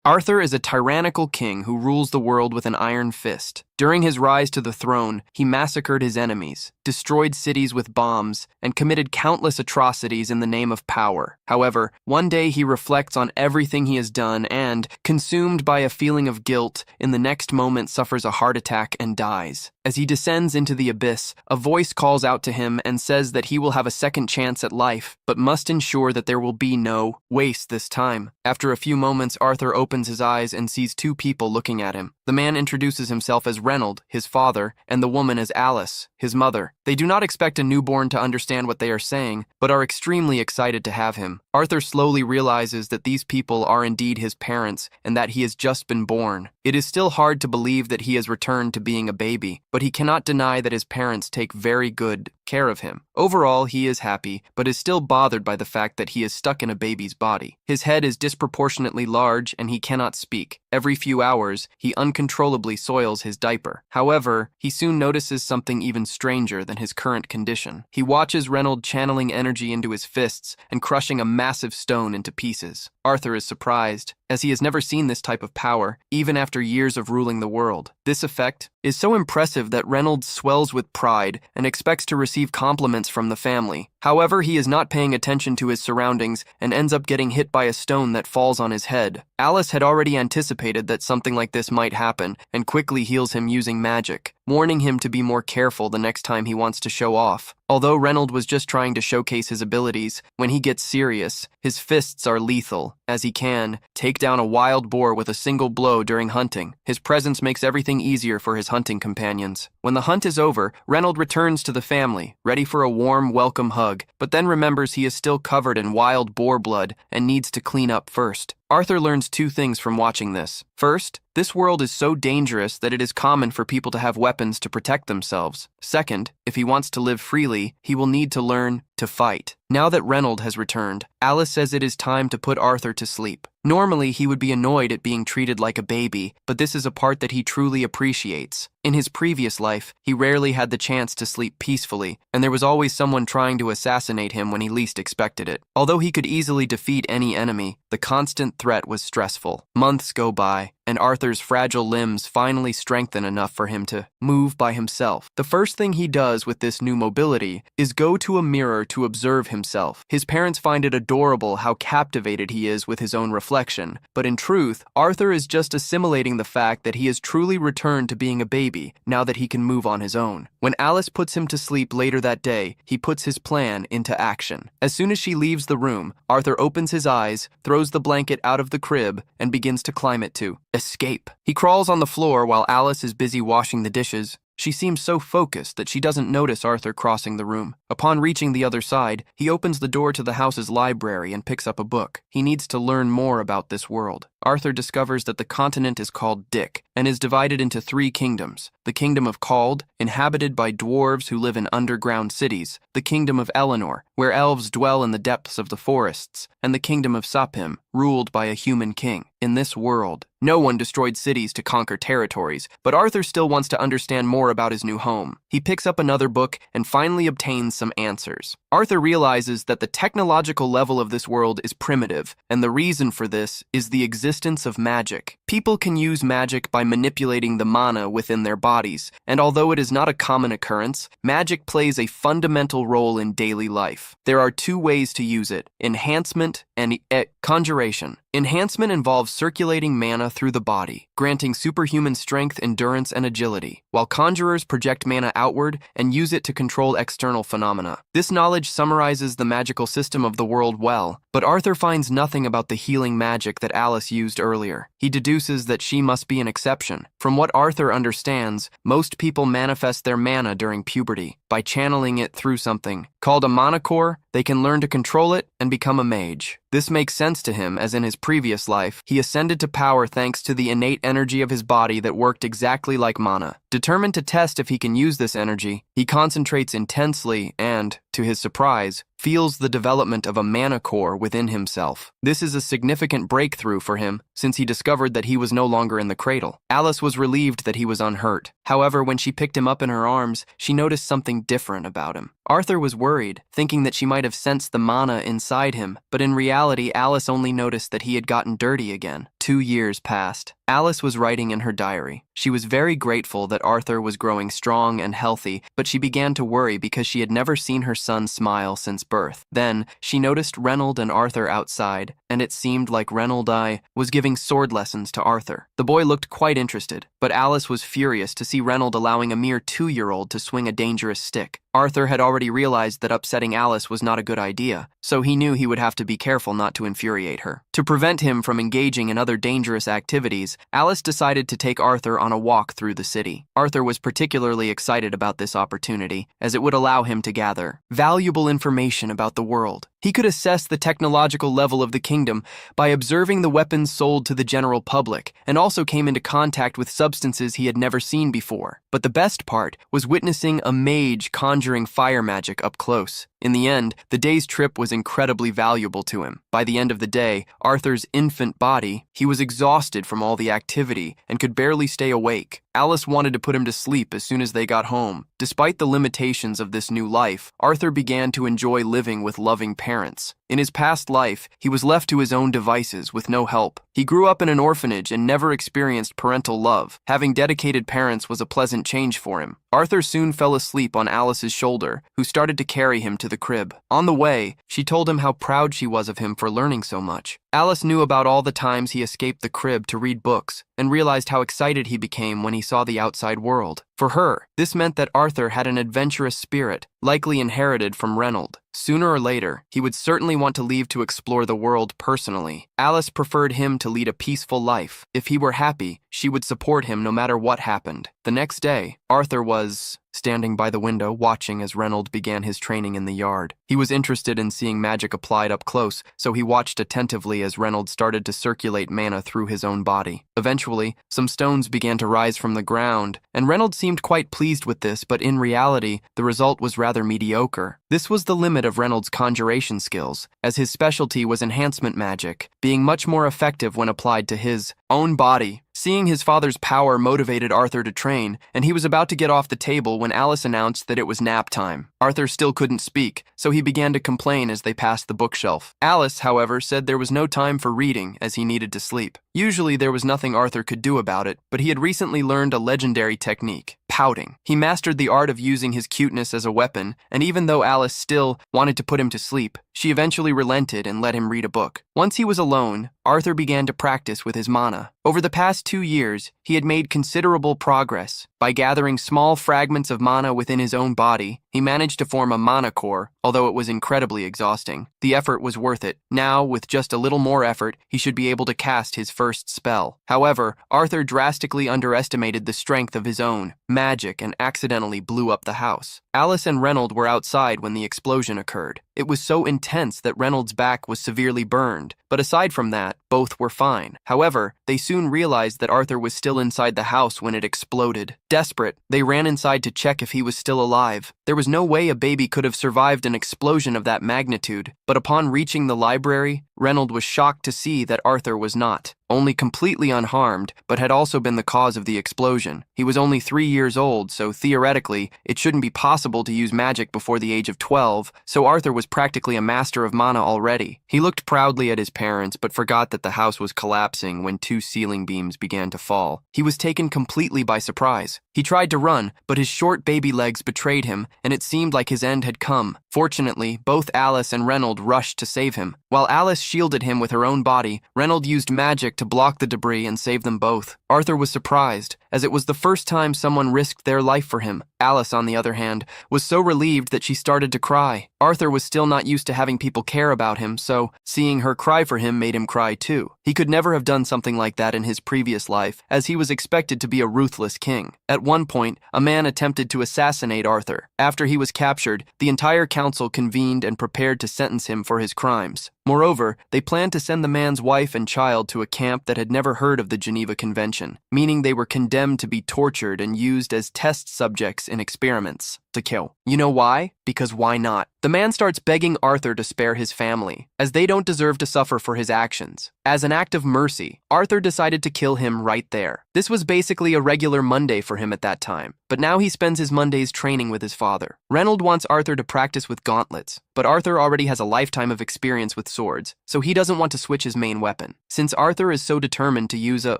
Arthur is a tyrannical king who rules the world with an iron fist. During his rise to the throne, he massacred his enemies, destroyed cities with bombs, and committed countless atrocities in the name of power. However, one day he reflects on everything he has done and, consumed by a feeling of guilt, in the next moment suffers a heart attack and dies. As he descends into the abyss, a voice calls out to him and says that he will have a second chance at life, but must ensure that there will be no waste this time. After a few moments, Arthur opens his eyes and sees two people looking at him. The man introduces himself as Reynold, his father, and the woman as Alice, his mother. They do not expect a newborn to understand what they are saying, but are extremely excited to have him. Arthur slowly realizes that these people are indeed his parents and that he has just been born. It is still hard to believe that he has returned to being a baby, but he cannot deny that his parents take very good care of him. Overall, he is happy, but is still bothered by the fact that he is stuck in a baby's body. His head is disproportionately large and he cannot speak. Every few hours, he uncontrollably soils his diaper. However, he soon notices something even stranger than his current condition. He watches Reynold channeling energy into his fists and crushing a massive stone into pieces. Arthur is surprised, as he has never seen this type of power, even after years of ruling the world. This effect is so impressive that Reynold swells with pride and expects to receive compliments from the family. However, he is not paying attention to his surroundings and ends up getting hit by a stone that falls on his head. Alice had already anticipated that something like this might happen and quickly heals him using magic, warning him to be more careful the next time he wants to show off. Although Reynold was just trying to showcase his abilities, when he gets serious, his fists are lethal, as he can take down a wild boar with a single blow during hunting. His presence makes everything easier for his hunting companions. When the hunt is over, Reynold returns to the family, ready for a warm, welcome hug, but then remembers he is still covered in wild boar blood and needs to clean up first. Arthur learns two things from watching this. First, this world is so dangerous that it is common for people to have weapons to protect themselves. Second, if he wants to live freely, he will need to learn to fight. Now that Reynold has returned, Alice says it is time to put Arthur to sleep. Normally, he would be annoyed at being treated like a baby, but this is a part that he truly appreciates. In his previous life, he rarely had the chance to sleep peacefully, and there was always someone trying to assassinate him when he least expected it. Although he could easily defeat any enemy, the constant threat was stressful. Months go by, and Arthur's fragile limbs finally strengthen enough for him to move by himself. The first thing he does with this new mobility is go to a mirror to observe himself. His parents find it adorable how captivated he is with his own reflection, but in truth, Arthur is just assimilating the fact that he has truly returned to being a baby now that he can move on his own. When Alice puts him to sleep later that day, he puts his plan into action. As soon as she leaves the room, Arthur opens his eyes, throws the blanket out of the crib, and begins to climb it to escape. He crawls on the floor while Alice is busy washing the dishes. She seems so focused that she doesn't notice Arthur crossing the room. Upon reaching the other side, he opens the door to the house's library and picks up a book. He needs to learn more about this world. Arthur discovers that the continent is called Dick and is divided into 3 kingdoms. The kingdom of Cald, inhabited by dwarves who live in underground cities. The kingdom of Eleanor, where elves dwell in the depths of the forests. And the kingdom of Sapim, ruled by a human king. In this world, no one destroyed cities to conquer territories, but Arthur still wants to understand more about his new home. He picks up another book and finally obtains some answers. Arthur realizes that the technological level of this world is primitive, and the reason for this is the existence of magic. People can use magic by manipulating the mana within their bodies, and although it is not a common occurrence, magic plays a fundamental role in daily life. There are 2 ways to use it: enhancement and conjuration. Enhancement involves circulating mana through the body, granting superhuman strength, endurance, and agility, while conjurers project mana outward and use it to control external phenomena. This knowledge summarizes the magical system of the world well, but Arthur finds nothing about the healing magic that Alice used earlier. He deduces that she must be an exception. From what Arthur understands, most people manifest their mana during puberty. By channeling it through something called a manacore, they can learn to control it and become a mage. This makes sense to him, as in his previous life, he ascended to power thanks to the innate energy of his body that worked exactly like mana. Determined to test if he can use this energy, he concentrates intensely and, to his surprise, feels the development of a mana core within himself. This is a significant breakthrough for him, since he discovered that he was no longer in the cradle. Alice was relieved that he was unhurt. However, when she picked him up in her arms, she noticed something different about him. Arthur was worried, thinking that she might have sensed the mana inside him, but in reality, Alice only noticed that he had gotten dirty again. 2 years passed. Alice was writing in her diary. She was very grateful that Arthur was growing strong and healthy, but she began to worry because she had never seen her son smile since birth. Then, she noticed Reynold and Arthur outside, and it seemed like Reynold was giving sword lessons to Arthur. The boy looked quite interested, but Alice was furious to see Reynold allowing a mere 2-year-old to swing a dangerous stick. Arthur had already realized that upsetting Alice was not a good idea, so he knew he would have to be careful not to infuriate her. To prevent him from engaging in other dangerous activities, Alice decided to take Arthur on a walk through the city. Arthur was particularly excited about this opportunity, as it would allow him to gather valuable information about the world. He could assess the technological level of the kingdom by observing the weapons sold to the general public, and also came into contact with substances he had never seen before. But the best part was witnessing a mage conjuring fire magic up close. In the end, the day's trip was incredibly valuable to him. By the end of the day, Arthur's infant body, he was exhausted from all the activity and could barely stay awake. Alice wanted to put him to sleep as soon as they got home. Despite the limitations of this new life, Arthur began to enjoy living with loving parents. In his past life, he was left to his own devices with no help. He grew up in an orphanage and never experienced parental love. Having dedicated parents was a pleasant change for him. Arthur soon fell asleep on Alice's shoulder, who started to carry him to the crib. On the way, she told him how proud she was of him for learning so much. Alice knew about all the times he escaped the crib to read books, and realized how excited he became when he saw the outside world. For her, this meant that Arthur had an adventurous spirit, likely inherited from Reynold. Sooner or later, he would certainly want to leave to explore the world personally. Alice preferred him to lead a peaceful life. If he were happy, she would support him no matter what happened. The next day, Arthur was standing by the window watching as Reynold began his training in the yard. He was interested in seeing magic applied up close, so he watched attentively as Reynold started to circulate mana through his own body. Eventually, some stones began to rise from the ground, and Reynold seemed quite pleased with this, but in reality, the result was rather mediocre. This was the limit of Reynold's conjuration skills, as his specialty was enhancement magic, being much more effective when applied to his own body. Seeing his father's power motivated Arthur to train, and he was about to get off the table when Alice announced that it was nap time. Arthur still couldn't speak, so he began to complain as they passed the bookshelf. Alice, however, said there was no time for reading as he needed to sleep. Usually there was nothing Arthur could do about it, but he had recently learned a legendary technique: pouting. He mastered the art of using his cuteness as a weapon, and even though Alice still wanted to put him to sleep, she eventually relented and let him read a book. Once he was alone, Arthur began to practice with his mana. Over the past 2 years, he had made considerable progress. By gathering small fragments of mana within his own body, he managed to form a mana core, although it was incredibly exhausting. The effort was worth it. Now, with just a little more effort, he should be able to cast his first spell. However, Arthur drastically underestimated the strength of his own magic and accidentally blew up the house. Alice and Reynold were outside when the explosion occurred. It was so intense that Reynold's back was severely burned, but aside from that, both were fine. However, they soon realized that Arthur was still inside the house when it exploded. Desperate, they ran inside to check if he was still alive. There was no way a baby could have survived an explosion of that magnitude, but upon reaching the library, Reynold was shocked to see that Arthur was not only completely unharmed, but had also been the cause of the explosion. He was only 3 years old, so theoretically, it shouldn't be possible to use magic before the age of 12, so Arthur was practically a master of mana already. He looked proudly at his parents, but forgot that the house was collapsing when 2 ceiling beams began to fall. He was taken completely by surprise. He tried to run, but his short baby legs betrayed him, and it seemed like his end had come. Fortunately, both Alice and Reynold rushed to save him. While Alice shielded him with her own body, Reynold used magic to block the debris and save them both. Arthur was surprised, as it was the first time someone risked their life for him. Alice, on the other hand, was so relieved that she started to cry. Arthur was still not used to having people care about him, so seeing her cry for him made him cry too. He could never have done something like that in his previous life, as he was expected to be a ruthless king. At one point, a man attempted to assassinate Arthur. After he was captured, the entire council convened and prepared to sentence him for his crimes. Moreover, they planned to send the man's wife and child to a camp that had never heard of the Geneva Convention, meaning they were condemned to be tortured and used as test subjects in experiments. to kill. You know why? Because why not? The man starts begging Arthur to spare his family, as they don't deserve to suffer for his actions. As an act of mercy, Arthur decided to kill him right there. This was basically a regular Monday for him at that time, but now he spends his Mondays training with his father. Reynold wants Arthur to practice with gauntlets, but Arthur already has a lifetime of experience with swords, so he doesn't want to switch his main weapon. Since Arthur is so determined to use a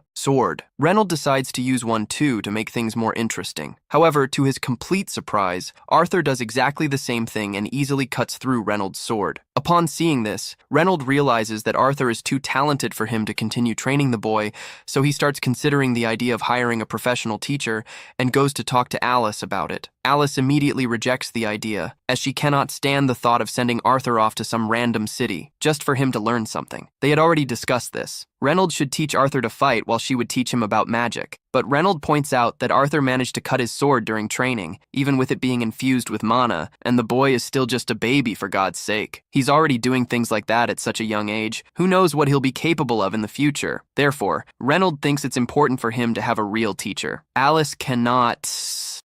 sword, Reynold decides to use one too to make things more interesting. However, to his complete surprise, Arthur does exactly the same thing and easily cuts through Reynold's sword. Upon seeing this, Reynold realizes that Arthur is too talented for him to continue training the boy, so he starts considering the idea of hiring a professional teacher and goes to talk to Alice about it. Alice immediately rejects the idea, as she cannot stand the thought of sending Arthur off to some random city, just for him to learn something. They had already discussed this. Reynold should teach Arthur to fight while she would teach him about magic. But Reynold points out that Arthur managed to cut his sword during training, even with it being infused with mana, and the boy is still just a baby for God's sake. He's already doing things like that at such a young age. Who knows what he'll be capable of in the future? Therefore, Reynold thinks it's important for him to have a real teacher. Alice cannot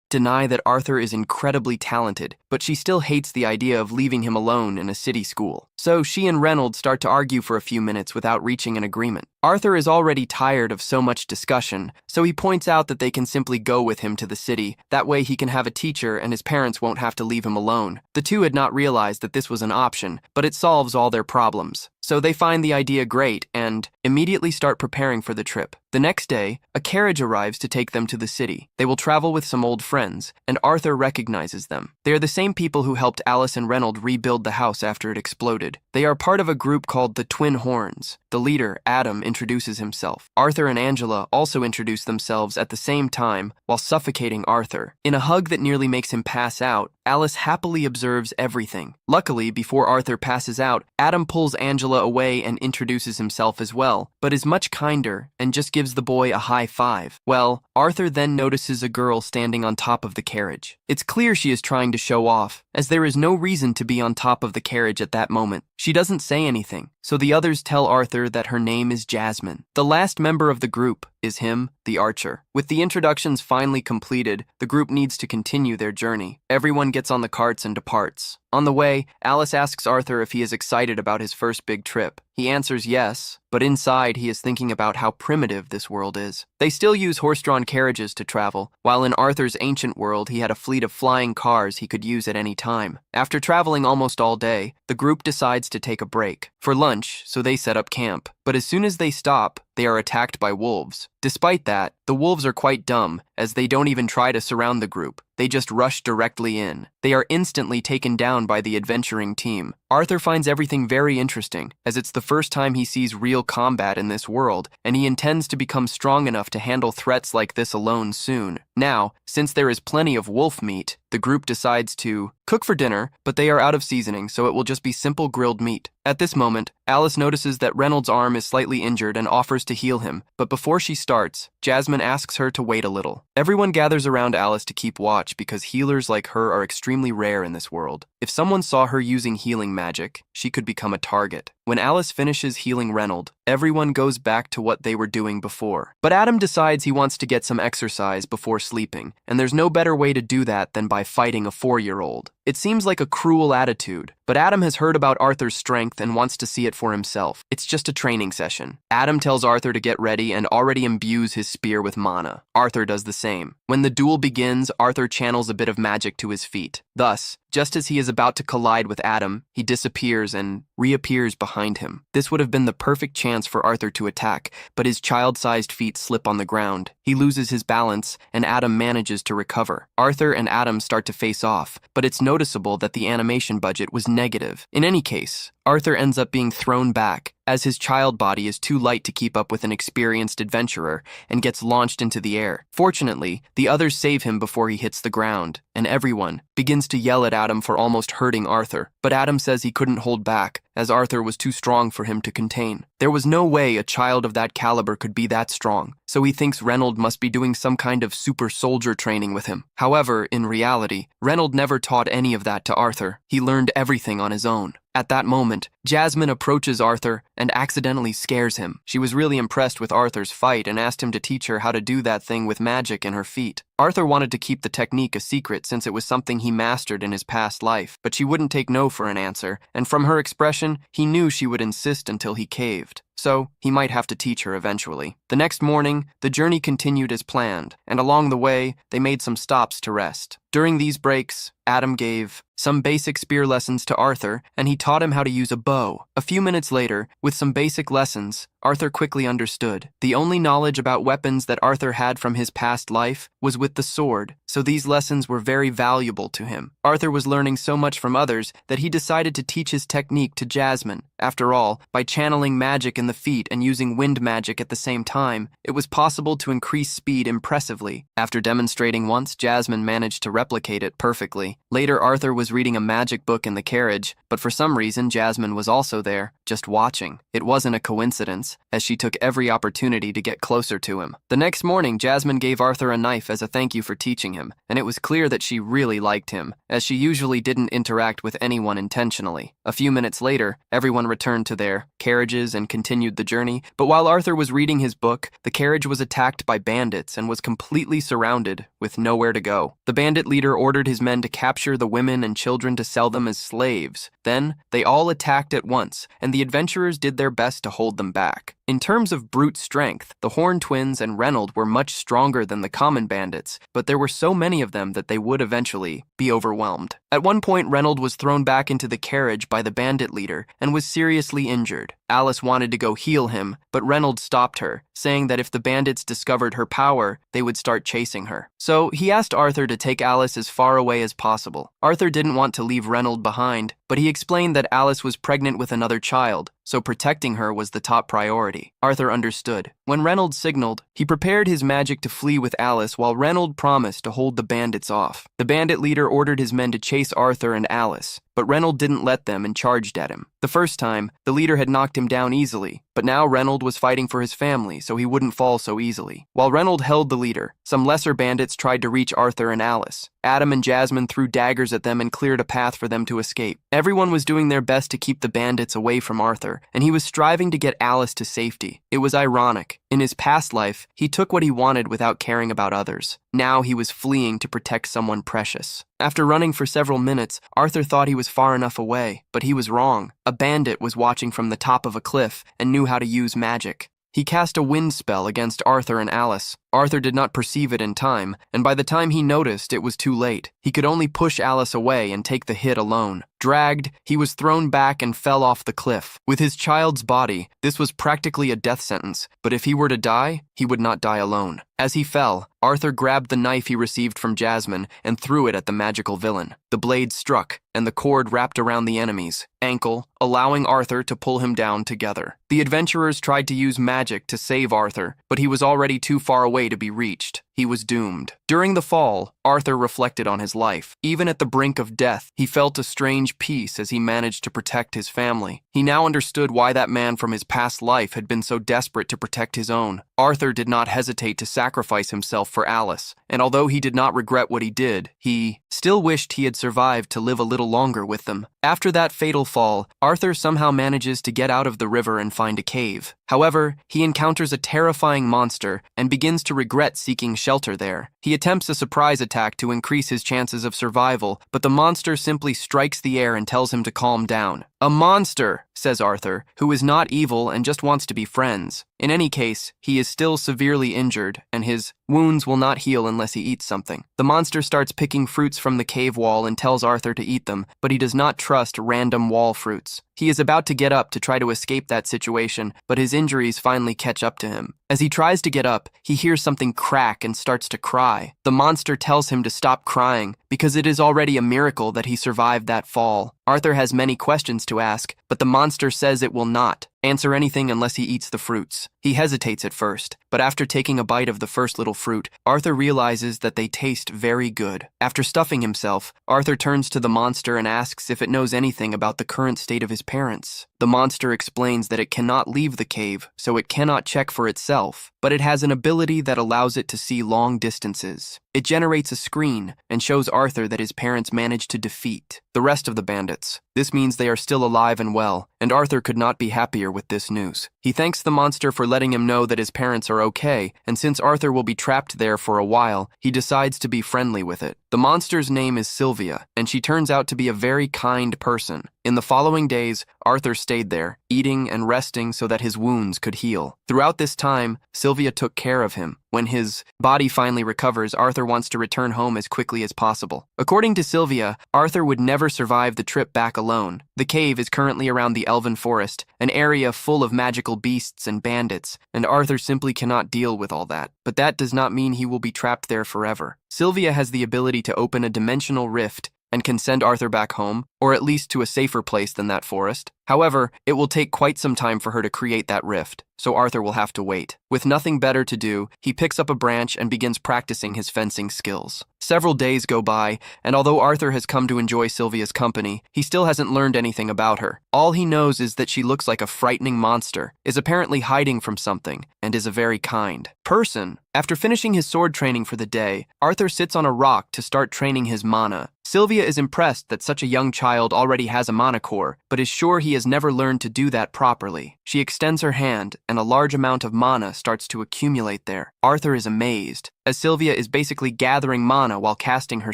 deny that Arthur is incredibly talented, but she still hates the idea of leaving him alone in a city school. So she and Reynold start to argue for a few minutes without reaching an agreement. Arthur is already tired of so much discussion, so he points out that they can simply go with him to the city. That way he can have a teacher and his parents won't have to leave him alone. The two had not realized that this was an option, but it solves all their problems. So they find the idea great and immediately start preparing for the trip. The next day, a carriage arrives to take them to the city. They will travel with some old friends, and Arthur recognizes them. They are the same people who helped Alice and Reynold rebuild the house after it exploded. They are part of a group called the Twin Horns. The leader, Adam, introduces himself. Arthur and Angela also introduce themselves at the same time while suffocating Arthur. In a hug that nearly makes him pass out, Alice happily observes everything. Luckily, before Arthur passes out, Adam pulls Angela away and introduces himself as well, but is much kinder and just gives the boy a high five. Well, Arthur then notices a girl standing on top of the carriage. It's clear she is trying to show off, as there is no reason to be on top of the carriage at that moment. She doesn't say anything, so the others tell Arthur that her name is Jasmine. The last member of the group is him, the archer. With the introductions finally completed, the group needs to continue their journey. Everyone gets on the carts and departs. On the way, Alice asks Arthur if he is excited about his first big trip. He answers yes, but inside he is thinking about how primitive this world is. They still use horse-drawn carriages to travel, while in Arthur's ancient world he had a fleet of flying cars he could use at any time. After traveling almost all day, the group decides to take a break for lunch, so they set up camp. But as soon as they stop, they are attacked by wolves. Despite that, the wolves are quite dumb, as they don't even try to surround the group. They just rush directly in. They are instantly taken down by the adventuring team. Arthur finds everything very interesting, as it's the first time he sees real combat in this world, and he intends to become strong enough to handle threats like this alone soon. Now, since there is plenty of wolf meat, the group decides to cook for dinner, but they are out of seasoning, so it will just be simple grilled meat. At this moment, Alice notices that Reynolds' arm is slightly injured and offers to heal him, but before she starts, Jasmine asks her to wait a little. Everyone gathers around Alice to keep watch because healers like her are extremely rare in this world. If someone saw her using healing magic, she could become a target. When Alice finishes healing Reynold, everyone goes back to what they were doing before. But Adam decides he wants to get some exercise before sleeping, and there's no better way to do that than by fighting a 4-year-old. It seems like a cruel attitude, but Adam has heard about Arthur's strength and wants to see it for himself. It's just a training session. Adam tells Arthur to get ready and already imbues his spear with mana. Arthur does the same. When the duel begins, Arthur channels a bit of magic to his feet. Thus, just as he is about to collide with Adam, he disappears and reappears behind him. This would have been the perfect chance for Arthur to attack, but his child-sized feet slip on the ground. He loses his balance, and Adam manages to recover. Arthur and Adam start to face off, but it's noticeable that the animation budget was negative. In any case, Arthur ends up being thrown back, as his child body is too light to keep up with an experienced adventurer and gets launched into the air. Fortunately, the others save him before he hits the ground, and everyone begins to yell at Adam for almost hurting Arthur. But Adam says he couldn't hold back, as Arthur was too strong for him to contain. There was no way a child of that caliber could be that strong, so he thinks Reynold must be doing some kind of super soldier training with him. However, in reality, Reynold never taught any of that to Arthur. He learned everything on his own. At that moment, Jasmine approaches Arthur and accidentally scares him. She was really impressed with Arthur's fight and asked him to teach her how to do that thing with magic in her feet. Arthur wanted to keep the technique a secret since it was something he mastered in his past life, but she wouldn't take no for an answer, and from her expression, he knew she would insist until he caved. So, he might have to teach her eventually. The next morning, the journey continued as planned, and along the way, they made some stops to rest. During these breaks, Adam gave some basic spear lessons to Arthur, and he taught him how to use a bow. A few minutes later, with some basic lessons, Arthur quickly understood. The only knowledge about weapons that Arthur had from his past life was with the sword, so these lessons were very valuable to him. Arthur was learning so much from others that he decided to teach his technique to Jasmine. After all, by channeling magic in the feet and using wind magic at the same time, it was possible to increase speed impressively. After demonstrating once, Jasmine managed to replicate it perfectly. Later, Arthur was reading a magic book in the carriage, but for some reason, Jasmine was also there, just watching. It wasn't a coincidence, as she took every opportunity to get closer to him. The next morning, Jasmine gave Arthur a knife as a thank you for teaching him, and it was clear that she really liked him, as she usually didn't interact with anyone intentionally. A few minutes later, everyone returned to their carriages and continued the journey, but while Arthur was reading his book, the carriage was attacked by bandits and was completely surrounded, with nowhere to go. The bandit leader ordered his men to capture the women and children to sell them as slaves. Then, they all attacked at once, and the adventurers did their best to hold them back. In terms of brute strength, the Horn twins and Reynold were much stronger than the common bandits, but there were so many of them that they would eventually be overwhelmed. At one point, Reynold was thrown back into the carriage by the bandit leader and was seriously injured. Alice wanted to go heal him, but Reynold stopped her, saying that if the bandits discovered her power, they would start chasing her. So he asked Arthur to take Alice as far away as possible. Arthur didn't want to leave Reynold behind, but he explained that Alice was pregnant with another child, so protecting her was the top priority. Arthur understood. When Reynold signaled, he prepared his magic to flee with Alice while Reynold promised to hold the bandits off. The bandit leader ordered his men to chase Arthur and Alice, but Reynold didn't let them and charged at him. The first time, the leader had knocked him down easily, but now Reynold was fighting for his family, so he wouldn't fall so easily. While Reynold held the leader, some lesser bandits tried to reach Arthur and Alice. Adam and Jasmine threw daggers at them and cleared a path for them to escape. Everyone was doing their best to keep the bandits away from Arthur, and he was striving to get Alice to safety. It was ironic. In his past life, he took what he wanted without caring about others. Now he was fleeing to protect someone precious. After running for several minutes, Arthur thought he was far enough away, but he was wrong. A bandit was watching from the top of a cliff and knew how to use magic. He cast a wind spell against Arthur and Alice. Arthur did not perceive it in time, and by the time he noticed, it was too late. He could only push Alice away and take the hit alone. Dragged, he was thrown back and fell off the cliff. With his child's body, this was practically a death sentence, but if he were to die, he would not die alone. As he fell, Arthur grabbed the knife he received from Jasmine and threw it at the magical villain. The blade struck, and the cord wrapped around the enemy's ankle, allowing Arthur to pull him down together. The adventurers tried to use magic to save Arthur, but he was already too far away to be reached. He was doomed. During the fall, Arthur reflected on his life. Even at the brink of death, he felt a strange peace as he managed to protect his family. He now understood why that man from his past life had been so desperate to protect his own. Arthur did not hesitate to sacrifice himself for Alice, and although he did not regret what he did, he still wished he had survived to live a little longer with them. After that fatal fall, Arthur somehow manages to get out of the river and find a cave. However, he encounters a terrifying monster and begins to regret seeking shelter there. He attempts a surprise attack to increase his chances of survival, but the monster simply strikes the air and tells him to calm down. "A monster," says Arthur, who is not evil and just wants to be friends. In any case, he is still severely injured, and his wounds will not heal unless he eats something. The monster starts picking fruits from the cave wall and tells Arthur to eat them, but he does not trust random wall fruits. He is about to get up to try to escape that situation, but his injuries finally catch up to him. As he tries to get up, he hears something crack and starts to cry. The monster tells him to stop crying, because it is already a miracle that he survived that fall. Arthur has many questions to ask, but the monster says it will not. answer anything unless he eats the fruits. He hesitates at first, but after taking a bite of the first little fruit, Arthur realizes that they taste very good. After stuffing himself, Arthur turns to the monster and asks if it knows anything about the current state of his parents. The monster explains that it cannot leave the cave, so it cannot check for itself, but it has an ability that allows it to see long distances. It generates a screen and shows Arthur that his parents managed to defeat the rest of the bandits. This means they are still alive and well, and Arthur could not be happier with this news. He thanks the monster for letting him know that his parents are okay, and since Arthur will be trapped there for a while, he decides to be friendly with it. The monster's name is Sylvia, and she turns out to be a very kind person. In the following days, Arthur stayed there, eating and resting so that his wounds could heal. Throughout this time, Sylvia took care of him. When his body finally recovers, Arthur wants to return home as quickly as possible. According to Sylvia, Arthur would never survive the trip back alone. The cave is currently around the Elven Forest, an area full of magical beasts and bandits, and Arthur simply cannot deal with all that. But that does not mean he will be trapped there forever. Sylvia has the ability to open a dimensional rift and can send Arthur back home, or at least to a safer place than that forest. However, it will take quite some time for her to create that rift, so Arthur will have to wait. With nothing better to do, he picks up a branch and begins practicing his fencing skills. Several days go by, and although Arthur has come to enjoy Sylvia's company, he still hasn't learned anything about her. All he knows is that she looks like a frightening monster, is apparently hiding from something, and is a very kind person. After finishing his sword training for the day, Arthur sits on a rock to start training his mana. Sylvia is impressed that such a young child already has a mana core, but is sure he has never learned to do that properly. She extends her hand, and a large amount of mana starts to accumulate there. Arthur is amazed, as Sylvia is basically gathering mana while casting her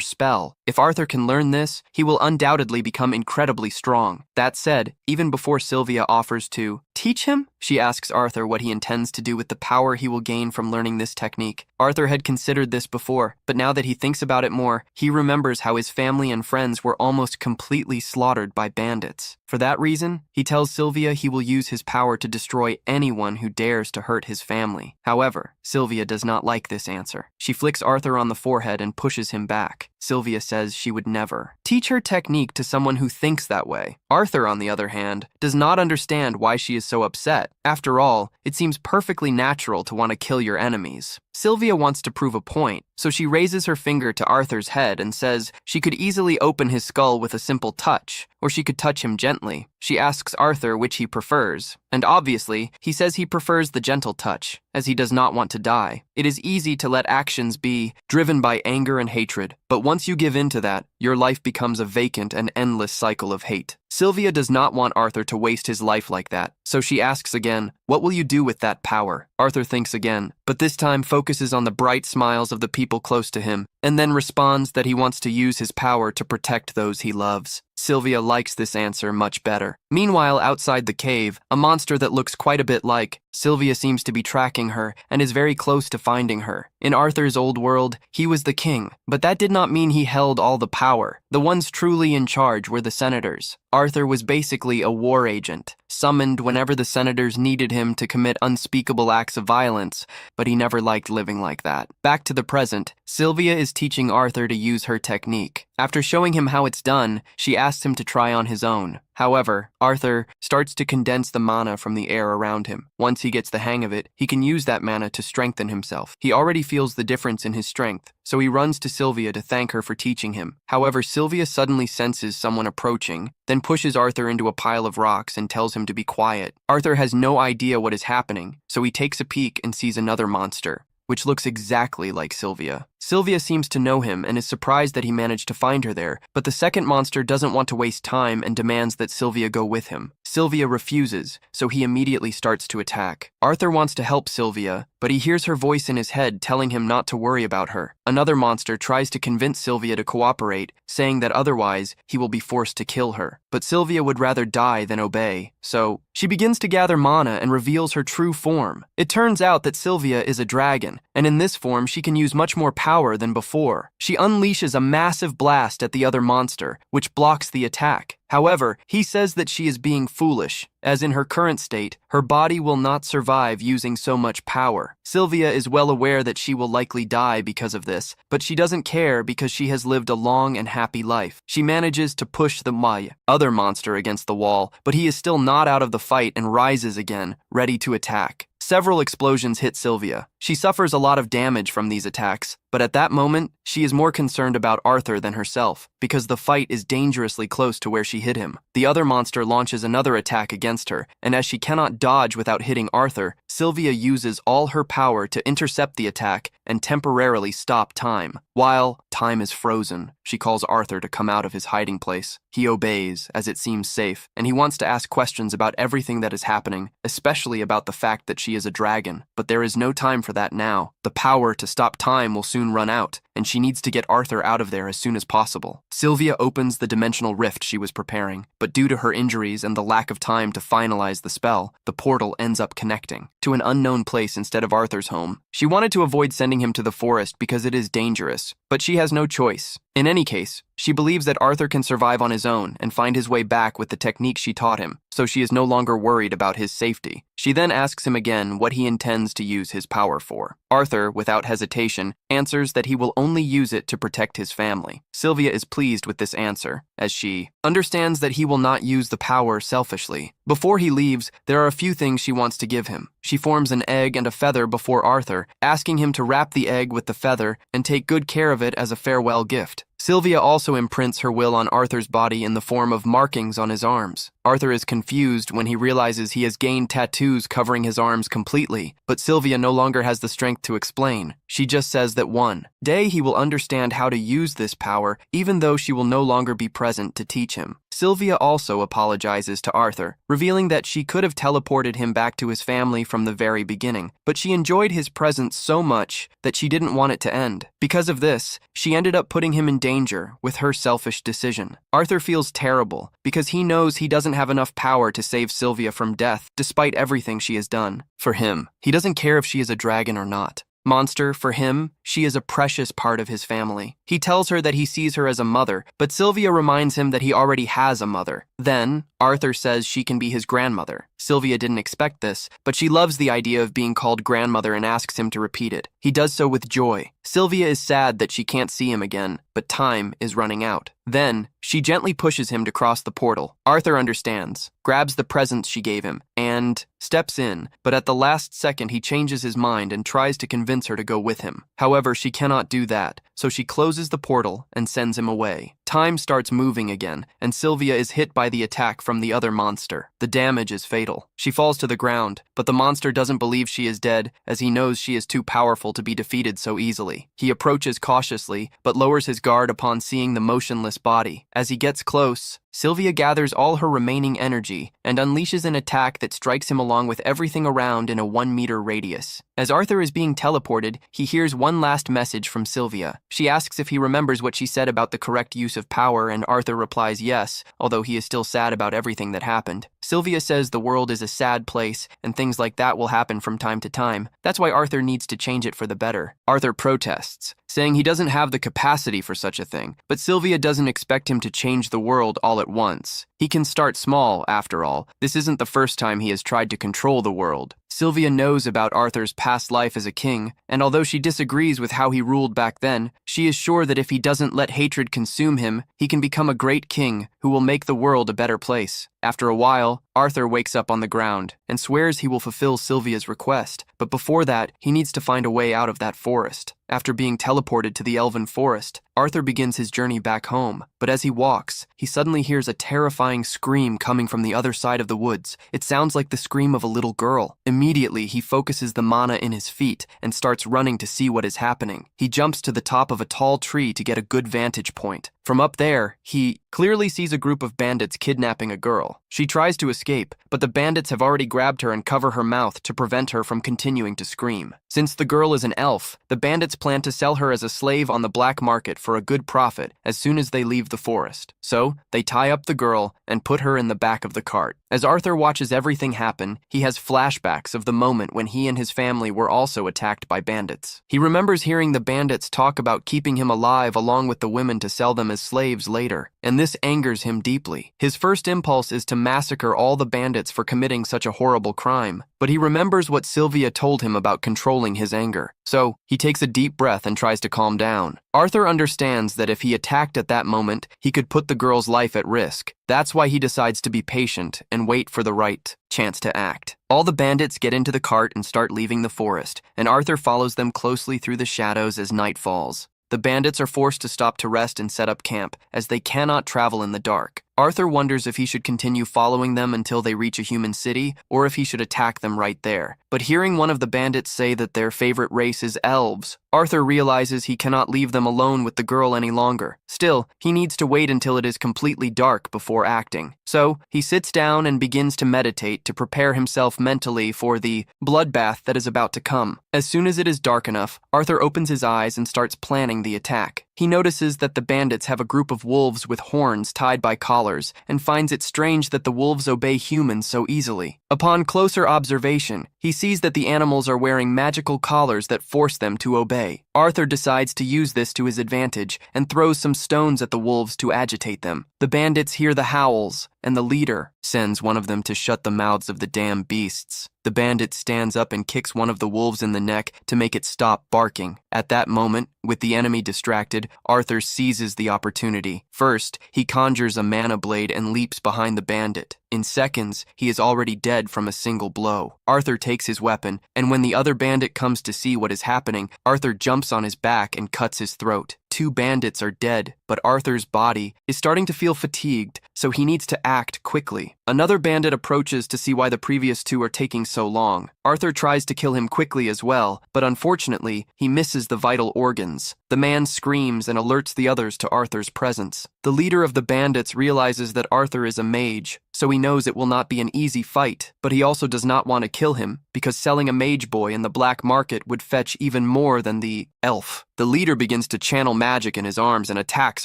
spell. If Arthur can learn this, he will undoubtedly become incredibly strong. That said, even before Sylvia offers to teach him, she asks Arthur what he intends to do with the power he will gain from learning this technique. Arthur had considered this before, but now that he thinks about it more, he remembers how his family and friends were almost completely slaughtered by bandits. For that reason, he tells Sylvia he will use his power to destroy anyone who dares to hurt his family. However, Sylvia does not like this answer. She flicks Arthur on the forehead and pushes him back. Sylvia says she would never teach her technique to someone who thinks that way. Arthur, on the other hand, does not understand why she is so upset. After all, it seems perfectly natural to want to kill your enemies. Sylvia wants to prove a point, so she raises her finger to Arthur's head and says she could easily open his skull with a simple touch, or she could touch him gently. She asks Arthur which he prefers, and obviously, he says he prefers the gentle touch, as he does not want to die. It is easy to let actions be driven by anger and hatred, but once you give in to that, your life becomes a vacant and endless cycle of hate. Sylvia does not want Arthur to waste his life like that, so she asks again, "What will you do with that power?" Arthur thinks again, but this time focuses on the bright smiles of the people close to him, and then responds that he wants to use his power to protect those he loves. Sylvia likes this answer much better. Meanwhile, outside the cave, a monster that looks quite a bit like Sylvia seems to be tracking her and is very close to finding her. In Arthur's old world, he was the king, but that did not mean he held all the power. The ones truly in charge were the senators. Arthur was basically a war agent, summoned whenever the senators needed him to commit unspeakable acts of violence, but he never liked living like that. Back to the present, Sylvia is teaching Arthur to use her technique. After showing him how it's done, she asks him to try on his own. However, Arthur starts to condense the mana from the air around him. Once he gets the hang of it, he can use that mana to strengthen himself. He already feels the difference in his strength, so he runs to Sylvia to thank her for teaching him. However, Sylvia suddenly senses someone approaching, then pushes Arthur into a pile of rocks and tells him to be quiet. Arthur has no idea what is happening, so he takes a peek and sees another monster, which looks exactly like Sylvia. Sylvia seems to know him and is surprised that he managed to find her there, but the second monster doesn't want to waste time and demands that Sylvia go with him. Sylvia refuses, so he immediately starts to attack. Arthur wants to help Sylvia, but he hears her voice in his head telling him not to worry about her. Another monster tries to convince Sylvia to cooperate, saying that otherwise he will be forced to kill her. But Sylvia would rather die than obey, so she begins to gather mana and reveals her true form. It turns out that Sylvia is a dragon, and in this form she can use much more power power than before. She unleashes a massive blast at the other monster, which blocks the attack. However, he says that she is being foolish, as in her current state, her body will not survive using so much power. Sylvia is well aware that she will likely die because of this, but she doesn't care because she has lived a long and happy life. She manages to push the other monster against the wall, but he is still not out of the fight and rises again, ready to attack. Several explosions hit Sylvia. She suffers a lot of damage from these attacks, but at that moment, she is more concerned about Arthur than herself, because the fight is dangerously close to where she hit him. The other monster launches another attack against her, and as she cannot dodge without hitting Arthur, Sylvia uses all her power to intercept the attack and temporarily stop time. While time is frozen, she calls Arthur to come out of his hiding place. He obeys, as it seems safe, and he wants to ask questions about everything that is happening, especially about the fact that she is a dragon. But there is no time for that now. The power to stop time will soon run out, and she needs to get Arthur out of there as soon as possible. Sylvia opens the dimensional rift she was preparing, but due to her injuries and the lack of time to finalize the spell, the portal ends up connecting to an unknown place instead of Arthur's home. She wanted to avoid sending him to the forest because it is dangerous, but she has no choice. In any case, she believes that Arthur can survive on his own and find his way back with the technique she taught him, so she is no longer worried about his safety. She then asks him again what he intends to use his power for. Arthur, without hesitation, answers that he will only use it to protect his family. Sylvia is pleased with this answer, as she understands that he will not use the power selfishly. Before he leaves, there are a few things she wants to give him. She forms an egg and a feather before Arthur, asking him to wrap the egg with the feather and take good care of it as a farewell gift. Sylvia also imprints her will on Arthur's body in the form of markings on his arms. Arthur is confused when he realizes he has gained tattoos covering his arms completely, but Sylvia no longer has the strength to explain. She just says that one day he will understand how to use this power, even though she will no longer be present to teach him. Sylvia also apologizes to Arthur, revealing that she could have teleported him back to his family from the very beginning, but she enjoyed his presence so much that she didn't want it to end. Because of this, she ended up putting him in danger with her selfish decision. Arthur feels terrible because he knows he doesn't have enough power to save Sylvia from death, despite everything she has done. For him, he doesn't care if she is a dragon or not. Monster, for him, she is a precious part of his family. He tells her that he sees her as a mother, but Sylvia reminds him that he already has a mother. Then, Arthur says she can be his grandmother. Sylvia didn't expect this, but she loves the idea of being called grandmother and asks him to repeat it. He does so with joy. Sylvia is sad that she can't see him again, but time is running out. Then, she gently pushes him to cross the portal. Arthur understands, grabs the presents she gave him, and steps in, but at the last second he changes his mind and tries to convince her to go with him. However, she cannot do that, so she closes the portal and sends him away. Time starts moving again, and Sylvia is hit by the attack from the other monster. The damage is fatal. She falls to the ground, but the monster doesn't believe she is dead, as he knows she is too powerful to be defeated so easily. He approaches cautiously, but lowers his guard upon seeing the motionless body. As he gets close, Sylvia gathers all her remaining energy and unleashes an attack that strikes him along with everything around in a 1-meter radius. As Arthur is being teleported, he hears one last message from Sylvia. She asks if he remembers what she said about the correct use of power, and Arthur replies yes, although he is still sad about everything that happened. Sylvia says the world is a sad place, and things like that will happen from time to time. That's why Arthur needs to change it for the better. Arthur protests, saying he doesn't have the capacity for such a thing, but Sylvia doesn't expect him to change the world all at once. He can start small, after all. This isn't the first time he has tried to control the world. Sylvia knows about Arthur's past life as a king, and although she disagrees with how he ruled back then, she is sure that if he doesn't let hatred consume him, he can become a great king who will make the world a better place. After a while, Arthur wakes up on the ground and swears he will fulfill Sylvia's request, but before that, he needs to find a way out of that forest. After being teleported to the elven forest, Arthur begins his journey back home, but as he walks, he suddenly hears a terrifying scream coming from the other side of the woods. It sounds like the scream of a little girl. Immediately, he focuses the mana in his feet and starts running to see what is happening. He jumps to the top of a tall tree to get a good vantage point. From up there, he clearly sees a group of bandits kidnapping a girl. She tries to escape, but the bandits have already grabbed her and cover her mouth to prevent her from continuing to scream. Since the girl is an elf, the bandits plan to sell her as a slave on the black market for a good profit as soon as they leave the forest. So, they tie up the girl and put her in the back of the cart. As Arthur watches everything happen, he has flashbacks of the moment when he and his family were also attacked by bandits. He remembers hearing the bandits talk about keeping him alive along with the women to sell them as slaves later, and this angers him deeply. His first impulse is to massacre all the bandits for committing such a horrible crime, but he remembers what Sylvia told him about controlling his anger. So, he takes a deep breath and tries to calm down. Arthur understands that if he attacked at that moment, he could put the girl's life at risk. That's why he decides to be patient and wait for the right chance to act. All the bandits get into the cart and start leaving the forest, and Arthur follows them closely through the shadows as night falls. The bandits are forced to stop to rest and set up camp, as they cannot travel in the dark. Arthur wonders if he should continue following them until they reach a human city, or if he should attack them right there. But hearing one of the bandits say that their favorite race is elves, Arthur realizes he cannot leave them alone with the girl any longer. Still, he needs to wait until it is completely dark before acting. So, he sits down and begins to meditate to prepare himself mentally for the bloodbath that is about to come. As soon as it is dark enough, Arthur opens his eyes and starts planning the attack. He notices that the bandits have a group of wolves with horns tied by collars, and finds it strange that the wolves obey humans so easily. Upon closer observation, he sees that the animals are wearing magical collars that force them to obey. Arthur decides to use this to his advantage and throws some stones at the wolves to agitate them. The bandits hear the howls, and the leader sends one of them to shut the mouths of the damn beasts. The bandit stands up and kicks one of the wolves in the neck to make it stop barking. At that moment, with the enemy distracted, Arthur seizes the opportunity. First, he conjures a mana blade and leaps behind the bandit. In seconds, he is already dead from a single blow. Arthur takes his weapon, and when the other bandit comes to see what is happening, Arthur jumps on his back and cuts his throat. 2 bandits are dead, but Arthur's body is starting to feel fatigued, so he needs to act quickly. Another bandit approaches to see why the previous 2 are taking so long. Arthur tries to kill him quickly as well, but unfortunately, he misses the vital organs. The man screams and alerts the others to Arthur's presence. The leader of the bandits realizes that Arthur is a mage, so he knows it will not be an easy fight, but he also does not want to kill him, because selling a mage boy in the black market would fetch even more than the elf. The leader begins to channel magic in his arms and attacks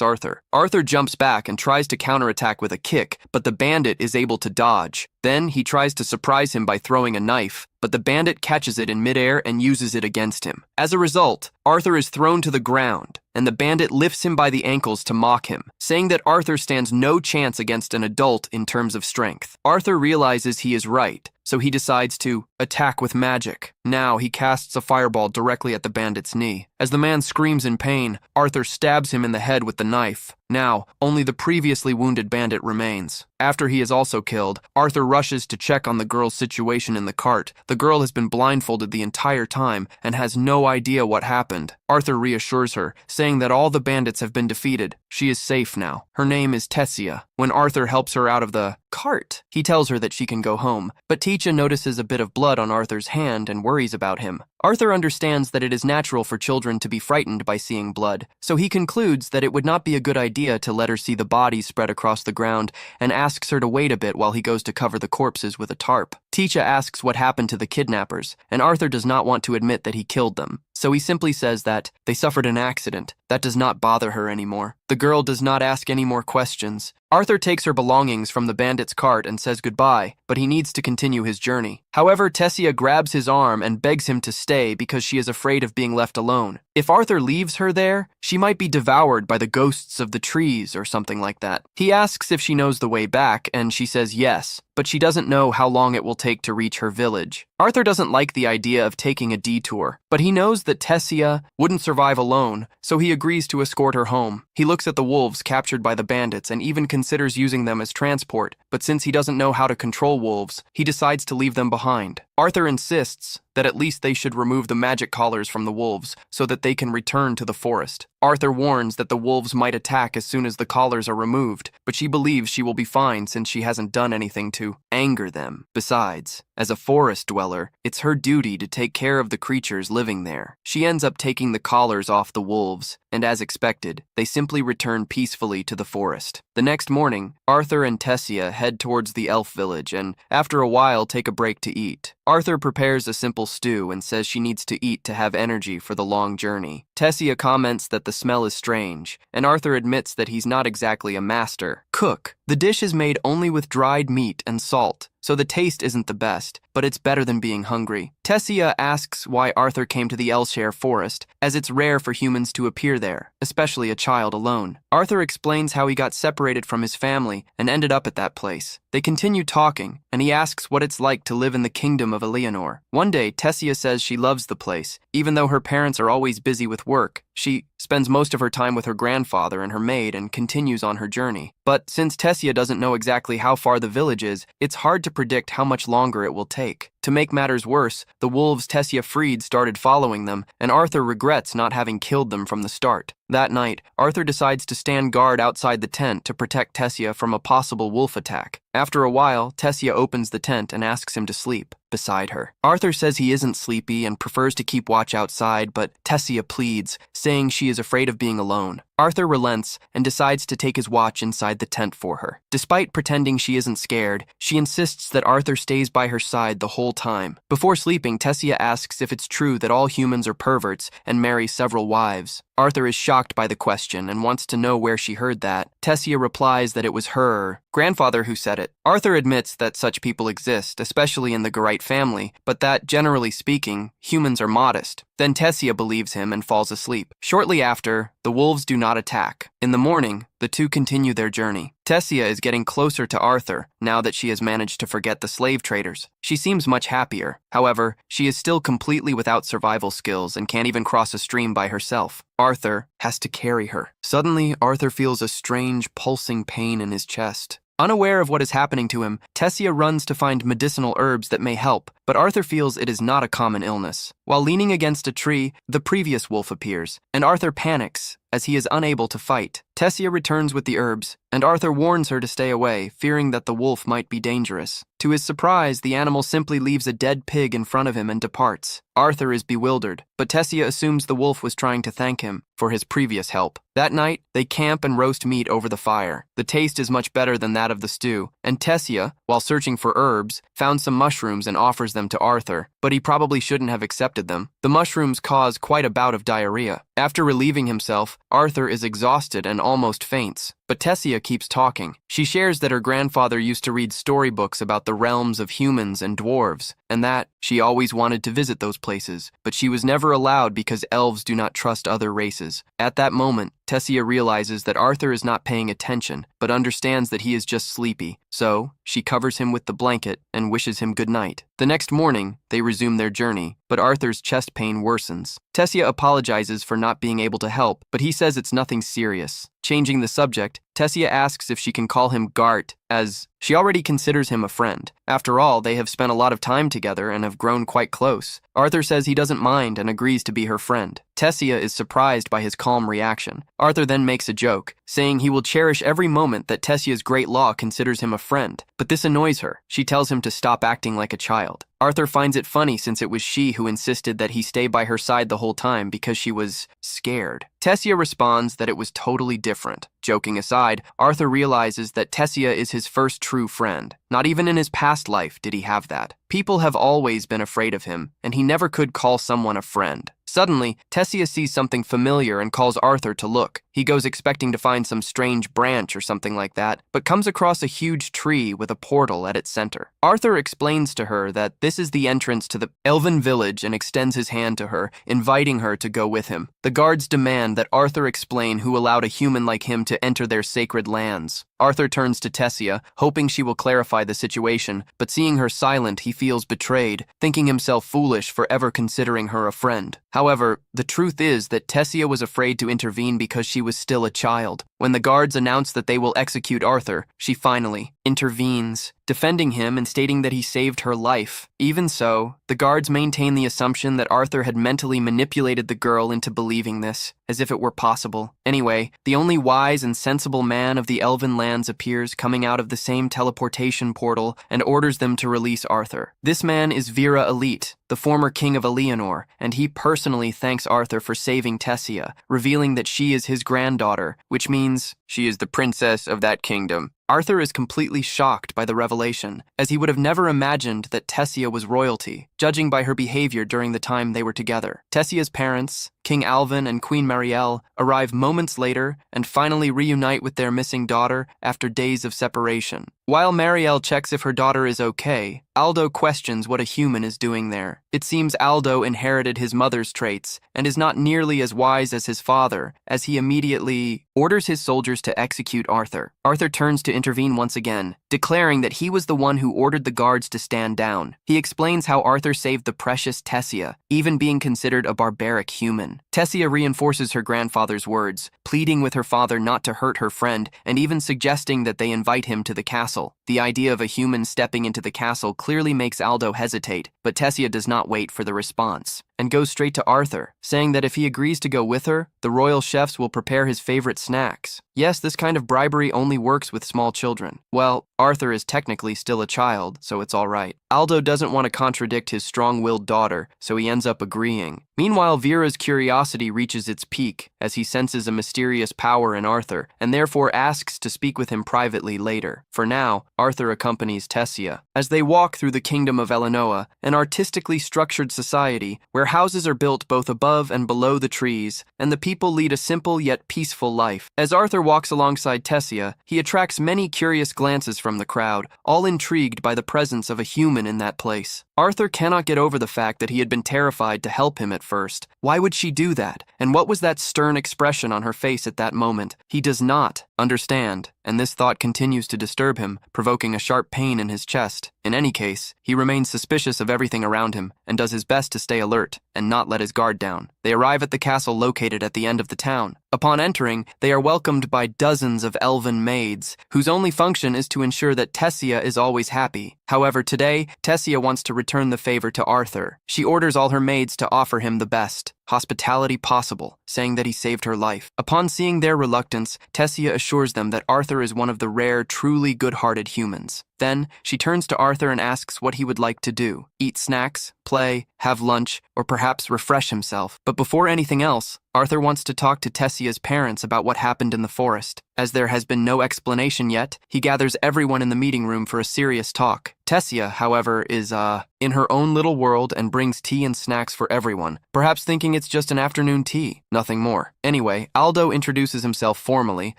Arthur. Arthur jumps back and tries to counterattack with a kick, but the bandit is able to dodge. Then he tries to surprise him by throwing a knife, but the bandit catches it in midair and uses it against him. As a result, Arthur is thrown to the ground, and the bandit lifts him by the ankles to mock him, saying that Arthur stands no chance against an adult in terms of strength. Arthur realizes he is right, so he decides to attack with magic. Now he casts a fireball directly at the bandit's knee. As the man screams in pain, Arthur stabs him in the head with the knife. Now, only the previously wounded bandit remains. After he is also killed, Arthur rushes to check on the girl's situation in the cart. The girl has been blindfolded the entire time and has no idea what happened. Arthur reassures her, saying that all the bandits have been defeated. She is safe now. Her name is Tessia. When Arthur helps her out of the cart, he tells her that she can go home, but Teacha notices a bit of blood on Arthur's hand and worries about him. Arthur understands that it is natural for children to be frightened by seeing blood, so he concludes that it would not be a good idea to let her see the bodies spread across the ground and asks her to wait a bit while he goes to cover the corpses with a tarp. Teacha asks what happened to the kidnappers, and Arthur does not want to admit that he killed them, so he simply says that they suffered an accident. That does not bother her anymore. The girl does not ask any more questions. Arthur takes her belongings from the bandit's cart and says goodbye, but he needs to continue his journey. However, Tessia grabs his arm and begs him to stay because she is afraid of being left alone. If Arthur leaves her there, she might be devoured by the ghosts of the trees or something like that. He asks if she knows the way back, and she says yes, but she doesn't know how long it will take to reach her village. Arthur doesn't like the idea of taking a detour, but he knows that Tessia wouldn't survive alone, so he agrees to escort her home. He looks at the wolves captured by the bandits and even considers using them as transport, but since he doesn't know how to control wolves, he decides to leave them behind. Arthur insists that at least they should remove the magic collars from the wolves so that they can return to the forest. Arthur warns that the wolves might attack as soon as the collars are removed, but she believes she will be fine since she hasn't done anything to anger them. Besides, as a forest dweller, it's her duty to take care of the creatures living there. She ends up taking the collars off the wolves, and as expected, they simply return peacefully to the forest. The next morning, Arthur and Tessia head towards the elf village and, after a while, take a break to eat. Arthur prepares a simple stew and says she needs to eat to have energy for the long journey. Tessia comments that the smell is strange, and Arthur admits that he's not exactly a master cook, The dish is made only with dried meat and salt, so the taste isn't the best, but it's better than being hungry. Tessia asks why Arthur came to the Elshire forest, as it's rare for humans to appear there, especially a child alone. Arthur explains how he got separated from his family and ended up at that place. They continue talking, and he asks what it's like to live in the kingdom of Eleanor. One day, Tessia says she loves the place. Even though her parents are always busy with work, she spends most of her time with her grandfather and her maid and continues on her journey. But since Tessia doesn't know exactly how far the village is, it's hard to predict how much longer it will take. To make matters worse, the wolves Tessia freed started following them, and Arthur regrets not having killed them from the start. That night, Arthur decides to stand guard outside the tent to protect Tessia from a possible wolf attack. After a while, Tessia opens the tent and asks him to sleep beside her. Arthur says he isn't sleepy and prefers to keep watch outside, but Tessia pleads, saying she is afraid of being alone. Arthur relents and decides to take his watch inside the tent for her. Despite pretending she isn't scared, she insists that Arthur stays by her side the whole time. Before sleeping, Tessia asks if it's true that all humans are perverts and marry several wives. Arthur is shocked by the question and wants to know where she heard that. Tessia replies that it was her grandfather who said it. Arthur admits that such people exist, especially in the Garite family, but that, generally speaking, humans are modest. Then Tessia believes him and falls asleep. Shortly after, the wolves do not attack. In the morning, the two continue their journey. Tessia is getting closer to Arthur now that she has managed to forget the slave traders. She seems much happier. However, she is still completely without survival skills and can't even cross a stream by herself. Arthur has to carry her. Suddenly, Arthur feels a strange, pulsing pain in his chest. Unaware of what is happening to him, Tessia runs to find medicinal herbs that may help, but Arthur feels it is not a common illness. While leaning against a tree, the previous wolf appears, and Arthur panics as he is unable to fight. Tessia returns with the herbs, and Arthur warns her to stay away, fearing that the wolf might be dangerous. To his surprise, the animal simply leaves a dead pig in front of him and departs. Arthur is bewildered, but Tessia assumes the wolf was trying to thank him for his previous help. That night, they camp and roast meat over the fire. The taste is much better than that of the stew, and Tessia, while searching for herbs, found some mushrooms and offers them to Arthur, but he probably shouldn't have accepted them. The mushrooms cause quite a bout of diarrhea. After relieving himself, Arthur is exhausted and almost faints. But Tessia keeps talking. She shares that her grandfather used to read storybooks about the realms of humans and dwarves, and that she always wanted to visit those places, but she was never allowed because elves do not trust other races. At that moment, Tessia realizes that Arthur is not paying attention, but understands that he is just sleepy. So, she covers him with the blanket and wishes him good night. The next morning, they resume their journey, but Arthur's chest pain worsens. Tessia apologizes for not being able to help, but he says it's nothing serious. Changing the subject, Tessia asks if she can call him Gart, as she already considers him a friend. After all, they have spent a lot of time together and have grown quite close. Arthur says he doesn't mind and agrees to be her friend. Tessia is surprised by his calm reaction. Arthur then makes a joke, saying he will cherish every moment that Tessia's great law considers him a friend. But this annoys her. She tells him to stop acting like a child. Arthur finds it funny since it was she who insisted that he stay by her side the whole time because she was scared. Tessia responds that it was totally different. Joking aside, Arthur realizes that Tessia is his first true friend. Not even in his past life did he have that. People have always been afraid of him, and he never could call someone a friend. Suddenly, Tessia sees something familiar and calls Arthur to look. He goes expecting to find some strange branch or something like that, but comes across a huge tree with a portal at its center. Arthur explains to her that this is the entrance to the elven village and extends his hand to her, inviting her to go with him. The guards demand that Arthur explain who allowed a human like him to enter their sacred lands. Arthur turns to Tessia, hoping she will clarify the situation, but seeing her silent, he feels betrayed, thinking himself foolish for ever considering her a friend. However, the truth is that Tessia was afraid to intervene because she was still a child. When the guards announce that they will execute Arthur, she finally intervenes, defending him and stating that he saved her life. Even so, the guards maintain the assumption that Arthur had mentally manipulated the girl into believing this, as if it were possible. Anyway, the only wise and sensible man of the elven lands appears coming out of the same teleportation portal and orders them to release Arthur. This man is Vera Elite, the former king of Eleanor, and he personally thanks Arthur for saving Tessia, revealing that she is his granddaughter, which means she is the princess of that kingdom. Arthur is completely shocked by the revelation, as he would have never imagined that Tessia was royalty, judging by her behavior during the time they were together. Tessia's parents King Alvin and Queen Marielle arrive moments later and finally reunite with their missing daughter after days of separation. While Marielle checks if her daughter is okay, Aldo questions what a human is doing there. It seems Aldo inherited his mother's traits and is not nearly as wise as his father, as he immediately orders his soldiers to execute Arthur. Arthur turns to intervene once again, declaring that he was the one who ordered the guards to stand down. He explains how Arthur saved the precious Tessia, even being considered a barbaric human. Tessia reinforces her grandfather's words, pleading with her father not to hurt her friend and even suggesting that they invite him to the castle. The idea of a human stepping into the castle clearly makes Aldo hesitate, but Tessia does not wait for the response and goes straight to Arthur, saying that if he agrees to go with her, the royal chefs will prepare his favorite snacks. Yes, this kind of bribery only works with small children. Well, Arthur is technically still a child, so it's all right. Aldo doesn't want to contradict his strong-willed daughter, so he ends up agreeing. Meanwhile, Vera's curiosity reaches its peak as he senses a mysterious power in Arthur and therefore asks to speak with him privately later. For now, Arthur accompanies Tessia as they walk through the kingdom of Elenoa, an artistically structured society where houses are built both above and below the trees, and the people lead a simple yet peaceful life. As Arthur walks alongside Tessia, he attracts many curious glances from the crowd, all intrigued by the presence of a human in that place. Arthur cannot get over the fact that he had been terrified to help him at first. Why would she do that? And what was that stern expression on her face at that moment? He does not understand, and this thought continues to disturb him, provoking a sharp pain in his chest. In any case, he remains suspicious of everything around him and does his best to stay alert and not let his guard down. They arrive at the castle located at the end of the town. Upon entering, they are welcomed by dozens of elven maids, whose only function is to ensure that Tessia is always happy. However, today, Tessia wants to return the favor to Arthur. She orders all her maids to offer him the best hospitality possible, saying that he saved her life. Upon seeing their reluctance, Tessia assures them that Arthur is one of the rare, truly good-hearted humans. Then, she turns to Arthur and asks what he would like to do. Eat snacks, play, have lunch, or perhaps refresh himself. But before anything else, Arthur wants to talk to Tessia's parents about what happened in the forest. As there has been no explanation yet, he gathers everyone in the meeting room for a serious talk. Tessia, however, is, in her own little world and brings tea and snacks for everyone, perhaps thinking it's just an afternoon tea, nothing more. Anyway, Aldo introduces himself formally,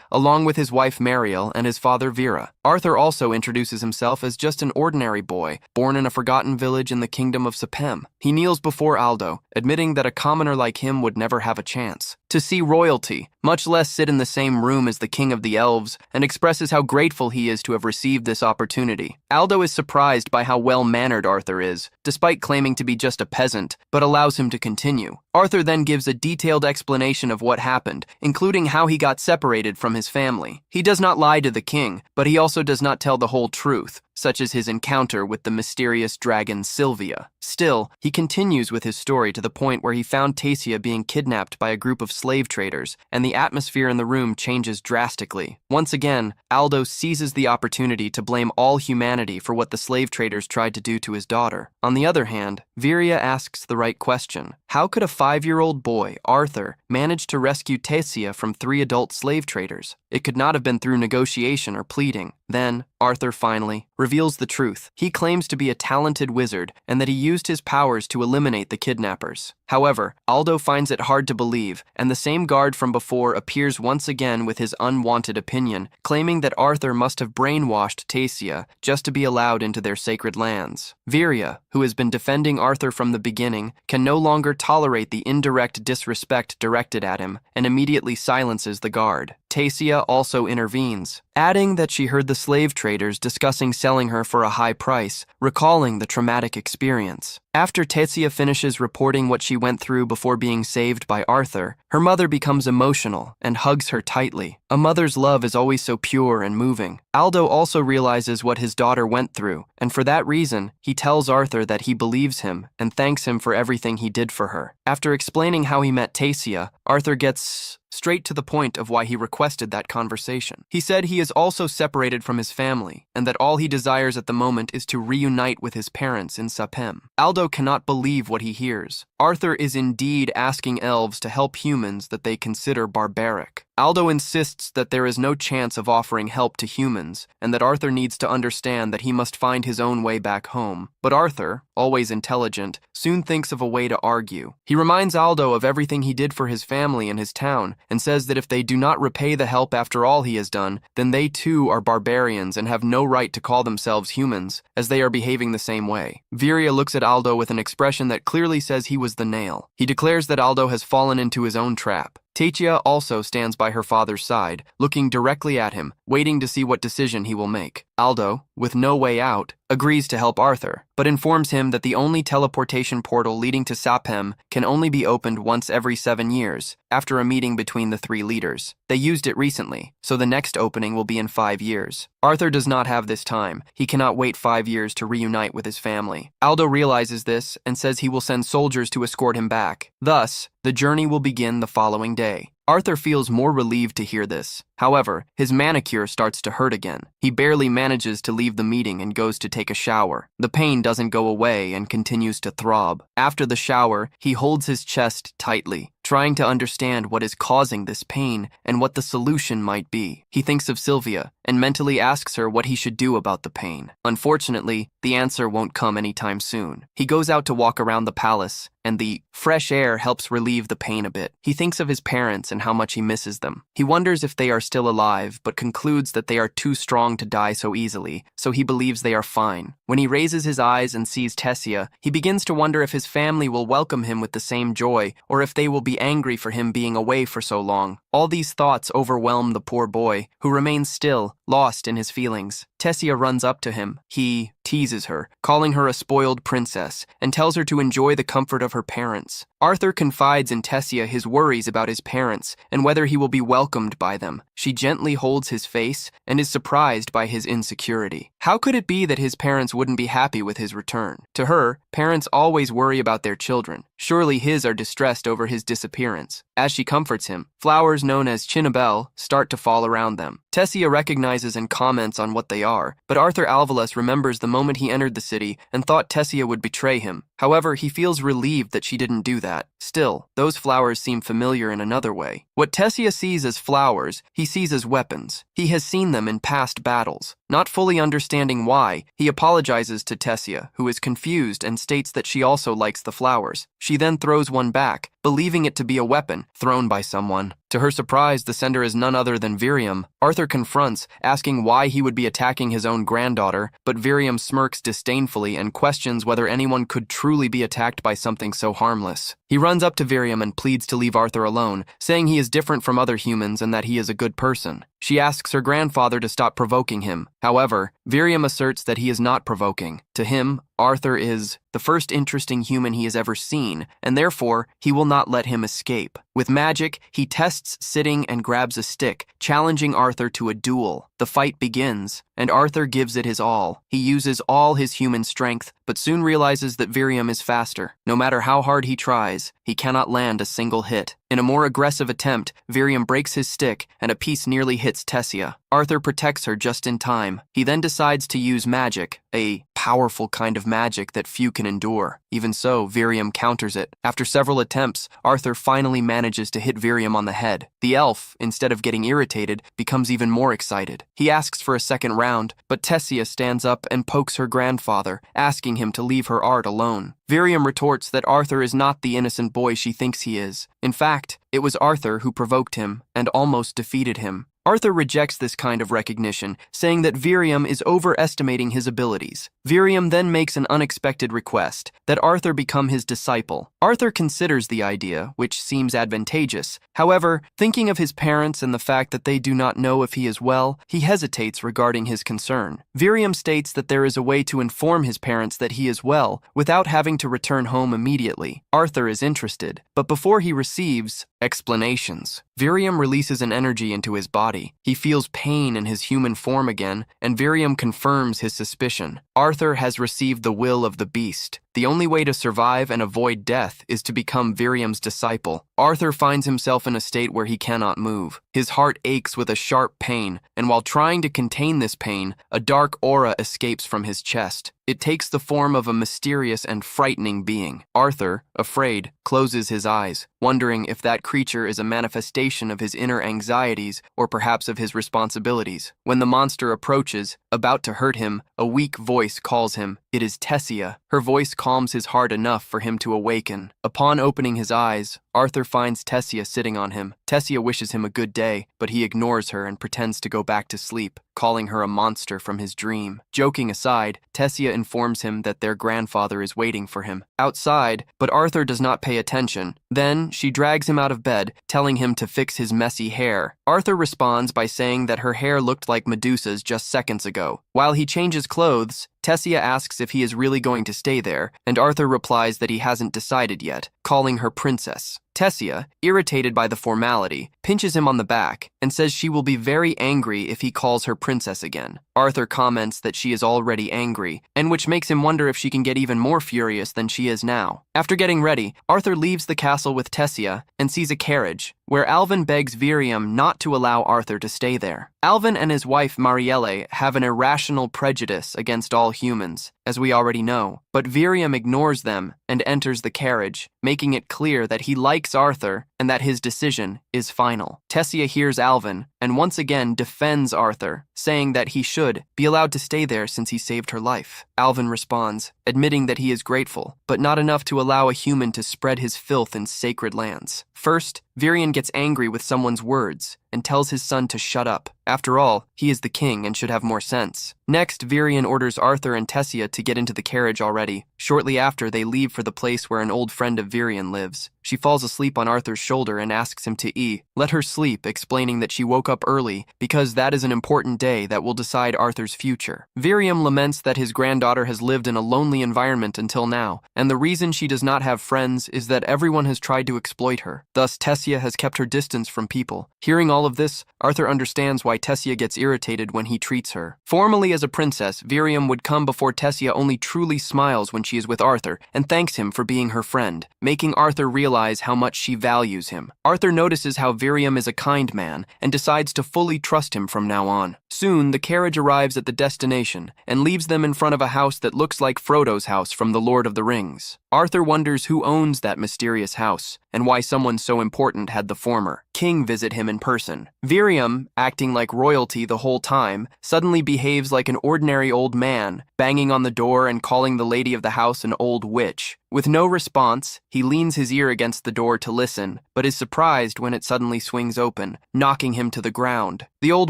along with his wife Marielle and his father Vera. Arthur also introduces himself as just an ordinary boy, born in a forgotten village in the kingdom of Sepem. He kneels before Aldo, admitting that a commoner like him would never have a chance to see royalty, much less sit in the same room as the king of the elves, and expresses how grateful he is to have received this opportunity. Aldo is surprised by how well-mannered Arthur is, despite claiming to be just a peasant, but allows him to continue. Arthur then gives a detailed explanation of what happened, including how he got separated from his family. He does not lie to the king, but he also does not tell the whole truth, such as his encounter with the mysterious dragon Sylvia. Still, he continues with his story to the point where he found Tessia being kidnapped by a group of slave traders, and the atmosphere in the room changes drastically. Once again, Aldo seizes the opportunity to blame all humanity for what the slave traders tried to do to his daughter. On the other hand, Viria asks the right question. How could a 5-year-old boy, Arthur, manage to rescue Tessia from 3 adult slave traders? It could not have been through negotiation or pleading. Then, Arthur finally reveals the truth. He claims to be a talented wizard and that he used his powers to eliminate the kidnappers. However, Aldo finds it hard to believe, and the same guard from before appears once again with his unwanted opinion, claiming that Arthur must have brainwashed Tessia just to be allowed into their sacred lands. Viria, who has been defending Arthur from the beginning, can no longer tolerate the indirect disrespect directed at him and immediately silences the guard. Tessia also intervenes, adding that she heard the slave traders discussing selling her for a high price, recalling the traumatic experience. After Tessia finishes reporting what she went through before being saved by Arthur, her mother becomes emotional and hugs her tightly. A mother's love is always so pure and moving. Aldo also realizes what his daughter went through, and for that reason, he tells Arthur that he believes him and thanks him for everything he did for her. After explaining how he met Tessia, Arthur gets straight to the point of why he requested that conversation. He said he is also separated from his family, and that all he desires at the moment is to reunite with his parents in Sapem. Aldo cannot believe what he hears. Arthur is indeed asking elves to help humans that they consider barbaric. Aldo insists that there is no chance of offering help to humans, and that Arthur needs to understand that he must find his own way back home. But Arthur, always intelligent, soon thinks of a way to argue. He reminds Aldo of everything he did for his family and his town, and says that if they do not repay the help after all he has done, then they too are barbarians and have no right to call themselves humans, as they are behaving the same way. Viria looks at Aldo with an expression that clearly says he was the nail. He declares that Aldo has fallen into his own trap. Tetia also stands by her father's side, looking directly at him, waiting to see what decision he will make. Aldo, with no way out, agrees to help Arthur, but informs him that the only teleportation portal leading to Sapem can only be opened once every 7 years, after a meeting between the 3 leaders. They used it recently, so the next opening will be in 5 years. Arthur does not have this time. He cannot wait 5 years to reunite with his family. Aldo realizes this and says he will send soldiers to escort him back. Thus, the journey will begin the following day. Arthur feels more relieved to hear this. However, his manicure starts to hurt again. He barely manages to leave the meeting and goes to take a shower. The pain doesn't go away and continues to throb. After the shower, he holds his chest tightly, trying to understand what is causing this pain and what the solution might be. He thinks of Sylvia and mentally asks her what he should do about the pain. Unfortunately, the answer won't come anytime soon. He goes out to walk around the palace, and the fresh air helps relieve the pain a bit. He thinks of his parents and how much he misses them. He wonders if they are still alive, but concludes that they are too strong to die so easily, so he believes they are fine. When he raises his eyes and sees Tessia, he begins to wonder if his family will welcome him with the same joy, or if they will be angry for him being away for so long. All these thoughts overwhelm the poor boy, who remains still, lost in his feelings. Tessia runs up to him. He teases her, calling her a spoiled princess, and tells her to enjoy the comfort of her parents. Arthur confides in Tessia his worries about his parents and whether he will be welcomed by them. She gently holds his face and is surprised by his insecurity. How could it be that his parents wouldn't be happy with his return? To her, parents always worry about their children. Surely his are distressed over his disappearance. As she comforts him, flowers known as chinabel start to fall around them. Tessia recognizes and comments on what they are, but Arthur Alvarez remembers the moment he entered the city and thought Tessia would betray him. However, he feels relieved that she didn't do that. Still, those flowers seem familiar in another way. What Tessia sees as flowers, he sees as weapons. He has seen them in past battles. Not fully understanding why, he apologizes to Tessia, who is confused and states that she also likes the flowers. She then throws one back, believing it to be a weapon thrown by someone. To her surprise, the sender is none other than Virium. Arthur confronts, asking why he would be attacking his own granddaughter, but Virium smirks disdainfully and questions whether anyone could truly be attacked by something so harmless. He runs up to Virium and pleads to leave Arthur alone, saying he is different from other humans and that he is a good person. She asks her grandfather to stop provoking him. However, Virium asserts that he is not provoking. To him, Arthur is the first interesting human he has ever seen, and therefore, he will not let him escape. With magic, he tests sitting and grabs a stick, challenging Arthur to a duel. The fight begins, and Arthur gives it his all. He uses all his human strength, but soon realizes that Virium is faster. No matter how hard he tries, he cannot land a single hit. In a more aggressive attempt, Virium breaks his stick, and a piece nearly hits Tessia. Arthur protects her just in time. He then decides to use magic, a powerful kind of magic that few can endure. Even so, Virium counters it. After several attempts, Arthur finally manages to hit Virium on the head. The elf, instead of getting irritated, becomes even more excited. He asks for a second round, but Tessia stands up and pokes her grandfather, asking him to leave her art alone. Virium retorts that Arthur is not the innocent boy she thinks he is. In fact, it was Arthur who provoked him and almost defeated him. Arthur rejects this kind of recognition, saying that Virium is overestimating his abilities. Virium then makes an unexpected request, that Arthur become his disciple. Arthur considers the idea, which seems advantageous. However, thinking of his parents and the fact that they do not know if he is well, he hesitates regarding his concern. Virium states that there is a way to inform his parents that he is well, without having to return home immediately. Arthur is interested, but before he receives explanations, Virium releases an energy into his body. He feels pain in his human form again, and Virium confirms his suspicion. Arthur has received the will of the beast. The only way to survive and avoid death is to become Viriam's disciple. Arthur finds himself in a state where he cannot move. His heart aches with a sharp pain, and while trying to contain this pain, a dark aura escapes from his chest. It takes the form of a mysterious and frightening being. Arthur, afraid, closes his eyes, wondering if that creature is a manifestation of his inner anxieties or perhaps of his responsibilities. When the monster approaches, about to hurt him, a weak voice calls him. It is Tessia. Her voice calms his heart enough for him to awaken. Upon opening his eyes, Arthur finds Tessia sitting on him. Tessia wishes him a good day, but he ignores her and pretends to go back to sleep, calling her a monster from his dream. Joking aside, Tessia informs him that their grandfather is waiting for him outside, but Arthur does not pay attention. Then she drags him out of bed, telling him to fix his messy hair. Arthur responds by saying that her hair looked like Medusa's just seconds ago. While he changes clothes, Tessia asks if he is really going to stay there, and Arthur replies that he hasn't decided yet, calling her princess. Tessia, irritated by the formality, pinches him on the back and says she will be very angry if he calls her princess again. Arthur comments that she is already angry, and which makes him wonder if she can get even more furious than she is now. After getting ready, Arthur leaves the castle with Tessia and sees a carriage, where Alvin begs Viriam not to allow Arthur to stay there. Alvin and his wife Marielle have an irrational prejudice against all humans, as we already know, but Viriam ignores them and enters the carriage, making it clear that he likes Arthur and that his decision is final. Tessia hears Alvin and once again defends Arthur, saying that he should be allowed to stay there since he saved her life. Alvin responds, admitting that he is grateful, but not enough to allow a human to spread his filth in sacred lands. First, Virian gets angry with someone's words and tells his son to shut up. After all, he is the king and should have more sense. Next, Virian orders Arthur and Tessia to get into the carriage already. Shortly after, they leave for the place where an old friend of Virian lives. She falls asleep on Arthur's shoulder and asks him to let her sleep, explaining that she woke up early because that is an important day that will decide Arthur's future. Viriam laments that his granddaughter has lived in a lonely environment until now, and the reason she does not have friends is that everyone has tried to exploit her. Thus, Tessia has kept her distance from people. Hearing all of this, Arthur understands why Tessia gets irritated when he treats her. Formally as a princess, Viriam would come before Tessia only truly smiles when she is with Arthur and thanks him for being her friend, making Arthur realize how much she values him. Arthur notices how Viriam is a kind man and decides to fully trust him from now on. Soon, the carriage arrives at the destination and leaves them in front of a house that looks like Frodo's house from The Lord of the Rings. Arthur wonders who owns that mysterious house and why someone so important had the former king visit him in person. Viriam, acting like royalty the whole time, suddenly behaves like an ordinary old man, banging on the door and calling the lady of the house an old witch. With no response, he leans his ear against the door to listen, but is surprised when it suddenly swings open, knocking him to the ground. The old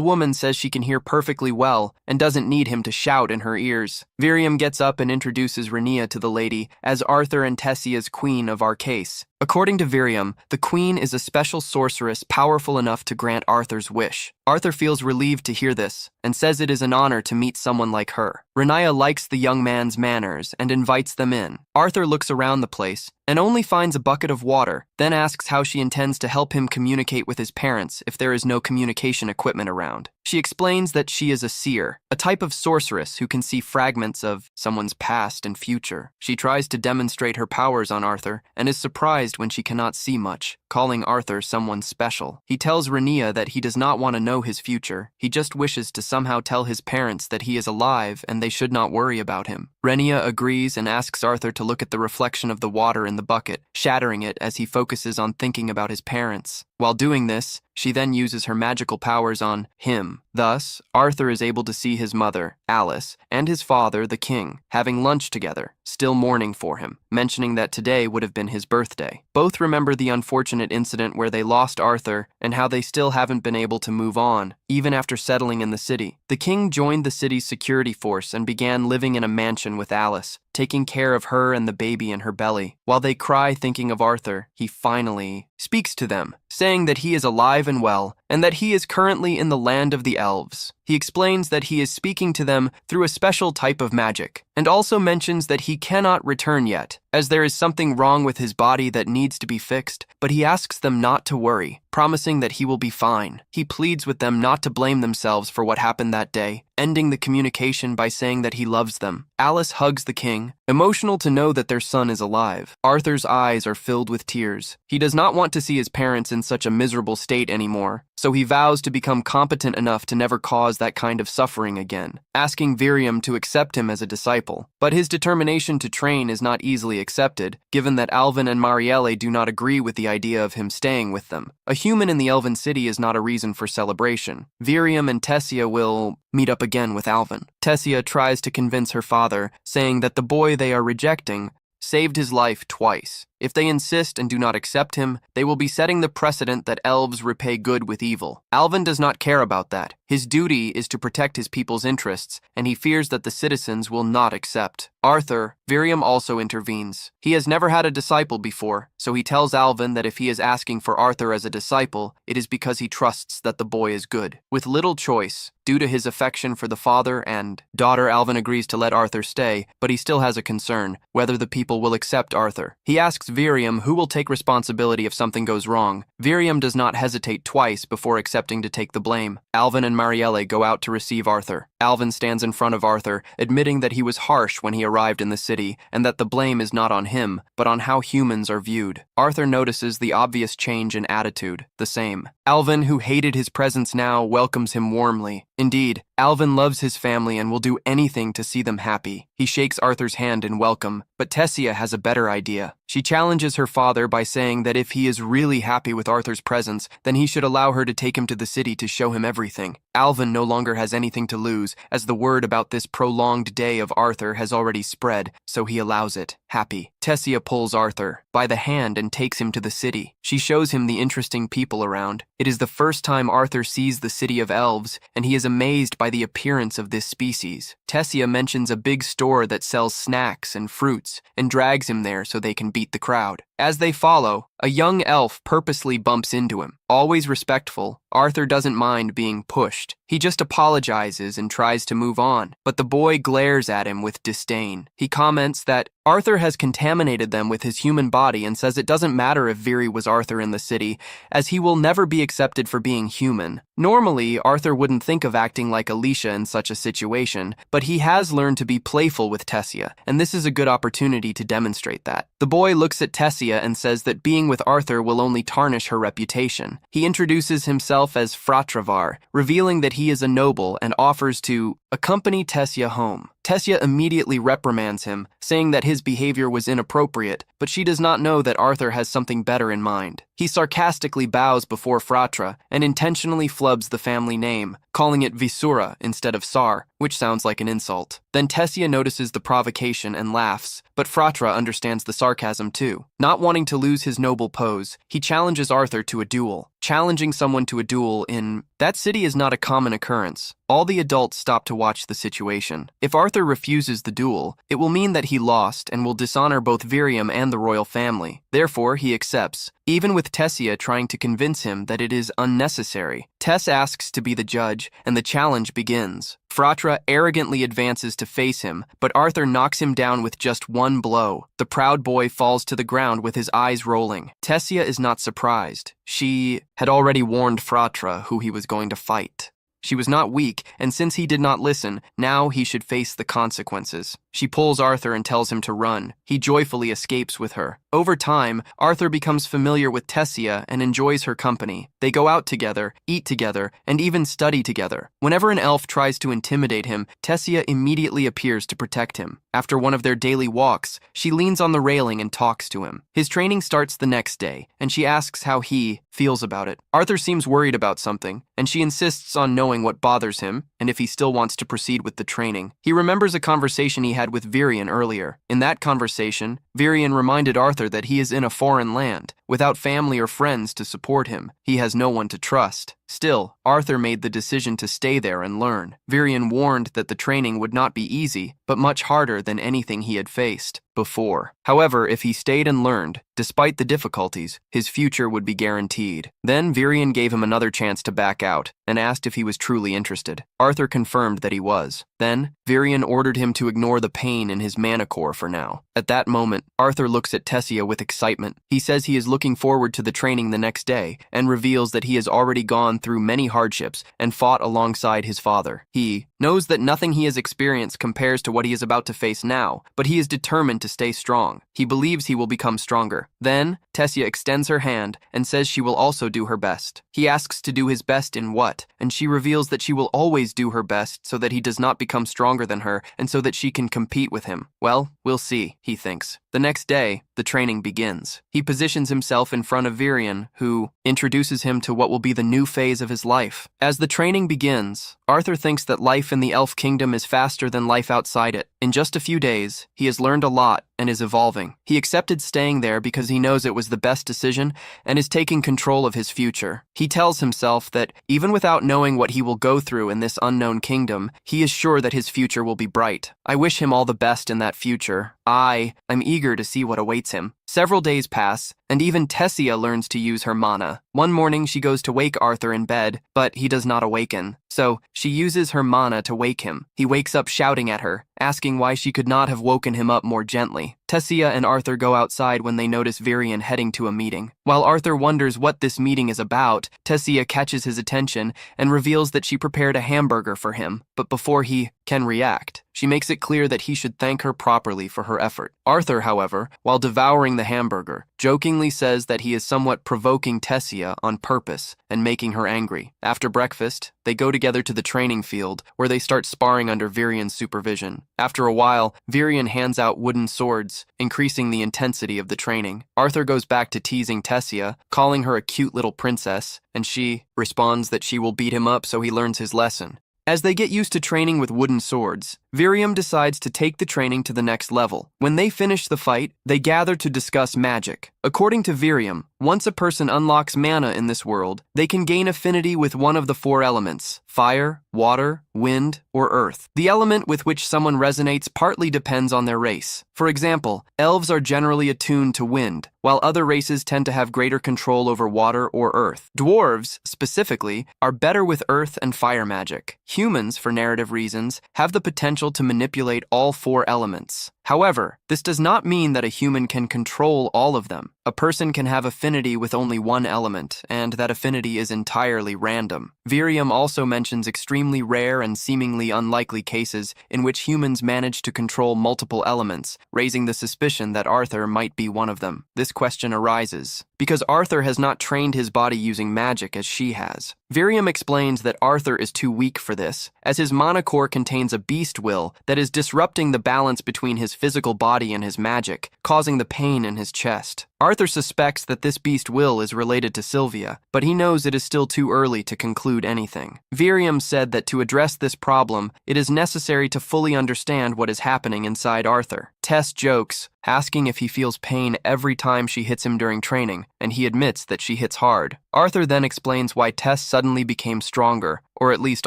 woman says she can hear perfectly well and doesn't need him to shout in her ears. Viriam gets up and introduces Renia to the lady as Arthur and Tessia's queen of Arcase. According to Viriam, the queen is a special sorceress powerful enough to grant Arthur's wish. Arthur feels relieved to hear this and says it is an honor to meet someone like her. Renia likes the young man's manners and invites them in. Arthur looks around the place and only finds a bucket of water, then asks how she intends to help him communicate with his parents if there is no communication equipment around. She explains that she is a seer, a type of sorceress who can see fragments of someone's past and future. She tries to demonstrate her powers on Arthur and is surprised when she cannot see much, calling Arthur someone special. He tells Renia that he does not want to know his future. He just wishes to somehow tell his parents that he is alive and they should not worry about him. Renia agrees and asks Arthur to look at the reflection of the water in the bucket, shattering it as he focuses on thinking about his parents. While doing this, she then uses her magical powers on him. Thus, Arthur is able to see his mother, Alice, and his father, the king, having lunch together, still mourning for him, mentioning that today would have been his birthday. Both remember the unfortunate incident where they lost Arthur and how they still haven't been able to move on, even after settling in the city. The king joined the city's security force and began living in a mansion with Alice, taking care of her and the baby in her belly. While they cry thinking of Arthur, he finally speaks to them, saying that he is alive and well, and that he is currently in the land of the elves. He explains that he is speaking to them through a special type of magic, and also mentions that he cannot return yet, as there is something wrong with his body that needs to be fixed, but he asks them not to worry, promising that he will be fine. He pleads with them not to blame themselves for what happened that day, ending the communication by saying that he loves them. Alice hugs the king, emotional to know that their son is alive. Arthur's eyes are filled with tears. He does not want to see his parents in such a miserable state anymore, so he vows to become competent enough to never cause that kind of suffering again, asking Virium to accept him as a disciple. But his determination to train is not easily accepted, given that Alvin and Marielle do not agree with the idea of him staying with them. A human in the Elven city is not a reason for celebration. Virium and Tessia will meet up again with Alvin. Tessia tries to convince her father, saying that the boy they are rejecting saved his life twice. If they insist and do not accept him, they will be setting the precedent that elves repay good with evil. Alvin does not care about that. His duty is to protect his people's interests, and he fears that the citizens will not accept. Virium also intervenes. He has never had a disciple before, so he tells Alvin that if he is asking for Arthur as a disciple, it is because he trusts that the boy is good. With little choice, due to his affection for the father and daughter, Alvin agrees to let Arthur stay, but he still has a concern, whether the people will accept Arthur. He asks Virium who will take responsibility if something goes wrong. Virium does not hesitate twice before accepting to take the blame. Alvin and Marielle go out to receive Arthur. Alvin stands in front of Arthur, admitting that he was harsh when he arrived in the city, and that the blame is not on him, but on how humans are viewed. Arthur notices the obvious change in attitude, the same. Alvin, who hated his presence now, welcomes him warmly. Indeed, Alvin loves his family and will do anything to see them happy. He shakes Arthur's hand in welcome, but Tessia has a better idea. She challenges her father by saying that if he is really happy with Arthur's presence, then he should allow her to take him to the city to show him everything. Alvin no longer has anything to lose, as the word about this prolonged day of Arthur has already spread, so he allows it, happy. Tessia pulls Arthur by the hand and takes him to the city. She shows him the interesting people around. It is the first time Arthur sees the city of elves, and he is amazed by the appearance of this species. Tessia mentions a big store that sells snacks and fruits, and drags him there so they can beat the crowd. As they follow, a young elf purposely bumps into him. Always respectful, Arthur doesn't mind being pushed. He just apologizes and tries to move on, but the boy glares at him with disdain. He comments that Arthur has contaminated them with his human body and says it doesn't matter if Viri was Arthur in the city, as he will never be accepted for being human. Normally, Arthur wouldn't think of acting like Alicia in such a situation, but he has learned to be playful with Tessia, and this is a good opportunity to demonstrate that. The boy looks at Tessia and says that being with Arthur will only tarnish her reputation. He introduces himself as Fratravar, revealing that he is a noble and offers to accompany Tessia home. Tessia immediately reprimands him, saying that his behavior was inappropriate, but she does not know that Arthur has something better in mind. He sarcastically bows before Fratra and intentionally flubs the family name, calling it Visura instead of Sar, which sounds like an insult. Then Tessia notices the provocation and laughs, but Fratra understands the sarcasm too. Not wanting to lose his noble pose, he challenges Arthur to a duel. Challenging someone to a duel in that city is not a common occurrence. All the adults stop to watch the situation. If Arthur refuses the duel, it will mean that he lost and will dishonor both Virium and the royal family. Therefore, he accepts, even with Tessia trying to convince him that it is unnecessary. Tess asks to be the judge, and the challenge begins. Fratra arrogantly advances to face him, but Arthur knocks him down with just one blow. The proud boy falls to the ground with his eyes rolling. Tessia is not surprised. She had already warned Fratra who he was going to fight. She was not weak, and since he did not listen, now he should face the consequences. She pulls Arthur and tells him to run. He joyfully escapes with her. Over time, Arthur becomes familiar with Tessia and enjoys her company. They go out together, eat together, and even study together. Whenever an elf tries to intimidate him, Tessia immediately appears to protect him. After one of their daily walks, she leans on the railing and talks to him. His training starts the next day, and she asks how he feels about it. Arthur seems worried about something, and she insists on knowing what bothers him and if he still wants to proceed with the training. He remembers a conversation he had with Virian earlier. In that conversation, Virian reminded Arthur that he is in a foreign land, without family or friends to support him. He has no one to trust. Still, Arthur made the decision to stay there and learn. Virian warned that the training would not be easy, but much harder than anything he had faced before. However, if he stayed and learned, despite the difficulties, his future would be guaranteed. Then Virian gave him another chance to back out and asked if he was truly interested. Arthur confirmed that he was. Then, Virian ordered him to ignore the pain in his mana core for now. At that moment, Arthur looks at Tessia with excitement. He says he is looking forward to the training the next day and reveals that he has already gone through many hardships and fought alongside his father. He knows that nothing he has experienced compares to what he is about to face now, but he is determined to stay strong. He believes he will become stronger. Then, Tessia extends her hand and says she will also do her best. He asks to do his best in what, and she reveals that she will always do her best so that he does not become stronger than her and so that she can compete with him. Well, we'll see, he thinks. The next day, the training begins. He positions himself in front of Virion, who introduces him to what will be the new phase of his life. As the training begins, Arthur thinks that life in the elf kingdom is faster than life outside it. In just a few days, he has learned a lot and is evolving. He accepted staying there because he knows it was the best decision and is taking control of his future. He tells himself that even without knowing what he will go through in this unknown kingdom, he is sure that his future will be bright. I wish him all the best in that future. I'm eager to see what awaits him. Several days pass, and even Tessia learns to use her mana. One morning, she goes to wake Arthur in bed, but he does not awaken. So, she uses her mana to wake him. He wakes up shouting at her, asking why she could not have woken him up more gently. Tessia and Arthur go outside when they notice Virion heading to a meeting. While Arthur wonders what this meeting is about, Tessia catches his attention and reveals that she prepared a hamburger for him, but before he can react, she makes it clear that he should thank her properly for her effort. Arthur, however, while devouring the hamburger, jokingly says that he is somewhat provoking Tessia on purpose and making her angry. After breakfast, they go together to the training field, where they start sparring under Virion's supervision. After a while, Virion hands out wooden swords, increasing the intensity of the training. Arthur goes back to teasing Tessia, calling her a cute little princess, and she responds that she will beat him up so he learns his lesson. As they get used to training with wooden swords, Virion decides to take the training to the next level. When they finish the fight, they gather to discuss magic. According to Virion, once a person unlocks mana in this world, they can gain affinity with one of the 4 elements: fire, water, wind, or earth. The element with which someone resonates partly depends on their race. For example, elves are generally attuned to wind, while other races tend to have greater control over water or earth. Dwarves, specifically, are better with earth and fire magic. Humans, for narrative reasons, have the potential to manipulate all 4 elements. However, this does not mean that a human can control all of them. A person can have affinity with only one element, and that affinity is entirely random. Virion also mentions extremely rare and seemingly unlikely cases in which humans manage to control multiple elements, raising the suspicion that Arthur might be one of them. This question arises because Arthur has not trained his body using magic as she has. Virion explains that Arthur is too weak for this, as his mana core contains a beast will that is disrupting the balance between his physical body and his magic, causing the pain in his chest. Arthur suspects that this beast will is related to Sylvia, but he knows it is still too early to conclude anything. Virion said that to address this problem, it is necessary to fully understand what is happening inside Arthur. Tess jokes, asking if he feels pain every time she hits him during training, and he admits that she hits hard. Arthur then explains why Tess suddenly became stronger, or at least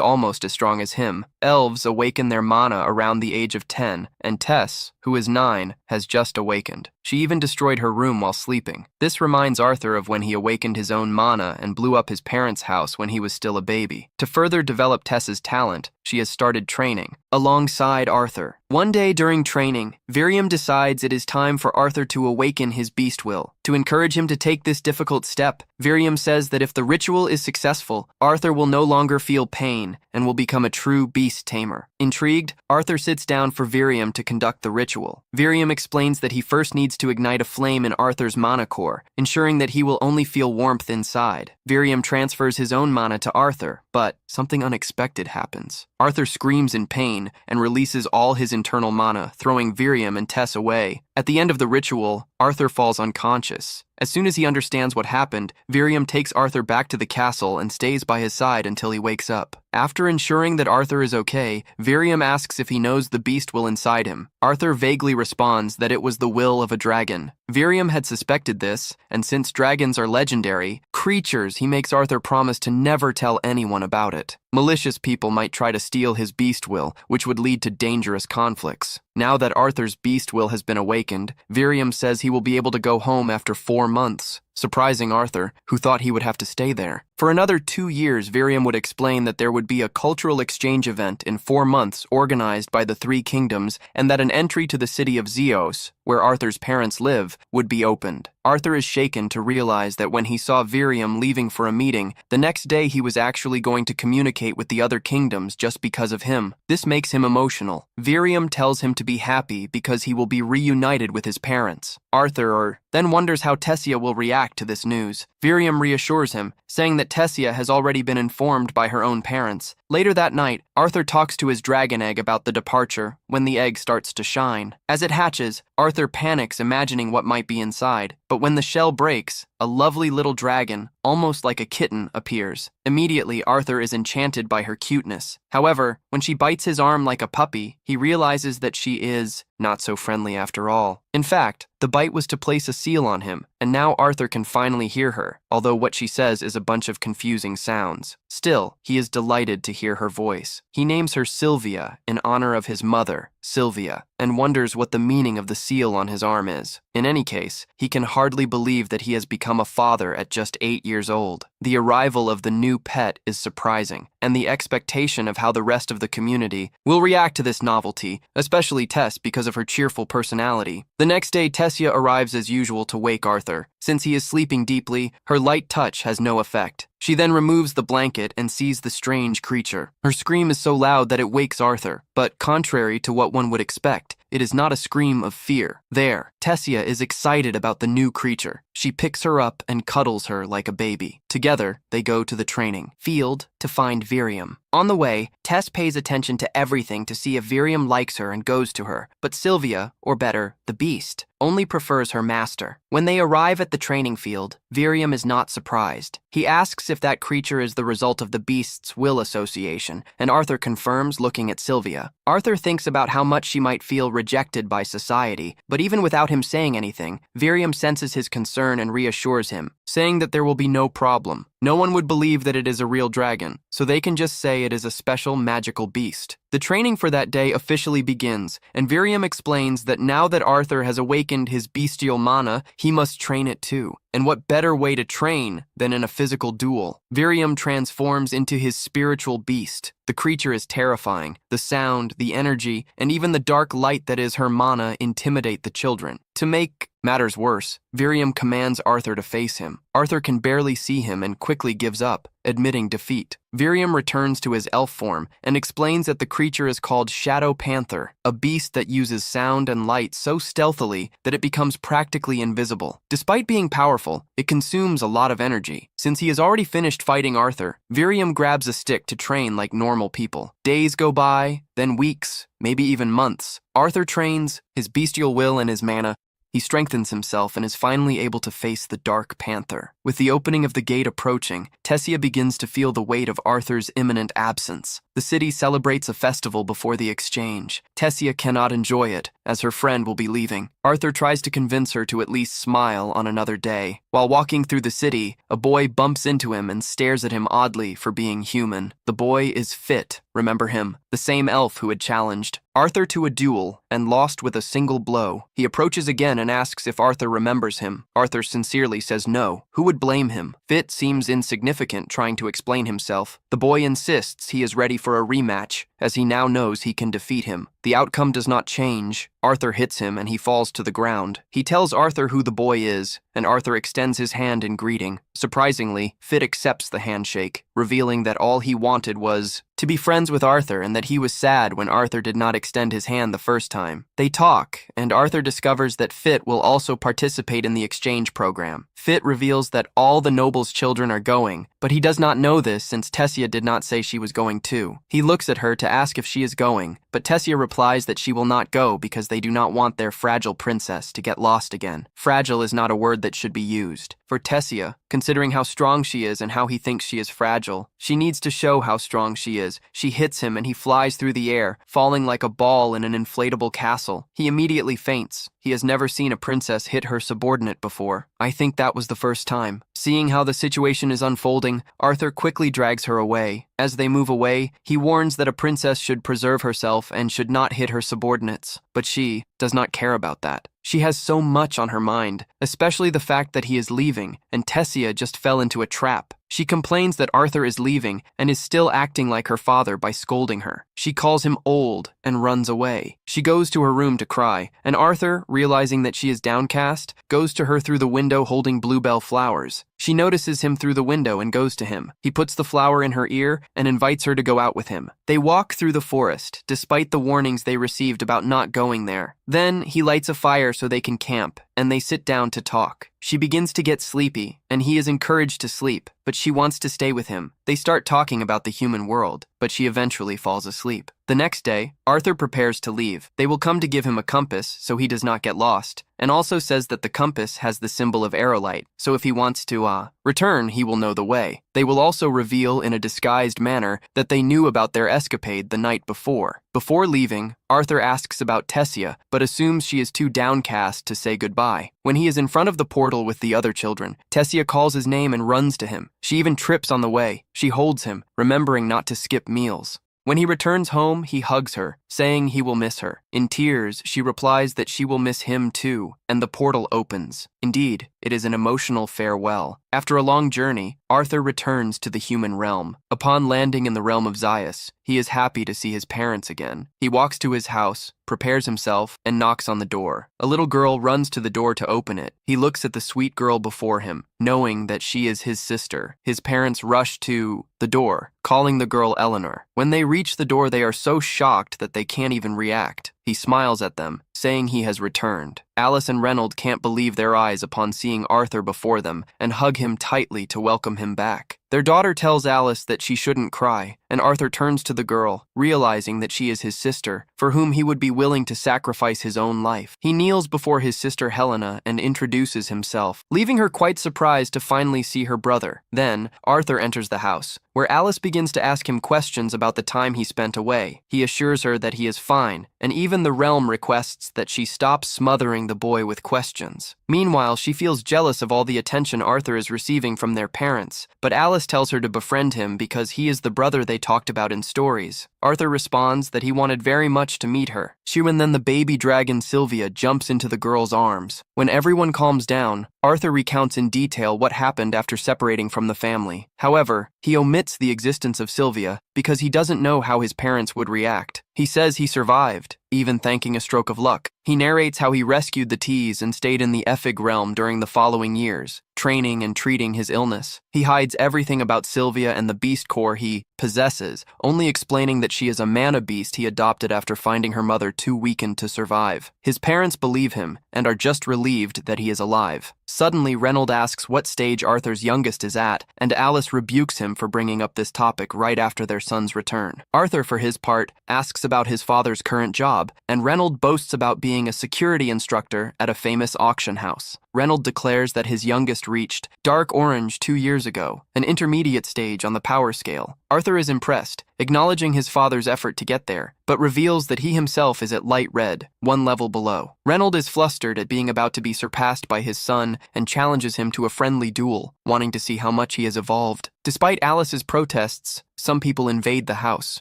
almost as strong as him. Elves awaken their mana around the age of 10, and Tess, who is 9, has just awakened. She even destroyed her room while sleeping. This reminds Arthur of when he awakened his own mana and blew up his parents' house when he was still a baby. To further develop Tess's talent, she has started training alongside Arthur. One day during training, Virion decides it is time for Arthur to awaken his beast will. To encourage him to take this difficult step, Virion says that if the ritual is successful, Arthur will no longer feel pain and will become a true beast tamer. Intrigued, Arthur sits down for Virion to conduct the ritual. Virion explains that he first needs to ignite a flame in Arthur's mana core, ensuring that he will only feel warmth inside. Virion transfers his own mana to Arthur, but something unexpected happens. Arthur screams in pain and releases all his internal mana, throwing Virion and Tess away. At the end of the ritual, Arthur falls unconscious. As soon as he understands what happened, Virion takes Arthur back to the castle and stays by his side until he wakes up. After ensuring that Arthur is okay, Virion asks if he knows the beast will inside him. Arthur vaguely responds that it was the will of a dragon. Virion had suspected this, and since dragons are legendary creatures, he makes Arthur promise to never tell anyone about it. Malicious people might try to steal his beast will, which would lead to dangerous conflicts. Now that Arthur's beast will has been awakened, Virion says he will be able to go home after 4 months. surprising Arthur, who thought he would have to stay there. For another 2 years, Virium would explain that there would be a cultural exchange event in 4 months organized by the 3 kingdoms, and that an entry to the city of Zeos, where Arthur's parents live, would be opened. Arthur is shaken to realize that when he saw Virium leaving for a meeting, the next day he was actually going to communicate with the other kingdoms just because of him. This makes him emotional. Virium tells him to be happy because he will be reunited with his parents. Arthur then wonders how Tessia will react to this news. Virium reassures him, saying that Tessia has already been informed by her own parents. Later that night, Arthur talks to his dragon egg about the departure when the egg starts to shine. As it hatches, Arthur panics, imagining what might be inside. But when the shell breaks, a lovely little dragon, almost like a kitten, appears. Immediately, Arthur is enchanted by her cuteness. However, when she bites his arm like a puppy, he realizes that she is not so friendly after all. In fact, the bite was to place a seal on him, and now Arthur can finally hear her, although what she says is a bunch of confusing sounds. Still, he is delighted to hear her voice. He names her Sylvia in honor of his mother, Sylvia, and wonders what the meaning of the seal on his arm is. In any case, he can hardly believe that he has become a father at just 8 years old. The arrival of the new pet is surprising, and the expectation of how the rest of the community will react to this novelty, especially Tess because of her cheerful personality. The next day, Tessia arrives as usual to wake Arthur. Since he is sleeping deeply, her light touch has no effect. She then removes the blanket and sees the strange creature. Her scream is so loud that it wakes Arthur, but contrary to what one would expect, it is not a scream of fear. There, Tessia is excited about the new creature. She picks her up and cuddles her like a baby. Together, they go to the training field to find Virium. On the way, Tess pays attention to everything to see if Virium likes her and goes to her, but Sylvia, or better, the beast, only prefers her master. When they arrive at the training field, Virium is not surprised. He asks if that creature is the result of the beast's will association, and Arthur confirms, looking at Sylvia. Arthur thinks about how much she might feel rejected by society, but even without him saying anything, Virium senses his concern and reassures him, saying that there will be no problem. No one would believe that it is a real dragon, so they can just say it is a special magical beast. The training for that day officially begins, and Virium explains that now that Arthur has awakened his bestial mana, he must train it too. And what better way to train than in a physical duel? Virium transforms into his spiritual beast. The creature is terrifying. The sound, the energy, and even the dark light that is her mana intimidate the children. To make matters worse, Virium commands Arthur to face him. Arthur can barely see him and quickly gives up, admitting defeat. Virium returns to his elf form and explains that the creature is called Shadow Panther, a beast that uses sound and light so stealthily that it becomes practically invisible. Despite being powerful, it consumes a lot of energy. Since he has already finished fighting Arthur, Virium grabs a stick to train like normal people. Days go by, then weeks, maybe even months. Arthur trains, his bestial will and his mana. He strengthens himself and is finally able to face the Dark Panther. With the opening of the gate approaching, Tessia begins to feel the weight of Arthur's imminent absence. The city celebrates a festival before the exchange. Tessia cannot enjoy it, as her friend will be leaving. Arthur tries to convince her to at least smile on another day. While walking through the city, a boy bumps into him and stares at him oddly for being human. The boy is Fit, remember him, the same elf who had challenged Arthur to a duel and lost with a single blow. He approaches again and asks if Arthur remembers him. Arthur sincerely says no. Who would blame him? Fit seems insignificant, trying to explain himself. The boy insists he is ready for a rematch, as he now knows he can defeat him. The outcome does not change. Arthur hits him and he falls to the ground. He tells Arthur who the boy is, and Arthur extends his hand in greeting. Surprisingly, Fit accepts the handshake, revealing that all he wanted was to be friends with Arthur and that he was sad when Arthur did not extend his hand the first time. They talk, and Arthur discovers that Fit will also participate in the exchange program. Fit reveals that all the noble's children are going, but he does not know this since Tessia did not say she was going too. He looks at her to ask if she is going, but Tessia replies that she will not go because they do not want their fragile princess to get lost again. Fragile is not a word that should be used. For Tessia, considering how strong she is and how he thinks she is fragile, she needs to show how strong she is. She hits him and he flies through the air, falling like a ball in an inflatable castle. He immediately faints. He has never seen a princess hit her subordinate before. I think that was the first time. Seeing how the situation is unfolding, Arthur quickly drags her away. As they move away, he warns that a princess should preserve herself and should not hit her subordinates. But she does not care about that. She has so much on her mind, especially the fact that he is leaving, and Tessia just fell into a trap. She complains that Arthur is leaving and is still acting like her father by scolding her. She calls him old and runs away. She goes to her room to cry, and Arthur, realizing that she is downcast, goes to her through the window holding bluebell flowers. She notices him through the window and goes to him. He puts the flower in her ear and invites her to go out with him. They walk through the forest, despite the warnings they received about not going there. Then he lights a fire so they can camp, and they sit down to talk. She begins to get sleepy, and he is encouraged to sleep, but she wants to stay with him. They start talking about the human world, but she eventually falls asleep. The next day, Arthur prepares to leave. They will come to give him a compass so he does not get lost, and also says that the compass has the symbol of aerolite, so if he wants to, return, he will know the way. They will also reveal in a disguised manner that they knew about their escapade the night before. Before leaving, Arthur asks about Tessia, but assumes she is too downcast to say goodbye. When he is in front of the portal with the other children, Tessia calls his name and runs to him. She even trips on the way. She holds him, remembering not to skip meals. When he returns home, he hugs her, saying he will miss her. In tears, she replies that she will miss him too, and the portal opens. Indeed, it is an emotional farewell. After a long journey, Arthur returns to the human realm. Upon landing in the realm of Zaius, he is happy to see his parents again. He walks to his house, prepares himself, and knocks on the door. A little girl runs to the door to open it. He looks at the sweet girl before him, knowing that she is his sister. His parents rush to the door, calling the girl Eleanor. When they reach the door, they are so shocked that they can't even react. He smiles at them, saying he has returned. Alice and Reynold can't believe their eyes upon seeing Arthur before them and hug him tightly to welcome him back. Their daughter tells Alice that she shouldn't cry, and Arthur turns to the girl, realizing that she is his sister, for whom he would be willing to sacrifice his own life. He kneels before his sister Helena and introduces himself, leaving her quite surprised to finally see her brother. Then, Arthur enters the house, where Alice begins to ask him questions about the time he spent away. He assures her that he is fine, and even the realm requests that she stop smothering the boy with questions. Meanwhile, she feels jealous of all the attention Arthur is receiving from their parents, but Alice tells her to befriend him because he is the brother they talked about in stories. Arthur responds that he wanted very much to meet her. And then the baby dragon Sylvia jumps into the girl's arms. When everyone calms down, Arthur recounts in detail what happened after separating from the family. However, he omits the existence of Sylvia because he doesn't know how his parents would react. He says he survived, even thanking a stroke of luck. He narrates how he rescued the Tees and stayed in the Ephig realm during the following years, training and treating his illness. He hides everything about Sylvia and the beast core he possesses, only explaining that she is a mana beast he adopted after finding her mother too weakened to survive. His parents believe him and are just relieved that he is alive. Suddenly, Reynold asks what stage Arthur's youngest is at, and Alice rebukes him for bringing up this topic right after their son's return. Arthur, for his part, asks about his father's current job, and Reynold boasts about being a security instructor at a famous auction house. Reynold declares that his youngest reached dark orange 2 years ago, an intermediate stage on the power scale. Arthur is impressed, acknowledging his father's effort to get there, but reveals that he himself is at light red, 1 level below. Reynold is flustered at being about to be surpassed by his son and challenges him to a friendly duel, wanting to see how much he has evolved. Despite Alice's protests, some people invade the house.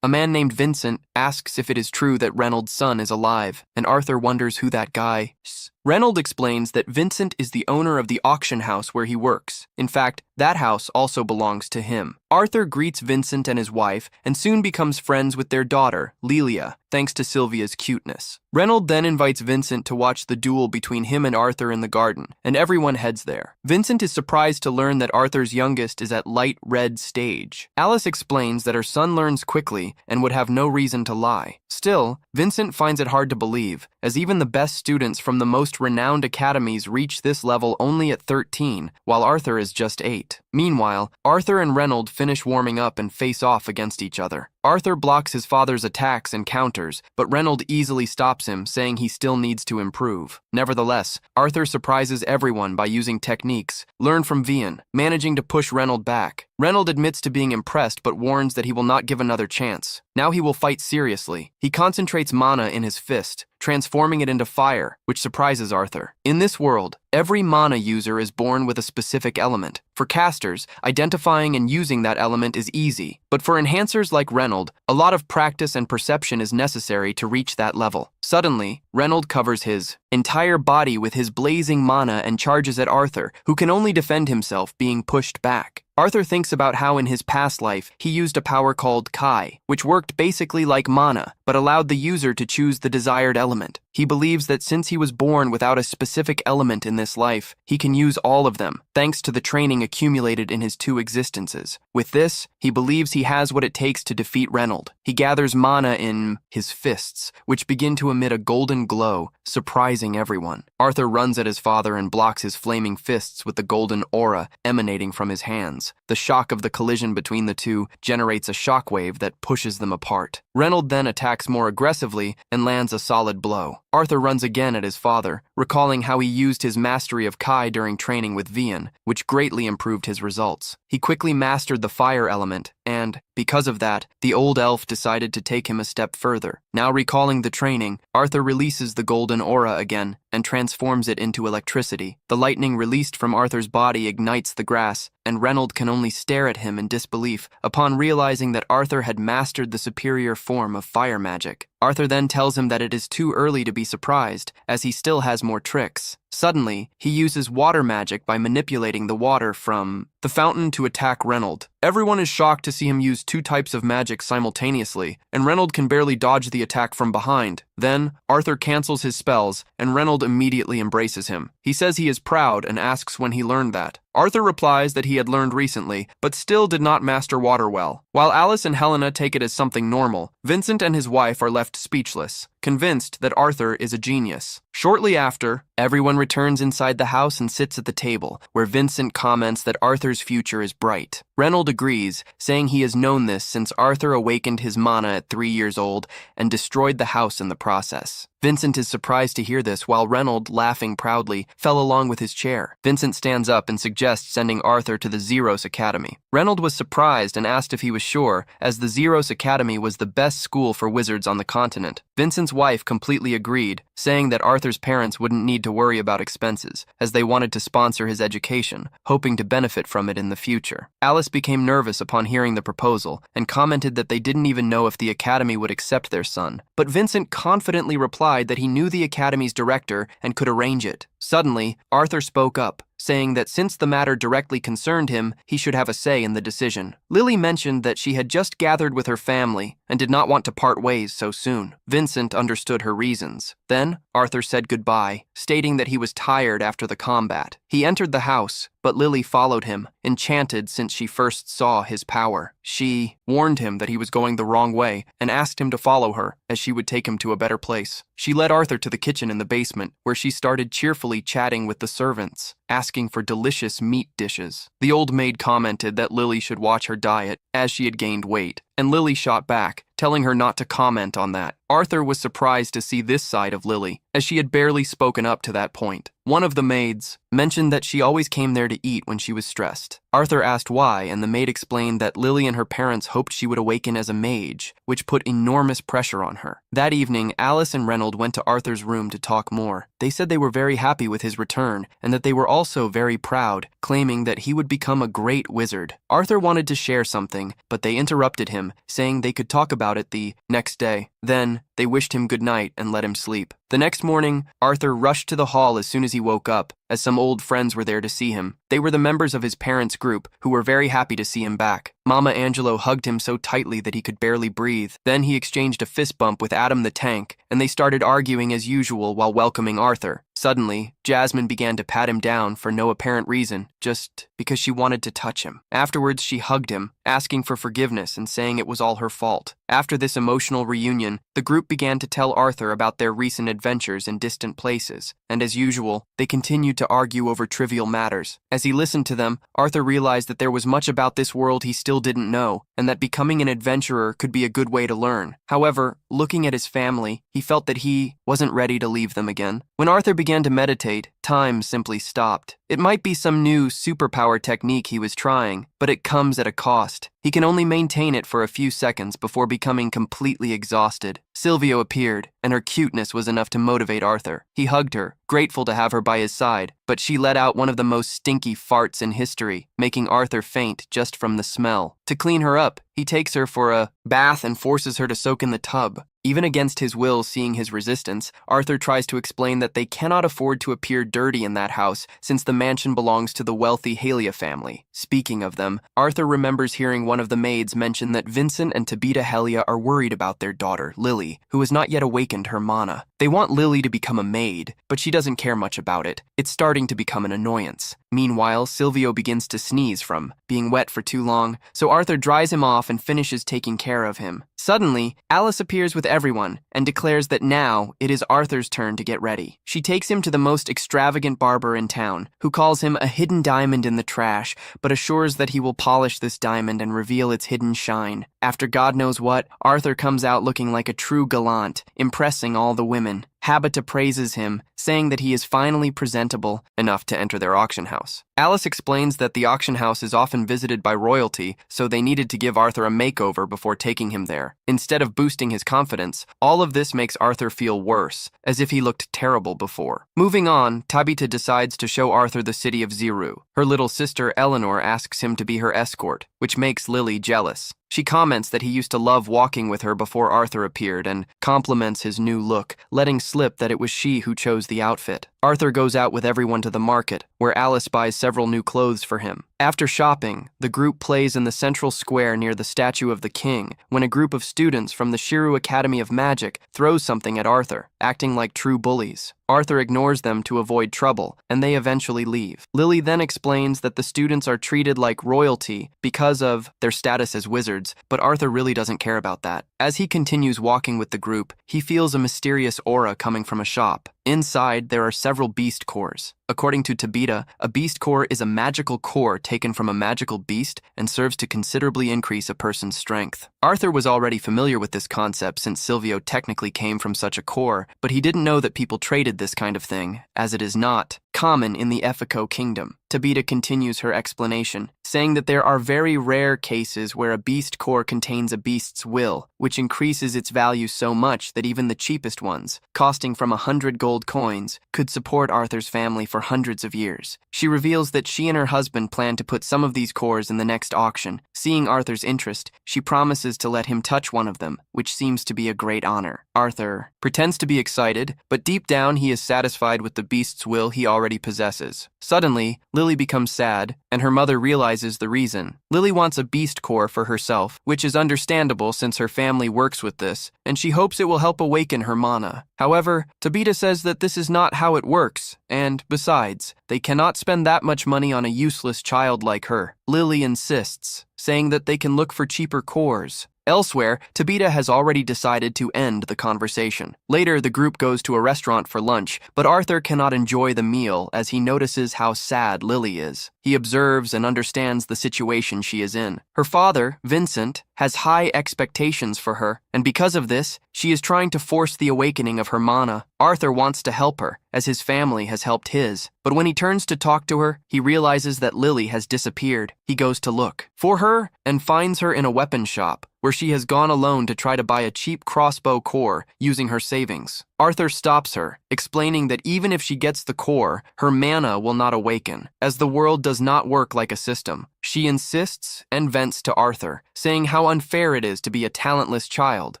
A man named Vincent asks if it is true that Reynold's son is alive, and Arthur wonders who that guy is. Reynold explains that Vincent is the owner of the auction house where he works. In fact, that house also belongs to him. Arthur greets Vincent and his wife and soon becomes friends with their daughter, Lelia, thanks to Sylvia's cuteness. Reynold then invites Vincent to watch the duel between him and Arthur in the garden, and everyone heads there. Vincent is surprised to learn that Arthur's youngest is at light red stage. Alice explains that her son learns quickly and would have no reason to lie. Still, Vincent finds it hard to believe, as even the best students from the most renowned academies reach this level only at 13, while Arthur is just 8. Meanwhile, Arthur and Reynold finish warming up and face off against each other. Arthur blocks his father's attacks and counters, but Reynold easily stops him, saying he still needs to improve. Nevertheless, Arthur surprises everyone by using techniques learned from Vian, managing to push Reynold back. Reynold admits to being impressed but warns that he will not give another chance. Now he will fight seriously. He concentrates mana in his fist, transforming it into fire, which surprises Arthur. In this world, every mana user is born with a specific element. For casters, identifying and using that element is easy, but for enhancers like Reynold, a lot of practice and perception is necessary to reach that level. Suddenly, Reynold covers his entire body with his blazing mana and charges at Arthur, who can only defend himself, being pushed back. Arthur thinks about how in his past life he used a power called Kai, which worked basically like mana, but allowed the user to choose the desired element. He believes that since he was born without a specific element in this life, he can use all of them, thanks to the training accumulated in his 2 existences. With this, he believes he has what it takes to defeat Reynold. He gathers mana in his fists, which begin to emit a golden glow, surprising everyone. Arthur runs at his father and blocks his flaming fists with the golden aura emanating from his hands. The shock of the collision between the two generates a shockwave that pushes them apart. Reynold then attacks more aggressively and lands a solid blow. Arthur runs again at his father, recalling how he used his mastery of Kai during training with Vian, which greatly improved his results. He quickly mastered the fire element, and, because of that, the old elf decided to take him a step further. Now recalling the training, Arthur releases the golden aura again and transforms it into electricity. The lightning released from Arthur's body ignites the grass, and Reynold can only stare at him in disbelief upon realizing that Arthur had mastered the superior form of fire magic. Arthur then tells him that it is too early to be surprised, as he still has more tricks. Suddenly, he uses water magic by manipulating the water from the fountain to attack Reynold. Everyone is shocked to see him use 2 types of magic simultaneously, and Reynold can barely dodge the attack from behind. Then, Arthur cancels his spells, and Reynold immediately embraces him. He says he is proud and asks when he learned that. Arthur replies that he had learned recently, but still did not master water well. While Alice and Helena take it as something normal, Vincent and his wife are left speechless, convinced that Arthur is a genius. Shortly after, everyone returns inside the house and sits at the table, where Vincent comments that Arthur's future is bright. Reynold agrees, saying he has known this since Arthur awakened his mana at 3 years old and destroyed the house in the process. Vincent is surprised to hear this, while Reynold, laughing proudly, fell along with his chair. Vincent stands up and suggests sending Arthur to the Zeros Academy. Reynold was surprised and asked if he was sure, as the Zeros Academy was the best school for wizards on the continent. Vincent's wife completely agreed, saying that Arthur's parents wouldn't need to worry about expenses, as they wanted to sponsor his education, hoping to benefit from it in the future. Alice became nervous upon hearing the proposal, and commented that they didn't even know if the academy would accept their son. But Vincent confidently replied that he knew the academy's director and could arrange it. Suddenly, Arthur spoke up, saying that since the matter directly concerned him, he should have a say in the decision. Lily mentioned that she had just gathered with her family and did not want to part ways so soon. Vincent understood her reasons. Then, Arthur said goodbye, stating that he was tired after the combat. He entered the house, but Lily followed him, enchanted since she first saw his power. She warned him that he was going the wrong way and asked him to follow her, as she would take him to a better place. She led Arthur to the kitchen in the basement, where she started cheerfully chatting with the servants, asking for delicious meat dishes. The old maid commented that Lily should watch her diet, as she had gained weight, and Lily shot back, telling her not to comment on that. Arthur was surprised to see this side of Lily, as she had barely spoken up to that point. One of the maids mentioned that she always came there to eat when she was stressed. Arthur asked why, and the maid explained that Lily and her parents hoped she would awaken as a mage, which put enormous pressure on her. That evening, Alice and Reynold went to Arthur's room to talk more. They said they were very happy with his return, and that they were also very proud, claiming that he would become a great wizard. Arthur wanted to share something, but they interrupted him, saying they could talk about it the next day. Then, they wished him good night and let him sleep. The next morning, Arthur rushed to the hall as soon as he woke up, as some old friends were there to see him. They were the members of his parents' group, who were very happy to see him back. Mama Angelo hugged him so tightly that he could barely breathe. Then he exchanged a fist bump with Adam the Tank, and they started arguing as usual while welcoming Arthur. Suddenly, Jasmine began to pat him down for no apparent reason, just because she wanted to touch him. Afterwards, she hugged him, asking for forgiveness and saying it was all her fault. After this emotional reunion, the group began to tell Arthur about their recent adventures in distant places, and as usual, they continued to argue over trivial matters. As he listened to them, Arthur realized that there was much about this world he still didn't know, and that becoming an adventurer could be a good way to learn. However, looking at his family, he felt that he wasn't ready to leave them again. When Arthur began to meditate, time simply stopped. It might be some new superpower technique he was trying, but it comes at a cost. He can only maintain it for a few seconds before becoming completely exhausted. Silvio appeared, and her cuteness was enough to motivate Arthur. He hugged her, grateful to have her by his side, but she let out one of the most stinky farts in history, making Arthur faint just from the smell. To clean her up, he takes her for a bath and forces her to soak in the tub. Even against his will, seeing his resistance, Arthur tries to explain that they cannot afford to appear dirty in that house since the mansion belongs to the wealthy Halia family. Speaking of them, Arthur remembers hearing one of the maids mention that Vincent and Tabita Halia are worried about their daughter, Lily, who has not yet awakened her mana. They want Lily to become a maid, but she doesn't care much about it. It's starting to become an annoyance. Meanwhile, Silvio begins to sneeze from being wet for too long, so Arthur dries him off and finishes taking care of him. Suddenly, Alice appears with everyone and declares that now it is Arthur's turn to get ready. She takes him to the most extravagant barber in town, who calls him a hidden diamond in the trash, but assures that he will polish this diamond and reveal its hidden shine. After God knows what, Arthur comes out looking like a true gallant, impressing all the women. Habita praises him, saying that he is finally presentable enough to enter their auction house. Alice explains that the auction house is often visited by royalty, so they needed to give Arthur a makeover before taking him there. Instead of boosting his confidence, all of this makes Arthur feel worse, as if he looked terrible before. Moving on, Tabita decides to show Arthur the city of Ziru. Her little sister Eleanor asks him to be her escort, which makes Lily jealous. She comments that he used to love walking with her before Arthur appeared and compliments his new look, letting slip that it was she who chose the outfit. Arthur goes out with everyone to the market, where Alice buys several new clothes for him. After shopping, the group plays in the central square near the statue of the king when a group of students from the Shiru Academy of Magic throws something at Arthur, acting like true bullies. Arthur ignores them to avoid trouble, and they eventually leave. Lily then explains that the students are treated like royalty because of their status as wizards, but Arthur really doesn't care about that. As he continues walking with the group, he feels a mysterious aura coming from a shop. Inside, there are several beast cores. According to Tabita, a beast core is a magical core taken from a magical beast and serves to considerably increase a person's strength. Arthur was already familiar with this concept since Silvio technically came from such a core, but he didn't know that people traded this kind of thing, as it is not common in the Efiko kingdom. Tabita continues her explanation, saying that there are very rare cases where a beast core contains a beast's will, which increases its value so much that even the cheapest ones, costing from 100 gold coins, could support Arthur's family for hundreds of years. She reveals that she and her husband plan to put some of these cores in the next auction. Seeing Arthur's interest, she promises to let him touch one of them, which seems to be a great honor. Arthur pretends to be excited, but deep down he is satisfied with the beast's will he already possesses. Suddenly, Lily becomes sad, and her mother realizes the reason. Lily wants a beast core for herself, which is understandable since her family works with this, and she hopes it will help awaken her mana. However, Tabita says that this is not how it works, and besides, they cannot spend that much money on a useless child like her. Lily insists, saying that they can look for cheaper cores. Elsewhere, Tabita has already decided to end the conversation. Later, the group goes to a restaurant for lunch, but Arthur cannot enjoy the meal as he notices how sad Lily is. He observes and understands the situation she is in. Her father, Vincent, has high expectations for her, and because of this, she is trying to force the awakening of her mana. Arthur wants to help her, as his family has helped his. But when he turns to talk to her, he realizes that Lily has disappeared. He goes to look for her and finds her in a weapon shop, where she has gone alone to try to buy a cheap crossbow core using her savings. Arthur stops her, explaining that even if she gets the core, her mana will not awaken, as the world does not work like a system. She insists and vents to Arthur, saying how unfair it is to be a talentless child,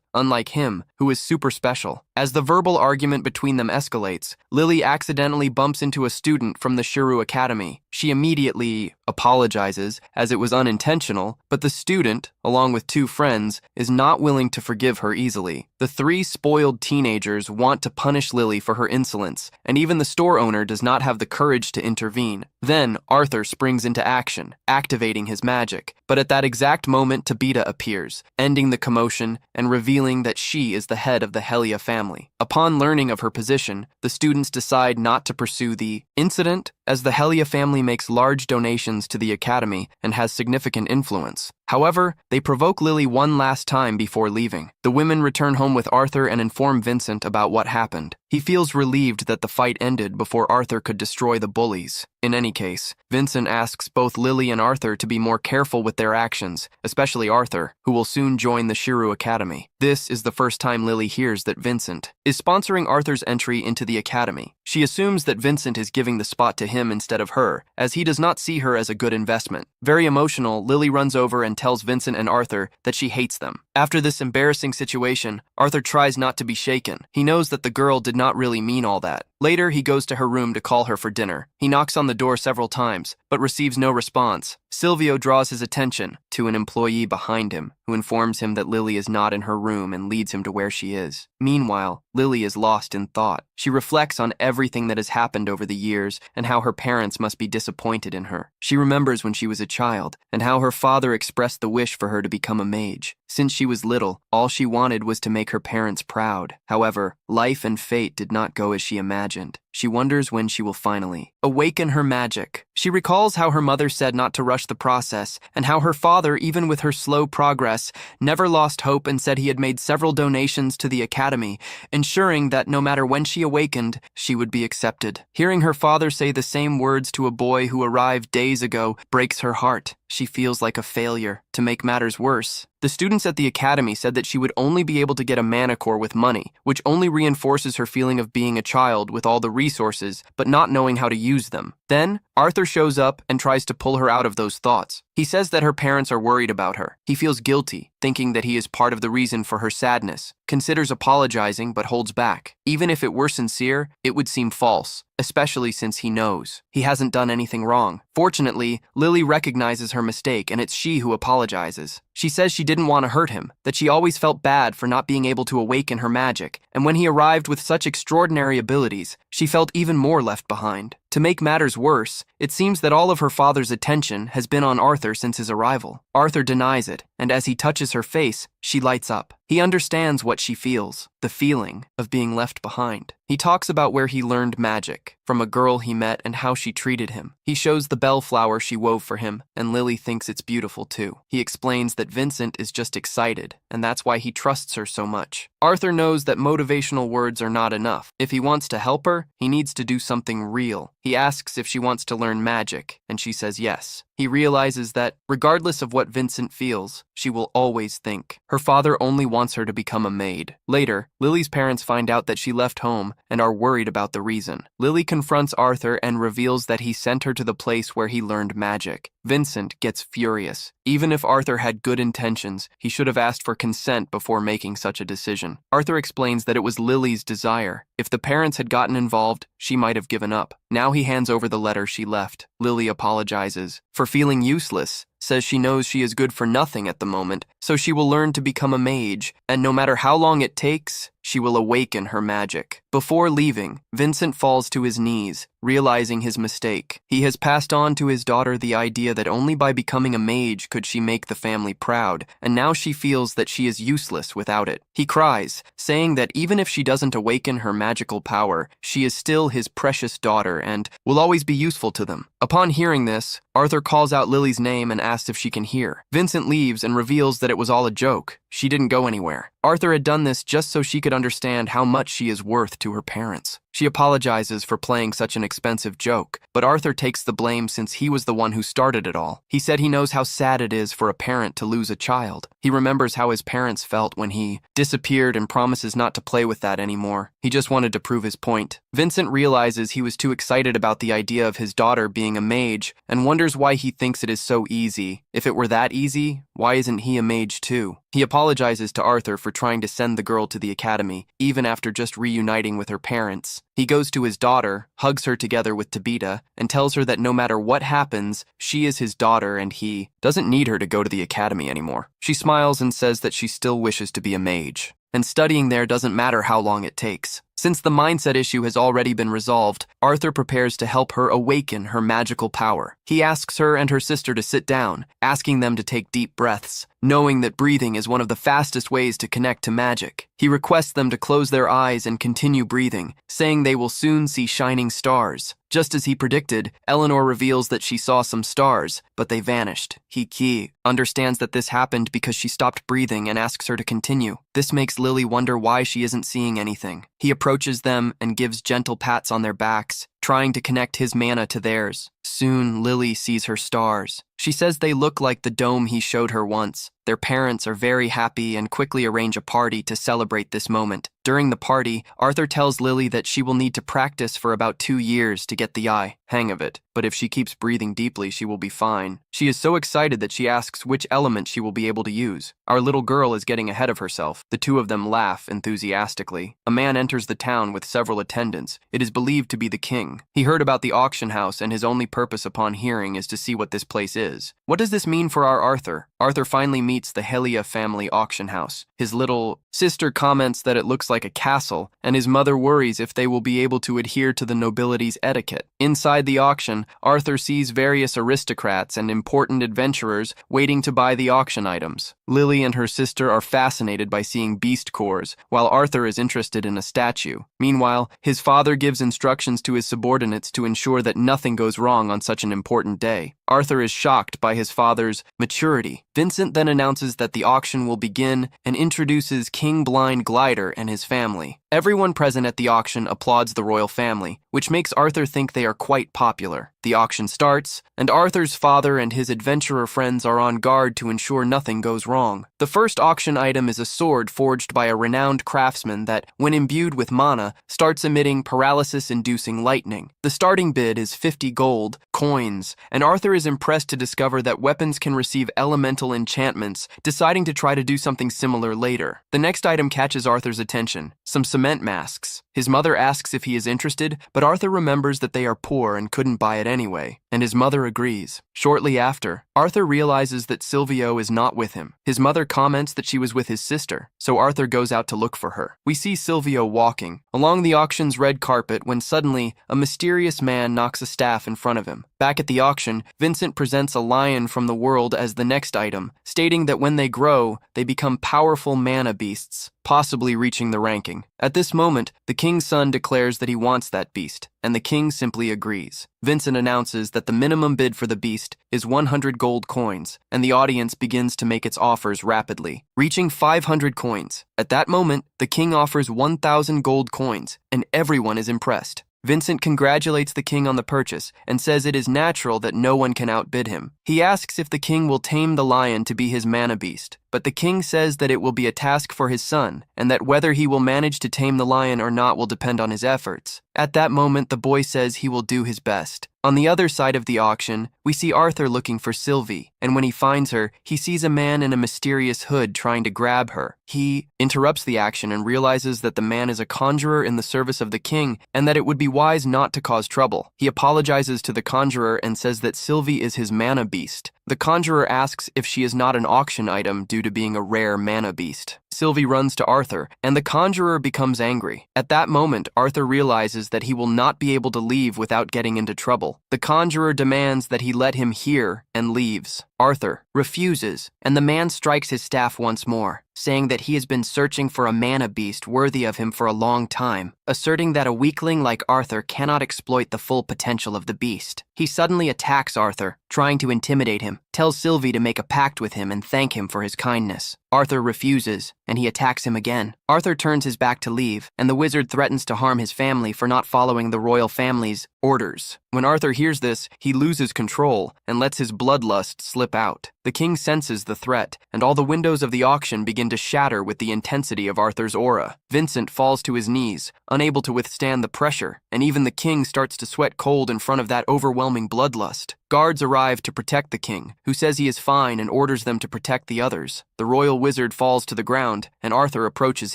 unlike him, who is super special. As the verbal argument between them escalates, Lily accidentally bumps into a student from the Shiru Academy. She immediately apologizes, as it was unintentional, but the student, along with two friends, is not willing to forgive her easily. The three spoiled teenagers want to punish Lily for her insolence, and even the store owner does not have the courage to intervene. Then, Arthur springs into action, activating his magic. But at that exact moment, Tabita appears, ending the commotion and revealing that she is the head of the Helia family. Upon learning of her position, the students decide not to pursue the incident, as the Helia family makes large donations to the academy and has significant influence. However, they provoke Lily one last time before leaving. The women return home with Arthur and inform Vincent about what happened. He feels relieved that the fight ended before Arthur could destroy the bullies. In any case, Vincent asks both Lily and Arthur to be more careful with their actions, especially Arthur, who will soon join the Shiru Academy. This is the first time Lily hears that Vincent is sponsoring Arthur's entry into the academy. She assumes that Vincent is giving the spot to him instead of her, as he does not see her as a good investment. Very emotional, Lily runs over and tells Vincent and Arthur that she hates them. After this embarrassing situation, Arthur tries not to be shaken. He knows that the girl did not really mean all that. Later, he goes to her room to call her for dinner. He knocks on the door several times, but receives no response. Silvio draws his attention to an employee behind him, who informs him that Lily is not in her room and leads him to where she is. Meanwhile, Lily is lost in thought. She reflects on everything that has happened over the years and how her parents must be disappointed in her. She remembers when she was a child and how her father expressed the wish for her to become a mage. Since she was little, all she wanted was to make her parents proud. However, life and fate did not go as she imagined. She wonders when she will finally awaken her magic. She recalls how her mother said not to rush the process, and how her father, even with her slow progress, never lost hope and said he had made several donations to the academy, ensuring that no matter when she awakened, she would be accepted. Hearing her father say the same words to a boy who arrived days ago breaks her heart. She feels like a failure. To make matters worse, the students at the academy said that she would only be able to get a manicure with money, which only reinforces her feeling of being a child with all the resources, but not knowing how to use them. Then, Arthur shows up and tries to pull her out of those thoughts. He says that her parents are worried about her. He feels guilty, thinking that he is part of the reason for her sadness, considers apologizing but holds back. Even if it were sincere, it would seem false, especially since he knows he hasn't done anything wrong. Fortunately, Lily recognizes her mistake and it's she who apologizes. She says she didn't want to hurt him, that she always felt bad for not being able to awaken her magic, and when he arrived with such extraordinary abilities, she felt even more left behind. To make matters worse, it seems that all of her father's attention has been on Arthur since his arrival. Arthur denies it, and as he touches her face, she lights up. He understands what she feels, the feeling of being left behind. He talks about where he learned magic, from a girl he met and how she treated him. He shows the bellflower she wove for him, and Lily thinks it's beautiful too. He explains that Vincent is just excited, and that's why he trusts her so much. Arthur knows that motivational words are not enough. If he wants to help her, he needs to do something real. He asks if she wants to learn magic, and she says yes. He realizes that, regardless of what Vincent feels, she will always think her father only wants her to become a maid. Later, Lily's parents find out that she left home and are worried about the reason. Lily confronts Arthur and reveals that he sent her to the place where he learned magic. Vincent gets furious. Even if Arthur had good intentions, he should have asked for consent before making such a decision. Arthur explains that it was Lily's desire. If the parents had gotten involved, she might have given up. Now he hands over the letter she left. Lily apologizes for feeling useless, says she knows she is good for nothing at the moment, so she will learn to become a mage, and no matter how long it takes, she will awaken her magic. Before leaving, Vincent falls to his knees, realizing his mistake. He has passed on to his daughter the idea that only by becoming a mage could she make the family proud, and now she feels that she is useless without it. He cries, saying that even if she doesn't awaken her magical power, she is still his precious daughter and will always be useful to them. Upon hearing this, Arthur calls out Lily's name and asks if she can hear. Vincent leaves and reveals that it was all a joke. She didn't go anywhere. Arthur had done this just so she could understand how much she is worth to her parents. She apologizes for playing such an expensive joke, but Arthur takes the blame since he was the one who started it all. He said he knows how sad it is for a parent to lose a child. He remembers how his parents felt when he disappeared and promises not to play with that anymore. He just wanted to prove his point. Vincent realizes he was too excited about the idea of his daughter being a mage and wonders why he thinks it is so easy. If it were that easy, why isn't he a mage too? He apologizes to Arthur for trying to send the girl to the academy, even after just reuniting with her parents. He goes to his daughter, hugs her together with Tabita, and tells her that no matter what happens, she is his daughter and he doesn't need her to go to the academy anymore. She smiles and says that she still wishes to be a mage, and studying there doesn't matter how long it takes. Since the mindset issue has already been resolved, Arthur prepares to help her awaken her magical power. He asks her and her sister to sit down, asking them to take deep breaths, knowing that breathing is one of the fastest ways to connect to magic. He requests them to close their eyes and continue breathing, saying they will soon see shining stars. Just as he predicted, Eleanor reveals that she saw some stars, but they vanished. He understands that this happened because she stopped breathing and asks her to continue. This makes Lily wonder why she isn't seeing anything. He approaches them and gives gentle pats on their backs, trying to connect his mana to theirs. Soon, Lily sees her stars. She says they look like the dome he showed her once. Their parents are very happy and quickly arrange a party to celebrate this moment. During the party, Arthur tells Lily that she will need to practice for about 2 years to get the hang of it, but if she keeps breathing deeply, she will be fine. She is so excited that she asks which element she will be able to use. Our little girl is getting ahead of herself. The two of them laugh enthusiastically. A man enters the town with several attendants. It is believed to be the king. He heard about the auction house, and his only purpose upon hearing is to see what this place is. What does this mean for our Arthur? Arthur finally meets the Helia family auction house. His little sister comments that it looks like a castle, and his mother worries if they will be able to adhere to the nobility's etiquette. Inside the auction, Arthur sees various aristocrats and important adventurers waiting to buy the auction items. Lily and her sister are fascinated by seeing beast cores, while Arthur is interested in a statue. Meanwhile, his father gives instructions to his subordinates to ensure that nothing goes wrong on such an important day. Arthur is shocked by his father's maturity. Vincent then announces that the auction will begin and introduces King Blind Glider and his family. Everyone present at the auction applauds the royal family, which makes Arthur think they are quite popular. The auction starts, and Arthur's father and his adventurer friends are on guard to ensure nothing goes wrong. The first auction item is a sword forged by a renowned craftsman that, when imbued with mana, starts emitting paralysis-inducing lightning. The starting bid is 50 gold coins, and Arthur is impressed to discover that weapons can receive elemental enchantments, deciding to try to do something similar later. The next item catches Arthur's attention: some cement masks. His mother asks if he is interested, but Arthur remembers that they are poor and couldn't buy it anyway, and his mother agrees. Shortly after, Arthur realizes that Silvio is not with him. His mother comments that she was with his sister, so Arthur goes out to look for her. We see Silvio walking along the auction's red carpet when suddenly a mysterious man knocks a staff in front of him. Back at the auction, Vincent presents a lion from the world as the next item, stating that when they grow, they become powerful mana beasts, possibly reaching the ranking. At this moment, the king's son declares that he wants that beast, and the king simply agrees. Vincent announces that the minimum bid for the beast is 100 gold coins, and the audience begins to make its offers rapidly, reaching 500 coins. At that moment, the king offers 1,000 gold coins, and everyone is impressed. Vincent congratulates the king on the purchase and says it is natural that no one can outbid him. He asks if the king will tame the lion to be his mana beast, but the king says that it will be a task for his son, and that whether he will manage to tame the lion or not will depend on his efforts. At that moment, the boy says he will do his best. On the other side of the auction, we see Arthur looking for Sylvie, and when he finds her, he sees a man in a mysterious hood trying to grab her. He interrupts the action and realizes that the man is a conjurer in the service of the king, and that it would be wise not to cause trouble. He apologizes to the conjurer and says that Sylvie is his mana beast. The conjurer asks if she is not an auction item due to being a rare mana beast. Sylvie runs to Arthur, and the conjurer becomes angry. At that moment, Arthur realizes that he will not be able to leave without getting into trouble. The conjurer demands that he let him hear and leaves. Arthur refuses, and the man strikes his staff once more, saying that he has been searching for a mana beast worthy of him for a long time, asserting that a weakling like Arthur cannot exploit the full potential of the beast. He suddenly attacks Arthur, trying to intimidate him, tells Sylvie to make a pact with him and thank him for his kindness. Arthur refuses, and he attacks him again. Arthur turns his back to leave, and the wizard threatens to harm his family for not following the royal family's orders. When Arthur hears this, he loses control and lets his bloodlust slip out. The king senses the threat, and all the windows of the auction begin to shatter with the intensity of Arthur's aura. Vincent falls to his knees, unable to withstand the pressure, and even the king starts to sweat cold in front of that overwhelming bloodlust. Guards arrive to protect the king, who says he is fine and orders them to protect the others. The royal wizard falls to the ground, and Arthur approaches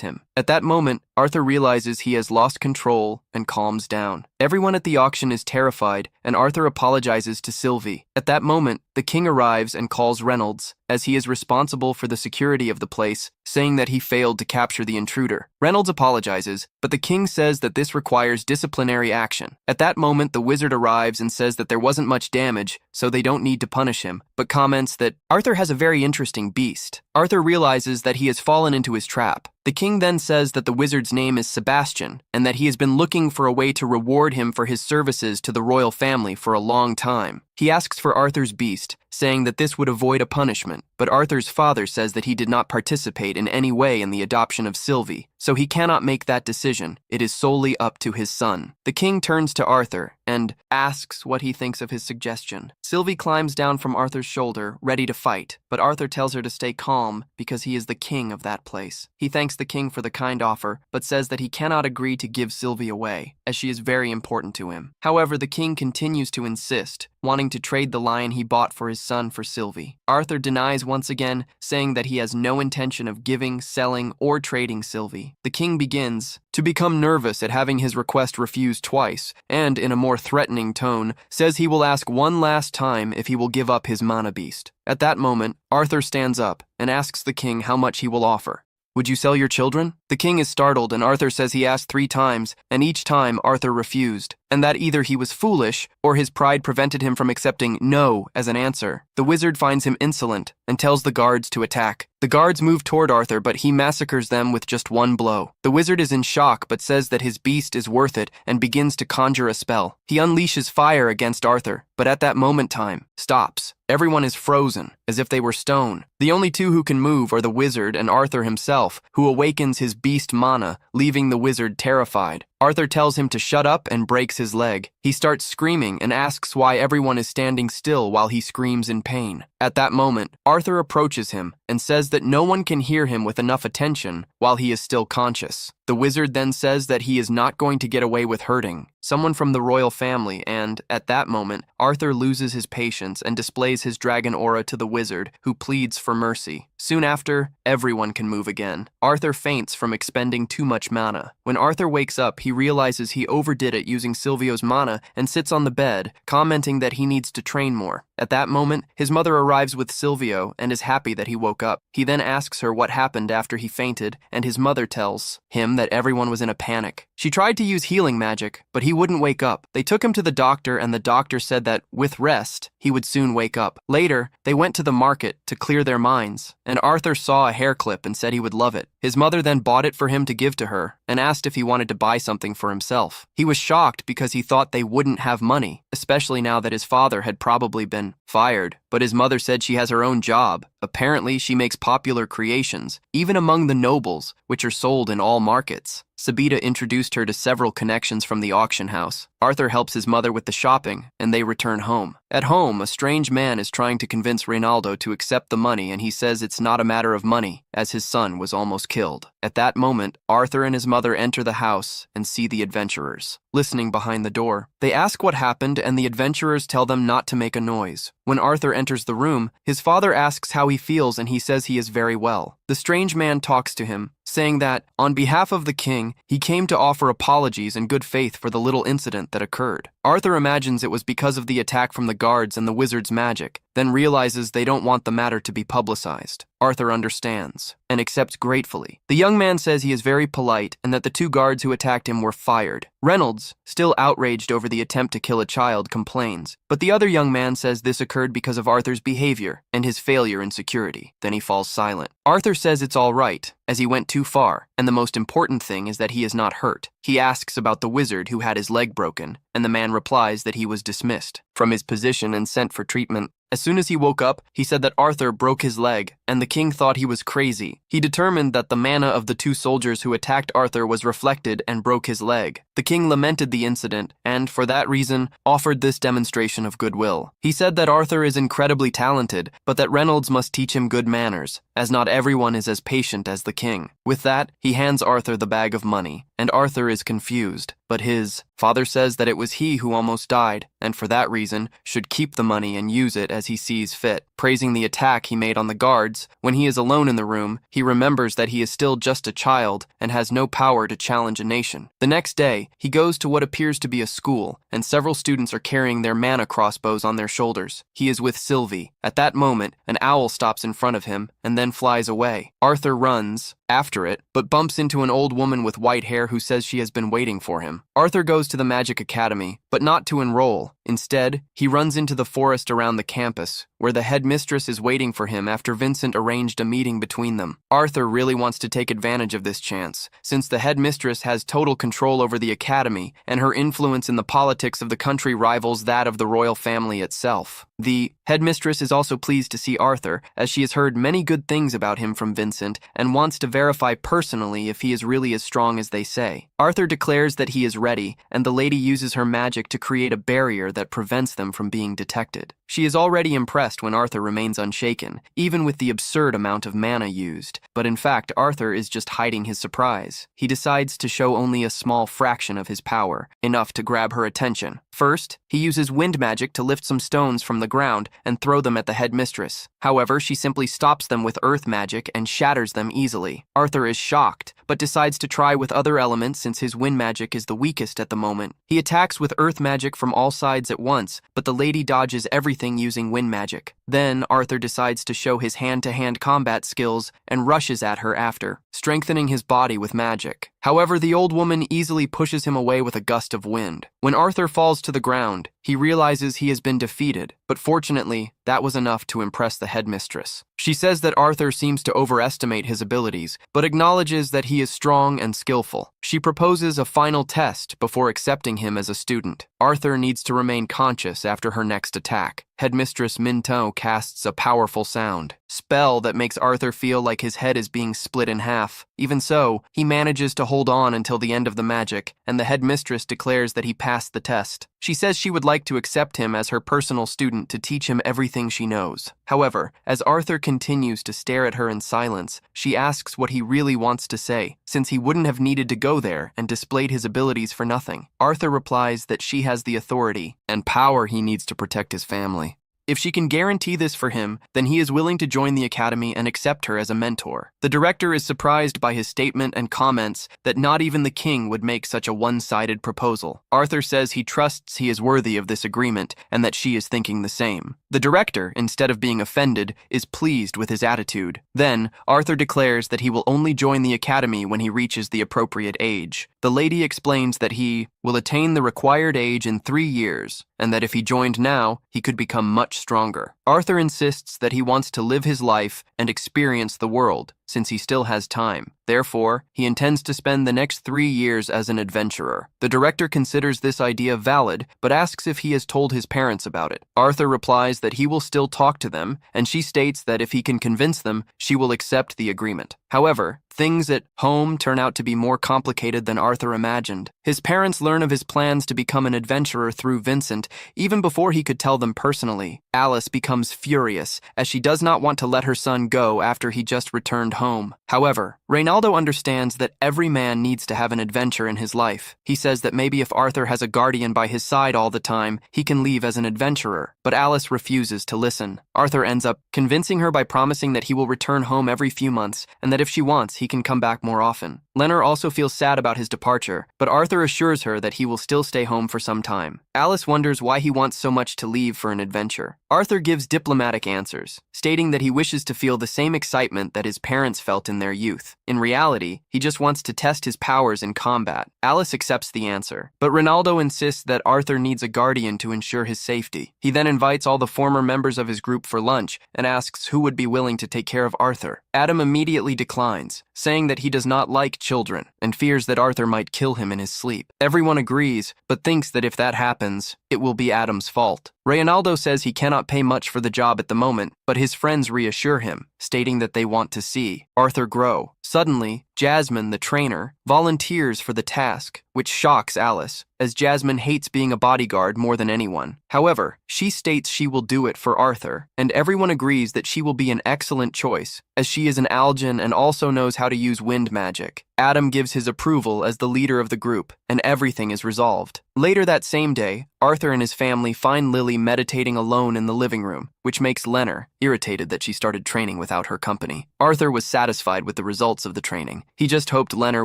him. At that moment, Arthur realizes he has lost control and calms down. Everyone at the auction is terrified, and Arthur apologizes to Sylvie. At that moment, the king arrives and calls Reynolds, as he is responsible for the security of the place, saying that he failed to capture the intruder. Reynolds apologizes, but the king says that this requires disciplinary action. At that moment, the wizard arrives and says that there wasn't much damage, so they don't need to punish him, but comments that Arthur has a very interesting beast. Arthur realizes that he has fallen into his trap. The king then says that the wizard's name is Sebastian, and that he has been looking for a way to reward him for his services to the royal family for a long time. He asks for Arthur's beast, saying that this would avoid a punishment, but Arthur's father says that he did not participate in any way in the adoption of Sylvie, so he cannot make that decision. It is solely up to his son. The king turns to Arthur and asks what he thinks of his suggestion. Sylvie climbs down from Arthur's shoulder, ready to fight, but Arthur tells her to stay calm because he is the king of that place. He thanks the king for the kind offer, but says that he cannot agree to give Sylvie away, as she is very important to him. However, the king continues to insist, wanting to trade the lion he bought for his son for Sylvie. Arthur denies once again, saying that he has no intention of giving, selling, or trading Sylvie. The king begins to become nervous at having his request refused twice, and in a more threatening tone, says he will ask one last time if he will give up his mana beast. At that moment, Arthur stands up and asks the king how much he will offer. "Would you sell your children?" The king is startled, and Arthur says he asked 3 times, and each time Arthur refused, and that either he was foolish or his pride prevented him from accepting no as an answer. The wizard finds him insolent and tells the guards to attack. The guards move toward Arthur, but he massacres them with just one blow. The wizard is in shock but says that his beast is worth it and begins to conjure a spell. He unleashes fire against Arthur, but at that moment time stops. Everyone is frozen, as if they were stone. The only 2 who can move are the wizard and Arthur himself, who awakens his beast mana, leaving the wizard terrified. Arthur tells him to shut up and breaks his leg. He starts screaming and asks why everyone is standing still while he screams in pain. At that moment, Arthur approaches him and says that no one can hear him with enough attention while he is still conscious. The wizard then says that he is not going to get away with hurting someone from the royal family, and, at that moment, Arthur loses his patience and displays his dragon aura to the wizard, who pleads for mercy. Soon after, everyone can move again. Arthur faints from expending too much mana. When Arthur wakes up, he realizes he overdid it using Silvio's mana and sits on the bed, commenting that he needs to train more. At that moment, his mother arrives with Silvio and is happy that he woke up. He then asks her what happened after he fainted, and his mother tells him that everyone was in a panic. She tried to use healing magic, but he wouldn't wake up. They took him to the doctor, and the doctor said that, with rest, he would soon wake up. Later, they went to the market to clear their minds, and Arthur saw a hair clip and said he would love it. His mother then bought it for him to give to her, and asked if he wanted to buy something for himself. He was shocked because he thought they wouldn't have money, especially now that his father had probably been fired. But his mother said she has her own job. Apparently, she makes popular creations, even among the nobles, which are sold in all markets. Sabita introduced her to several connections from the auction house. Arthur helps his mother with the shopping, and they return home. At home, a strange man is trying to convince Reynaldo to accept the money, and he says it's not a matter of money, as his son was almost killed. At that moment, Arthur and his mother enter the house and see the adventurers listening behind the door. They ask what happened, and the adventurers tell them not to make a noise. When Arthur enters the room, his father asks how he feels, and he says he is very well. The strange man talks to him, saying that, on behalf of the king, he came to offer apologies in good faith for the little incident that occurred. Arthur imagines it was because of the attack from the guards and the wizard's magic, then realizes they don't want the matter to be publicized. Arthur understands and accepts gratefully. The young man says he is very polite and that the 2 guards who attacked him were fired. Reynolds, still outraged over the attempt to kill a child, complains, but the other young man says this occurred because of Arthur's behavior and his failure in security. Then he falls silent. Arthur says it's all right, as he went too far, and the most important thing is that he is not hurt. He asks about the wizard who had his leg broken, and the man replies that he was dismissed from his position and sent for treatment. As soon as he woke up, he said that Arthur broke his leg, and the king thought he was crazy. He determined that the mana of the 2 soldiers who attacked Arthur was reflected and broke his leg. The king lamented the incident, and, for that reason, offered this demonstration of goodwill. He said that Arthur is incredibly talented, but that Reynolds must teach him good manners, as not everyone is as patient as the king. With that, he hands Arthur the bag of money, and Arthur is confused, but his father says that it was he who almost died, and for that reason, should keep the money and use it as he sees fit. Praising the attack he made on the guards, when he is alone in the room, he remembers that he is still just a child and has no power to challenge a nation. The next day, he goes to what appears to be a school, and several students are carrying their mana crossbows on their shoulders. He is with Sylvie. At that moment, an owl stops in front of him and then flies away. Arthur runs after it, but bumps into an old woman with white hair who says she has been waiting for him. Arthur goes to the Magic Academy, but not to enroll. Instead, he runs into the forest around the campus, where the head headmistress is waiting for him after Vincent arranged a meeting between them. Arthur really wants to take advantage of this chance, since the headmistress has total control over the academy, and her influence in the politics of the country rivals that of the royal family itself. The headmistress is also pleased to see Arthur, as she has heard many good things about him from Vincent and wants to verify personally if he is really as strong as they say. Arthur declares that he is ready, and the lady uses her magic to create a barrier that prevents them from being detected. She is already impressed when Arthur remains unshaken, even with the absurd amount of mana used, but in fact Arthur is just hiding his surprise. He decides to show only a small fraction of his power, enough to grab her attention. First, he uses wind magic to lift some stones from the ground and throw them at the headmistress. However, she simply stops them with earth magic and shatters them easily. Arthur is shocked, but decides to try with other elements since his wind magic is the weakest at the moment. He attacks with earth magic from all sides at once, but the lady dodges everything using wind magic. Then, Arthur decides to show his hand-to-hand combat skills and rushes at her after, strengthening his body with magic. However, the old woman easily pushes him away with a gust of wind. When Arthur falls to the ground, he realizes he has been defeated, but fortunately, that was enough to impress the headmistress. She says that Arthur seems to overestimate his abilities, but acknowledges that he is strong and skillful. She proposes a final test before accepting him as a student. Arthur needs to remain conscious after her next attack. Headmistress Minto casts a powerful spell that makes Arthur feel like his head is being split in half. Even so, he manages to hold on until the end of the magic, and the headmistress declares that he passed the test. She says she would like to accept him as her personal student to teach him everything she knows. However, as Arthur continues to stare at her in silence, she asks what he really wants to say, since he wouldn't have needed to go there and displayed his abilities for nothing. Arthur replies that she has the authority and power he needs to protect his family. If she can guarantee this for him, then he is willing to join the academy and accept her as a mentor. The director is surprised by his statement and comments that not even the king would make such a one-sided proposal. Arthur says he trusts he is worthy of this agreement and that she is thinking the same. The director, instead of being offended, is pleased with his attitude. Then, Arthur declares that he will only join the academy when he reaches the appropriate age. The lady explains that he will attain the required age in 3 years, and that if he joined now, he could become much stronger. Arthur insists that he wants to live his life and experience the world, since he still has time. Therefore, he intends to spend the next 3 years as an adventurer. The director considers this idea valid, but asks if he has told his parents about it. Arthur replies that he will still talk to them, and she states that if he can convince them, she will accept the agreement. However, things at home turn out to be more complicated than Arthur imagined. His parents learn of his plans to become an adventurer through Vincent, even before he could tell them personally. Alice becomes furious, as she does not want to let her son go after he just returned home. However, Reynaldo understands that every man needs to have an adventure in his life. He says that maybe if Arthur has a guardian by his side all the time, he can leave as an adventurer, but Alice refuses to listen. Arthur ends up convincing her by promising that he will return home every few months, and that if she wants, he can come back more often. Lenore also feels sad about his departure, but Arthur assures her that he will still stay home for some time. Alice wonders why he wants so much to leave for an adventure. Arthur gives diplomatic answers, stating that he wishes to feel the same excitement that his parents felt in their youth. In reality, he just wants to test his powers in combat. Alice accepts the answer, but Reynaldo insists that Arthur needs a guardian to ensure his safety. He then invites all the former members of his group for lunch and asks who would be willing to take care of Arthur. Adam immediately declines, saying that he does not like children and fears that Arthur might kill him in his sleep. Everyone agrees, but thinks that if that happens, it will be Adam's fault. Reynaldo says he cannot pay much for the job at the moment, but his friends reassure him, stating that they want to see Arthur grow. Suddenly, Jasmine, the trainer, volunteers for the task, which shocks Alice, as Jasmine hates being a bodyguard more than anyone. However, she states she will do it for Arthur, and everyone agrees that she will be an excellent choice, as she is an Algin and also knows how to use wind magic. Adam gives his approval as the leader of the group, and everything is resolved. Later that same day, Arthur and his family find Lily meditating alone in the living room, which makes Lenore irritated that she started training without her company. Arthur was satisfied with the results of the training. He just hoped Lenore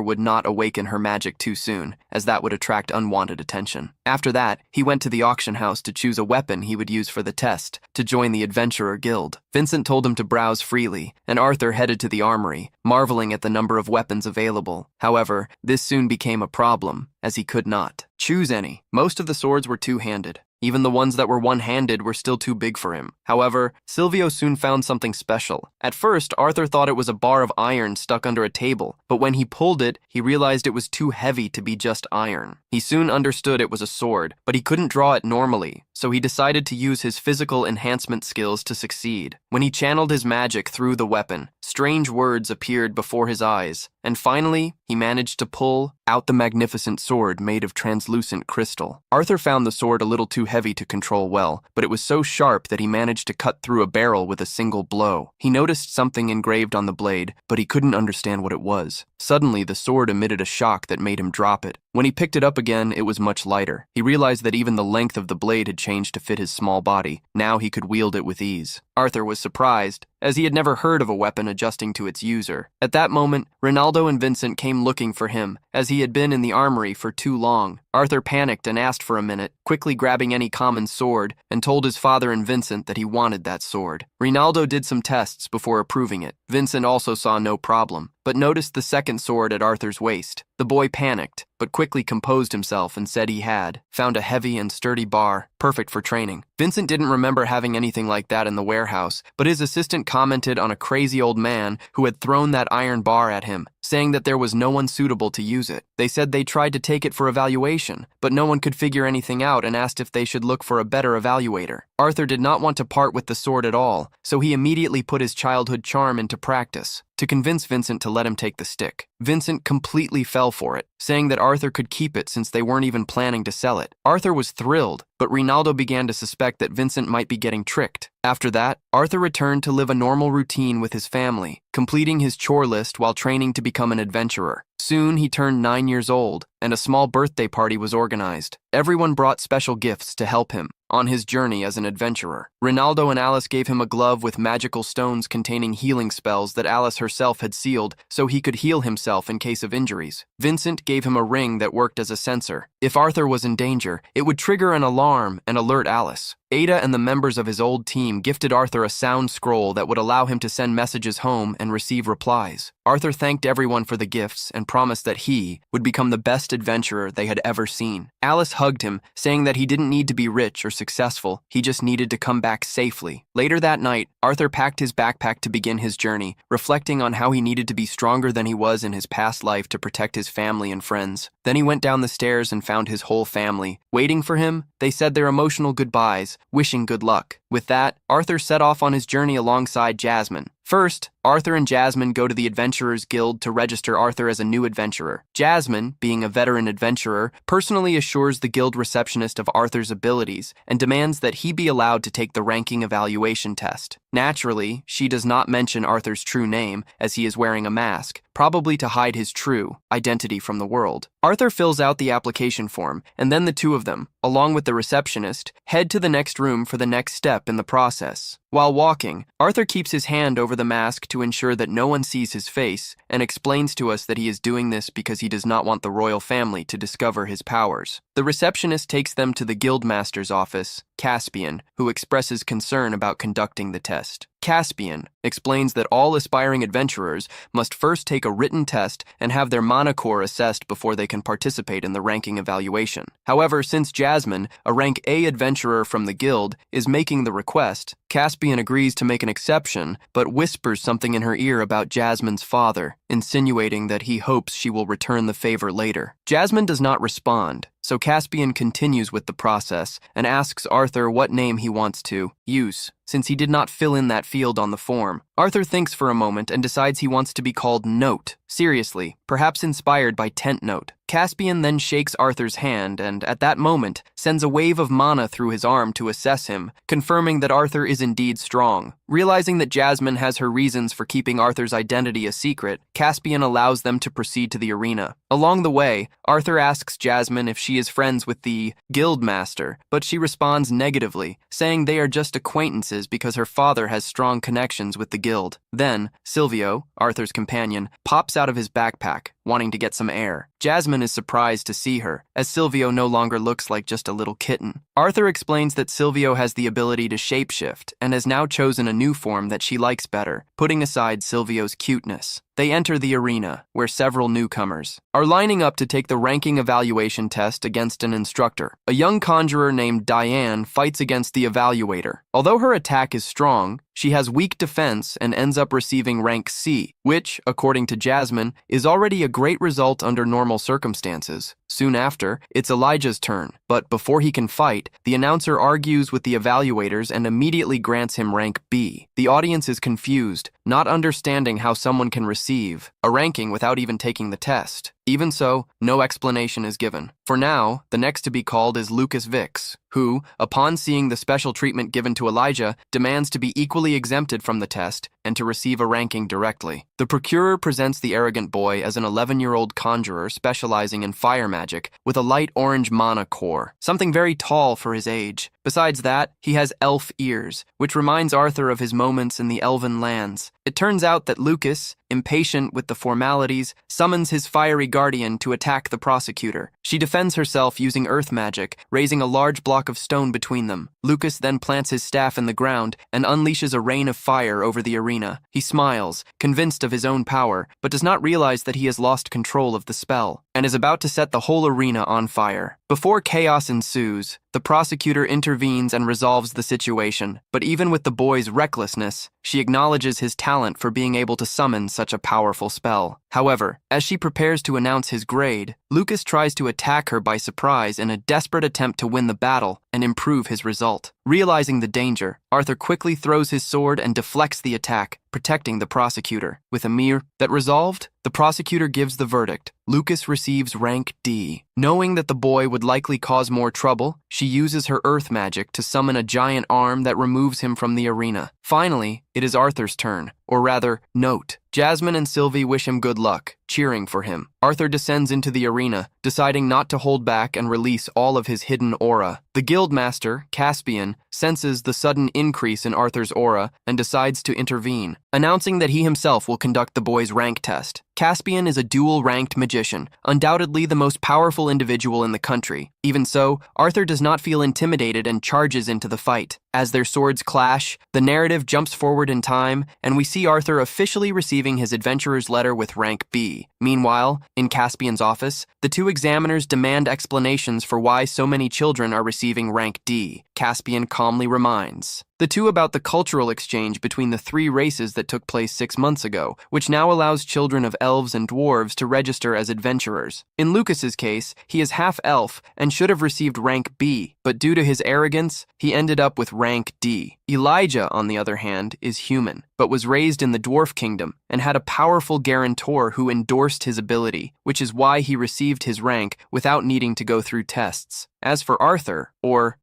would not awaken her magic too soon, as that would attract unwanted attention. After that, he went to the auction house to choose a weapon he would use for the test, to join the Adventurer Guild. Vincent told him to browse freely, and Arthur headed to the armory, marveling at the number of weapons available. However, this soon became a problem, as he could not choose any. Most of the swords were two-handed. Even the ones that were one-handed were still too big for him. However, Silvio soon found something special. At first, Arthur thought it was a bar of iron stuck under a table, but when he pulled it, he realized it was too heavy to be just iron. He soon understood it was a sword, but he couldn't draw it normally, so he decided to use his physical enhancement skills to succeed. When he channeled his magic through the weapon, strange words appeared before his eyes, and finally, he managed to pull out the magnificent sword made of translucent crystal. Arthur found the sword a little too heavy to control well, but it was so sharp that he managed to cut through a barrel with a single blow. He noticed something engraved on the blade, but he couldn't understand what it was. Suddenly, the sword emitted a shock that made him drop it. When he picked it up again, it was much lighter. He realized that even the length of the blade had changed to fit his small body. Now he could wield it with ease. Arthur was surprised, as he had never heard of a weapon adjusting to its user. At that moment, Ronaldo and Vincent came looking for him, as he had been in the armory for too long. Arthur panicked and asked for a minute, quickly grabbing any common sword, and told his father and Vincent that he wanted that sword. Ronaldo did some tests before approving it. Vincent also saw no problem, but noticed the second sword at Arthur's waist. The boy panicked, but quickly composed himself and said he had found a heavy and sturdy bar, perfect for training. Vincent didn't remember having anything like that in the warehouse, but his assistant commented on a crazy old man who had thrown that iron bar at him, saying that there was no one suitable to use it. They said they tried to take it for evaluation, but no one could figure anything out and asked if they should look for a better evaluator. Arthur did not want to part with the sword at all, so he immediately put his childhood charm into practice to convince Vincent to let him take the stick. Vincent completely fell for it, saying that Arthur could keep it since they weren't even planning to sell it. Arthur was thrilled, but Ronaldo began to suspect that Vincent might be getting tricked. After that, Arthur returned to live a normal routine with his family, completing his chore list while training to become an adventurer. Soon he turned 9 years old, and a small birthday party was organized. Everyone brought special gifts to help him on his journey as an adventurer. Ronaldo and Alice gave him a glove with magical stones containing healing spells that Alice herself had sealed so he could heal himself in case of injuries. Vincent gave him a ring that worked as a sensor. If Arthur was in danger, it would trigger an alarm and alert Alice. Ada and the members of his old team gifted Arthur a sound scroll that would allow him to send messages home and receive replies. Arthur thanked everyone for the gifts and promised that he would become the best adventurer they had ever seen. Alice hugged him, saying that he didn't need to be rich or successful, he just needed to come back safely. Later that night, Arthur packed his backpack to begin his journey, reflecting on how he needed to be stronger than he was in his past life to protect his family and friends. Then he went down the stairs and found his whole family. Waiting for him, they said their emotional goodbyes, wishing good luck. With that, Arthur set off on his journey alongside Jasmine. First, Arthur and Jasmine go to the Adventurers Guild to register Arthur as a new adventurer. Jasmine, being a veteran adventurer, personally assures the guild receptionist of Arthur's abilities and demands that he be allowed to take the ranking evaluation test. Naturally, she does not mention Arthur's true name, as he is wearing a mask, probably to hide his true identity from the world. Arthur fills out the application form, and then the two of them, along with the receptionist, head to the next room for the next step in the process. While walking, Arthur keeps his hand over the mask to ensure that no one sees his face, and explains to us that he is doing this because he does not want the royal family to discover his powers. The receptionist takes them to the guildmaster's office, Caspian, who expresses concern about conducting the test. Caspian explains that all aspiring adventurers must first take a written test and have their monocore assessed before they can participate in the ranking evaluation. However, since Jasmine, a rank A adventurer from the guild, is making the request, Caspian agrees to make an exception, but whispers something in her ear about Jasmine's father, insinuating that he hopes she will return the favor later. Jasmine does not respond, so Caspian continues with the process and asks Arthur what name he wants to use, since he did not fill in that field on the form. Arthur thinks for a moment and decides he wants to be called Note, seriously, perhaps inspired by Tent Note. Caspian then shakes Arthur's hand and, at that moment, sends a wave of mana through his arm to assess him, confirming that Arthur is indeed strong. Realizing that Jasmine has her reasons for keeping Arthur's identity a secret, Caspian allows them to proceed to the arena. Along the way, Arthur asks Jasmine if she is friends with the guildmaster, but she responds negatively, saying they are just acquaintances because her father has strong connections with the guild. Then, Silvio, Arthur's companion, pops out of his backpack, wanting to get some air. Jasmine is surprised to see her, as Silvio no longer looks like just a little kitten. Arthur explains that Silvio has the ability to shapeshift and has now chosen a new form that she likes better, putting aside Silvio's cuteness. They enter the arena, where several newcomers are lining up to take the ranking evaluation test against an instructor. A young conjurer named Diane fights against the evaluator. Although her attack is strong, she has weak defense and ends up receiving rank C, which, according to Jasmine, is already a great result under normal circumstances. Soon after, it's Elijah's turn, but before he can fight, the announcer argues with the evaluators and immediately grants him rank B. The audience is confused, not understanding how someone can receive a ranking without even taking the test. Even so, no explanation is given. For now, the next to be called is Lucas Vix, who, upon seeing the special treatment given to Elijah, demands to be equally exempted from the test and to receive a ranking directly. The procurer presents the arrogant boy as an 11-year-old conjurer specializing in fire magic with a light orange mana core, something very tall for his age. Besides that, he has elf ears, which reminds Arthur of his moments in the elven lands. It turns out that Lucas, impatient with the formalities, summons his fiery guardian to attack the prosecutor. She defends herself using earth magic, raising a large block of stone between them. Lucas then plants his staff in the ground and unleashes a rain of fire over the arena. He smiles, convinced of his own power, but does not realize that he has lost control of the spell, and is about to set the whole arena on fire. Before chaos ensues, the prosecutor intervenes and resolves the situation, but even with the boy's recklessness, she acknowledges his talent for being able to summon such a powerful spell. However, as she prepares to announce his grade, Lucas tries to attack her by surprise in a desperate attempt to win the battle and improve his result. Realizing the danger, Arthur quickly throws his sword and deflects the attack, protecting the prosecutor. With a mere that resolved, the prosecutor gives the verdict. Lucas receives rank D. Knowing that the boy would likely cause more trouble, she uses her earth magic to summon a giant arm that removes him from the arena. Finally, it is Arthur's turn, or rather, note. Jasmine and Sylvie wish him good luck, cheering for him. Arthur descends into the arena, deciding not to hold back and release all of his hidden aura. The guildmaster, Caspian, senses the sudden increase in Arthur's aura and decides to intervene, announcing that he himself will conduct the boy's rank test. Caspian is a dual-ranked magician, undoubtedly the most powerful individual in the country. Even so, Arthur does not feel intimidated and charges into the fight. As their swords clash, the narrative jumps forward in time, and we see Arthur officially receiving his adventurer's letter with rank B. Meanwhile, in Caspian's office, the two examiners demand explanations for why so many children are receiving rank D. Caspian calmly reminds the two about the cultural exchange between the three races that took place 6 months ago, which now allows children of elves and dwarves to register as adventurers. In Lucas's case, he is half elf and should have received rank B, but due to his arrogance, he ended up with rank D. Elijah, on the other hand, is human, but was raised in the dwarf kingdom and had a powerful guarantor who endorsed his ability, which is why he received his rank without needing to go through tests. As for Arthur,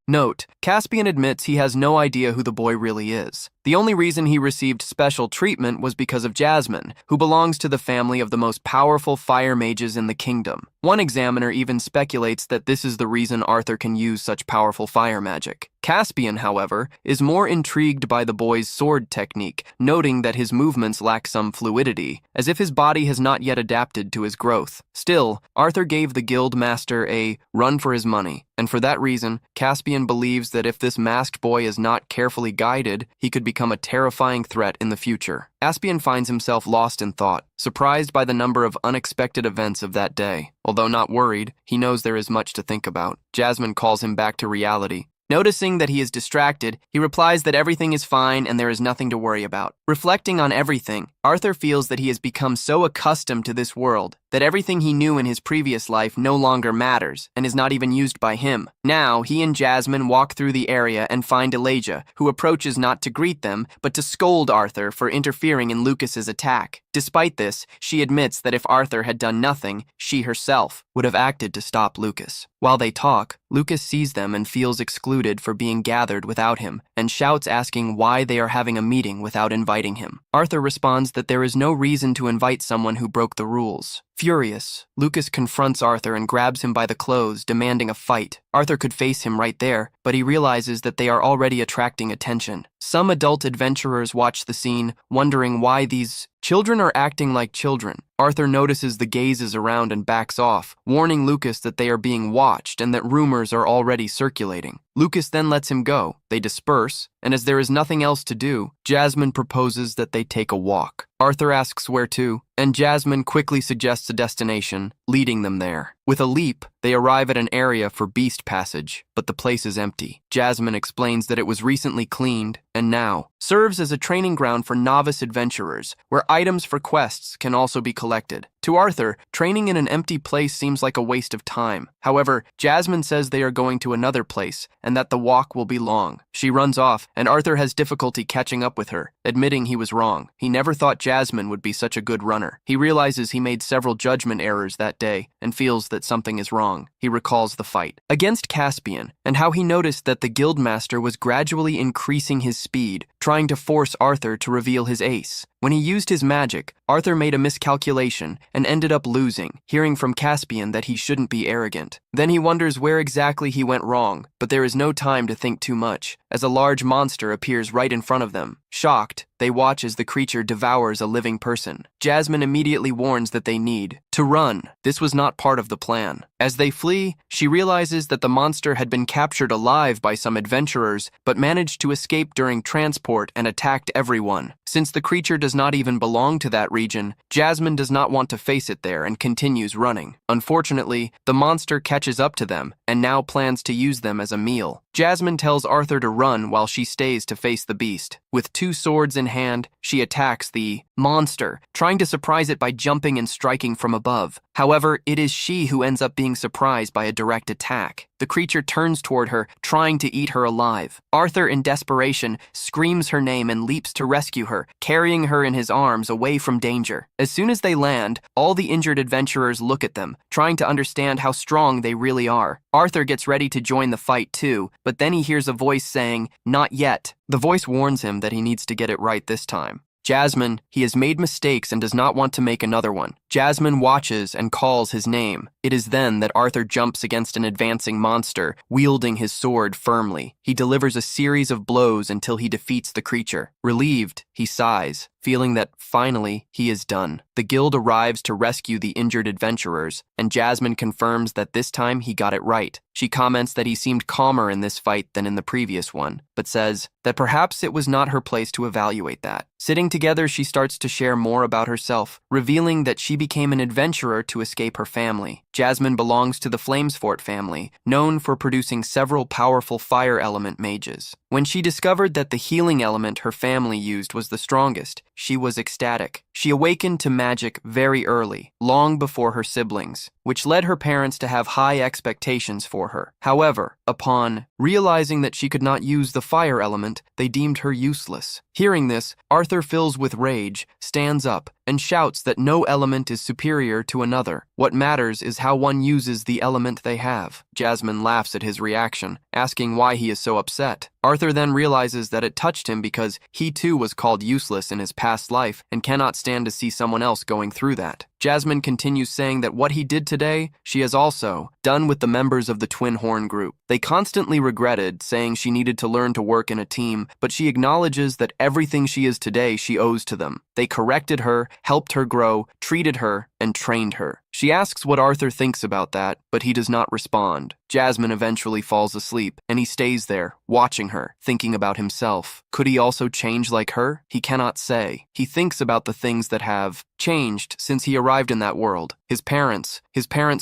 note, Caspian admits he has no idea who the boy really is. The only reason he received special treatment was because of Jasmine, who belongs to the family of the most powerful fire mages in the kingdom. One examiner even speculates that this is the reason Arthur can use such powerful fire magic. Caspian, however, is more intrigued by the boy's sword technique, noting that his movements lack some fluidity, as if his body has not yet adapted to his growth. Still, Arthur gave the guild master a run for his money, and for that reason, Caspian believes that if this masked boy is not carefully guided, he could become a terrifying threat in the future. Caspian finds himself lost in thought, surprised by the number of unexpected events of that day. Although not worried, he knows there is much to think about. Jasmine calls him back to reality. Noticing that he is distracted, he replies that everything is fine and there is nothing to worry about. Reflecting on everything, Arthur feels that he has become so accustomed to this world that everything he knew in his previous life no longer matters and is not even used by him. Now, he and Jasmine walk through the area and find Elijah, who approaches not to greet them, but to scold Arthur for interfering in Lucas's attack. Despite this, she admits that if Arthur had done nothing, she herself would have acted to stop Lucas. While they talk, Lucas sees them and feels excluded for being gathered without him, and shouts asking why they are having a meeting without inviting him. Arthur responds that there is no reason to invite someone who broke the rules. Furious, Lucas confronts Arthur and grabs him by the clothes, demanding a fight. Arthur could face him right there, but he realizes that they are already attracting attention. Some adult adventurers watch the scene, wondering why these children are acting like children. Arthur notices the gazes around and backs off, warning Lucas that they are being watched and that rumors are already circulating. Lucas then lets him go. They disperse, and as there is nothing else to do, Jasmine proposes that they take a walk. Arthur asks where to, and Jasmine quickly suggests a destination, leading them there. With a leap, they arrive at an area for beast passage, but the place is empty. Jasmine explains that it was recently cleaned, and now serves as a training ground for novice adventurers, where items for quests can also be collected. To Arthur, training in an empty place seems like a waste of time. However, Jasmine says they are going to another place, and that the walk will be long. She runs off, and Arthur has difficulty catching up with her, admitting he was wrong. He never thought Jasmine would be such a good runner. He realizes he made several judgment errors that day, and feels that something is wrong. He recalls the fight against Caspian, and how he noticed that the guildmaster was gradually increasing his speed, trying to force Arthur to reveal his ace. When he used his magic, Arthur made a miscalculation and ended up losing, hearing from Caspian that he shouldn't be arrogant. Then he wonders where exactly he went wrong, but there is no time to think too much, as a large monster appears right in front of them. Shocked, they watch as the creature devours a living person. Jasmine immediately warns that they need to run. This was not part of the plan. As they flee, she realizes that the monster had been captured alive by some adventurers, but managed to escape during transport and attacked everyone. Since the creature does not even belong to that region, Jasmine does not want to face it there and continues running. Unfortunately, the monster catches up to them and now plans to use them as a meal. Jasmine tells Arthur to run while she stays to face the beast. With 2 swords in hand, she attacks the monster, trying to surprise it by jumping and striking from above. However, it is she who ends up being surprised by a direct attack. The creature turns toward her, trying to eat her alive. Arthur, in desperation, screams her name and leaps to rescue her, carrying her in his arms away from danger. As soon as they land, all the injured adventurers look at them, trying to understand how strong they really are. Arthur gets ready to join the fight too, but then he hears a voice saying, "Not yet." The voice warns him that he needs to get it right this time. Jasmine, he has made mistakes and does not want to make another one. Jasmine watches and calls his name. It is then that Arthur jumps against an advancing monster, wielding his sword firmly. He delivers a series of blows until he defeats the creature. Relieved, he sighs, feeling that finally he is done. The guild arrives to rescue the injured adventurers, and Jasmine confirms that this time he got it right. She comments that he seemed calmer in this fight than in the previous one, but says that perhaps it was not her place to evaluate that. Sitting together, she starts to share more about herself, revealing that she became an adventurer to escape her family. Jasmine belongs to the Flamesfort family, known for producing several powerful fire element mages. When she discovered that the healing element her family used was the strongest, she was ecstatic. She awakened to magic very early, long before her siblings, which led her parents to have high expectations for her. However, upon realizing that she could not use the fire element, they deemed her useless. Hearing this, Arthur fills with rage, stands up, and shouts that no element is superior to another. What matters is how one uses the element they have. Jasmine laughs at his reaction, asking why he is so upset. Arthur then realizes that it touched him because he too was called useless in his past life and cannot stand to see someone else going through that. Jasmine continues saying that what he did today, she has also done with the members of the Twin Horn group. They constantly regretted, saying she needed to learn to work in a team, but she acknowledges that everything she is today she owes to them. They corrected her, helped her grow, treated her, and trained her. She asks what Arthur thinks about that, but he does not respond. Jasmine eventually falls asleep, and he stays there, watching her, thinking about himself. Could he also change like her? He cannot say. He thinks about the things that have changed since he arrived in that world. His parents'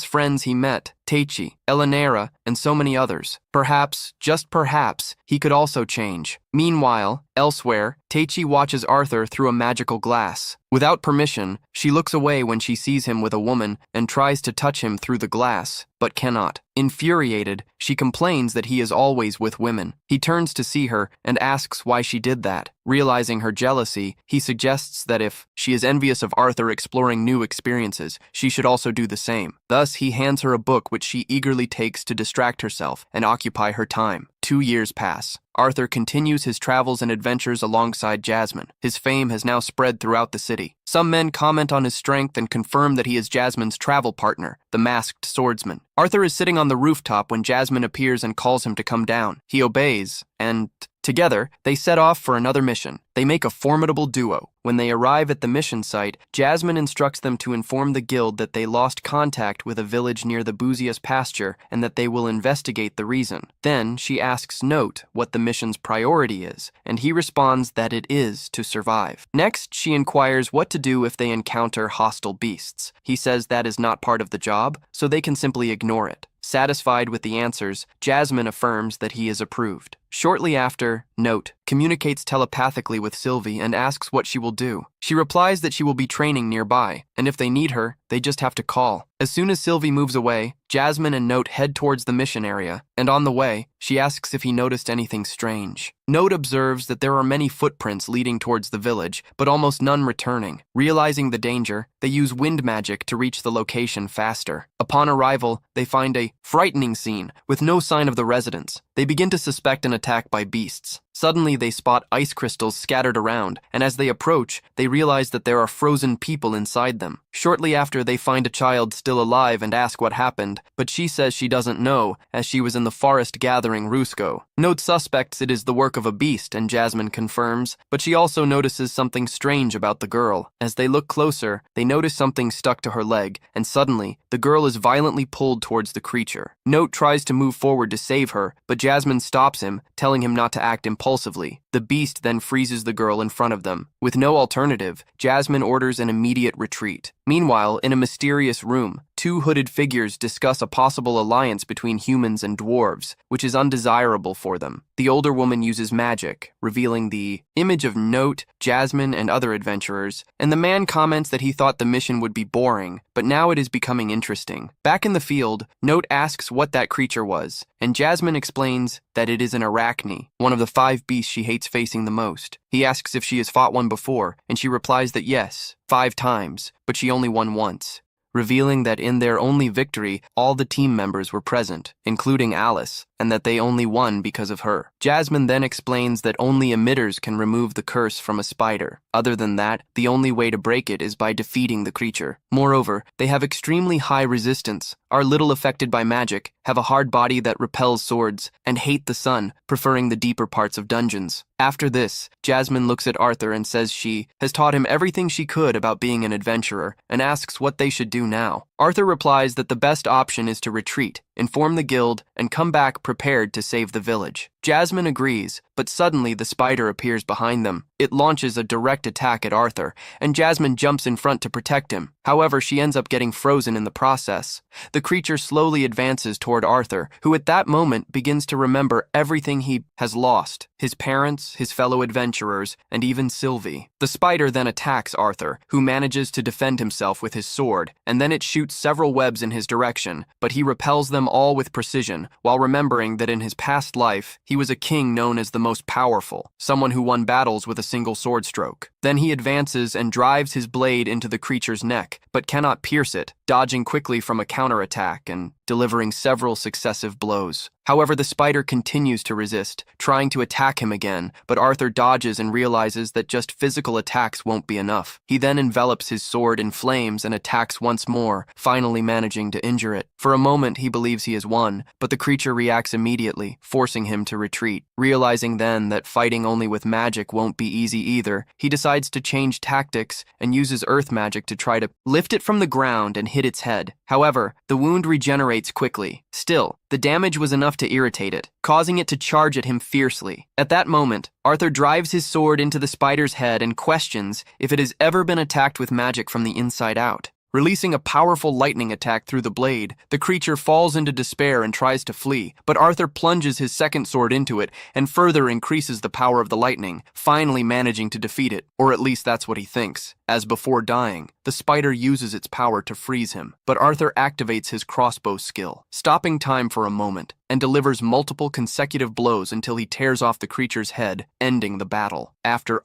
friends he met, Teichi, Elenera, and so many others. Perhaps, just perhaps, he could also change. Meanwhile, elsewhere, Teichi watches Arthur through a magical glass. Without permission, she looks away when she sees him with a woman and tries to touch him through the glass, but cannot. Infuriated, she complains that he is always with women. He turns to see her and asks why she did that. Realizing her jealousy, he suggests that if she is envious of Arthur exploring new experiences, she should also do the same. Thus, he hands her a book which she eagerly takes to distract herself and occupy her time. 2 years pass. Arthur continues his travels and adventures alongside Jasmine. His fame has now spread throughout the city. Some men comment on his strength and confirm that he is Jasmine's travel partner, the masked swordsman. Arthur is sitting on the rooftop when Jasmine appears and calls him to come down. He obeys, and together, they set off for another mission. They make a formidable duo. When they arrive at the mission site, Jasmine instructs them to inform the guild that they lost contact with a village near the Buzias pasture and that they will investigate the reason. Then she asks Note what the mission's priority is, and he responds that it is to survive. Next, she inquires what to do if they encounter hostile beasts. He says that is not part of the job, so they can simply ignore it. Satisfied with the answers, Jasmine affirms that he is approved. Shortly after, Note communicates telepathically with Sylvie and asks what she will do. She replies that she will be training nearby, and if they need her, they just have to call. As soon as Sylvie moves away, Jasmine and Note head towards the mission area, and on the way, she asks if he noticed anything strange. Note observes that there are many footprints leading towards the village, but almost none returning. Realizing the danger, they use wind magic to reach the location faster. Upon arrival, they find a frightening scene with no sign of the residents. They begin to suspect an attack by beasts. Suddenly, they spot ice crystals scattered around, and as they approach, they realize that there are frozen people inside them. Shortly after, they find a child still alive and ask what happened, but she says she doesn't know, as she was in the forest gathering Rusco. Note suspects it is the work of a beast, and Jasmine confirms, but she also notices something strange about the girl. As they look closer, they notice something stuck to her leg, and suddenly, the girl is violently pulled towards the creature. Note tries to move forward to save her, but Jasmine stops him, telling him not to act impulsively. The beast then freezes the girl in front of them. With no alternative, Jasmine orders an immediate retreat. Meanwhile, in a mysterious room, two hooded figures discuss a possible alliance between humans and dwarves, which is undesirable for them. The older woman uses magic, revealing the image of Note, Jasmine, and other adventurers, and the man comments that he thought the mission would be boring, but now it is becoming interesting. Back in the field, Note asks what that creature was, and Jasmine explains that it is an arachne, one of the 5 beasts she hates facing the most. He asks if she has fought one before, and she replies that yes, 5 times, but she only won once, revealing that in their only victory, all the team members were present, including Alice, and that they only won because of her. Jasmine then explains that only emitters can remove the curse from a spider. Other than that, the only way to break it is by defeating the creature. Moreover, they have extremely high resistance, are little affected by magic, have a hard body that repels swords, and hate the sun, preferring the deeper parts of dungeons. After this, Jasmine looks at Arthur and says she has taught him everything she could about being an adventurer, and asks what they should do now. Arthur replies that the best option is to retreat, inform the guild, and come back prepared to save the village. Jasmine agrees, but suddenly the spider appears behind them. It launches a direct attack at Arthur, and Jasmine jumps in front to protect him. However, she ends up getting frozen in the process. The creature slowly advances toward Arthur, who at that moment begins to remember everything he has lost: his parents, his fellow adventurers, and even Sylvie. The spider then attacks Arthur, who manages to defend himself with his sword, and then it shoots several webs in his direction, but he repels them all with precision, while remembering that in his past life, he was a king known as the most powerful, someone who won battles with a single sword stroke. Then he advances and drives his blade into the creature's neck, but cannot pierce it, dodging quickly from a counterattack and delivering several successive blows. However, the spider continues to resist, trying to attack him again, but Arthur dodges and realizes that just physical attacks won't be enough. He then envelops his sword in flames and attacks once more, finally managing to injure it. For a moment, he believes he has won, but the creature reacts immediately, forcing him to retreat. Realizing then that fighting only with magic won't be easy either, he decides to change tactics and uses earth magic to try to lift it from the ground and hit its head. However, the wound regenerates quickly. Still, the damage was enough to irritate it, causing it to charge at him fiercely. At that moment, Arthur drives his sword into the spider's head and questions if it has ever been attacked with magic from the inside out. Releasing a powerful lightning attack through the blade, the creature falls into despair and tries to flee, but Arthur plunges his second sword into it and further increases the power of the lightning, finally managing to defeat it, or at least that's what he thinks. As before dying, the spider uses its power to freeze him, but Arthur activates his crossbow skill, stopping time for a moment, and delivers multiple consecutive blows until he tears off the creature's head, ending the battle. After